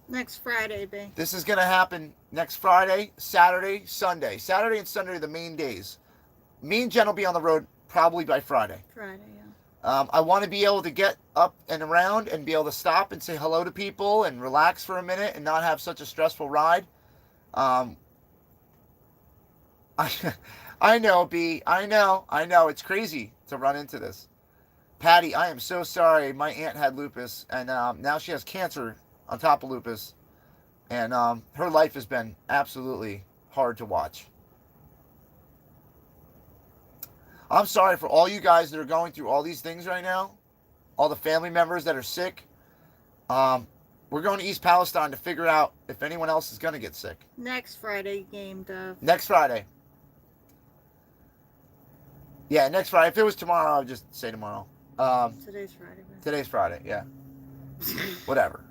Next Friday, babe. This is going to happen next Friday, Saturday, Sunday. Saturday and Sunday are the main days. Me and Jen will be on the road probably by Friday. Friday, yeah. I want to be able to get up and around and be able to stop and say hello to people and relax for a minute and not have such a stressful ride. I know, B. I know. It's crazy to run into this. Patty, I am so sorry. My aunt had lupus, and now she has cancer on top of lupus. And her life has been absolutely hard to watch. I'm sorry for all you guys that are going through all these things right now. All the family members that are sick. We're going to East Palestine to figure out if anyone else is going to get sick. Next Friday game, Dove. Next Friday. Yeah, next Friday. If it was tomorrow, I would just say tomorrow. Today's Friday, man. Today's Friday, yeah. Whatever.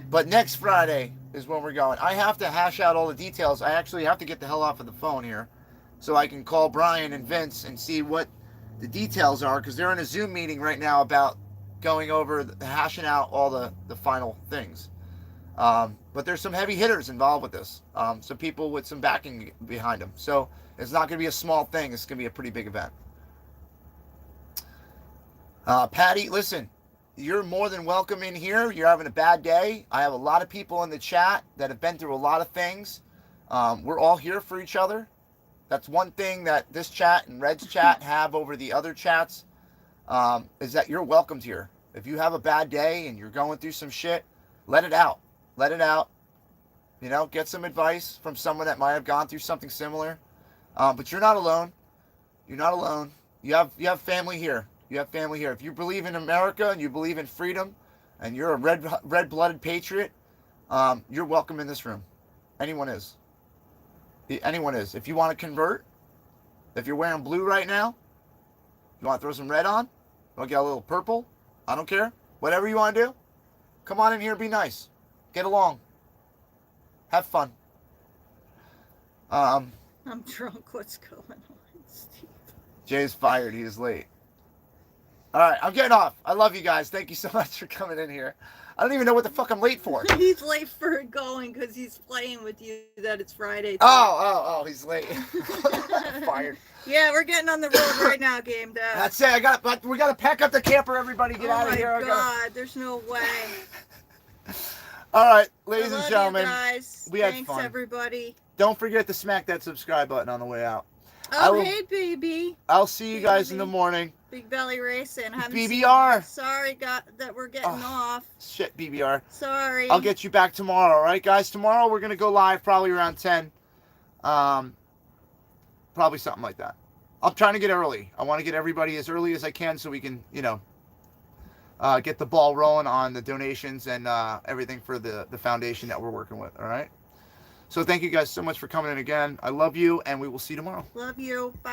But next Friday is when we're going. I have to hash out all the details. I actually have to get the hell off of the phone here so I can call Brian and Vince and see what the details are, because they're in a Zoom meeting right now about going over, hashing out all the final things. But there's some heavy hitters involved with this. Some people with some backing behind them. So it's not going to be a small thing. It's going to be a pretty big event. Patty, listen, you're more than welcome in here. You're having a bad day. I have a lot of people in the chat that have been through a lot of things. We're all here for each other. That's one thing that this chat and Red's chat have over the other chats, is that you're welcomed here. If you have a bad day and you're going through some shit, let it out. Let it out. You know, get some advice from someone that might have gone through something similar. But you're not alone. You're not alone. You have family here. You have family here. If you believe in America and you believe in freedom and you're a red-blooded patriot, you're welcome in this room. Anyone is. Anyone is. If you want to convert, if you're wearing blue right now, you want to throw some red on, you want to get a little purple, I don't care. Whatever you want to do, come on in here and be nice. Get along. Have fun. I'm drunk. What's going on, Steve? Jay's fired. He is late. All right, I'm getting off. I love you guys. Thank you so much for coming in here. I don't even know what the fuck I'm late for. He's late for going because he's playing with you that it's Friday. Oh, he's late. Fired. Yeah, we're getting on the road right now, game Dad. That's it. We got to pack up the camper, everybody. Get out of here. Oh, my God. There's no way. All right, ladies and you gentlemen. guys. We had Thanks, fun. Everybody. Don't forget to smack that subscribe button on the way out. Oh, hey, baby. I'll see you guys in the morning. Big Belly Racing. BBR. Sorry, that we're getting off. Shit, BBR. Sorry. I'll get you back tomorrow, all right, guys? Tomorrow we're going to go live probably around 10. Probably something like that. I'm trying to get early. I want to get everybody as early as I can so we can, get the ball rolling on the donations and everything for the foundation that we're working with, all right? So thank you guys so much for coming in again. I love you, and we will see you tomorrow. Love you. Bye.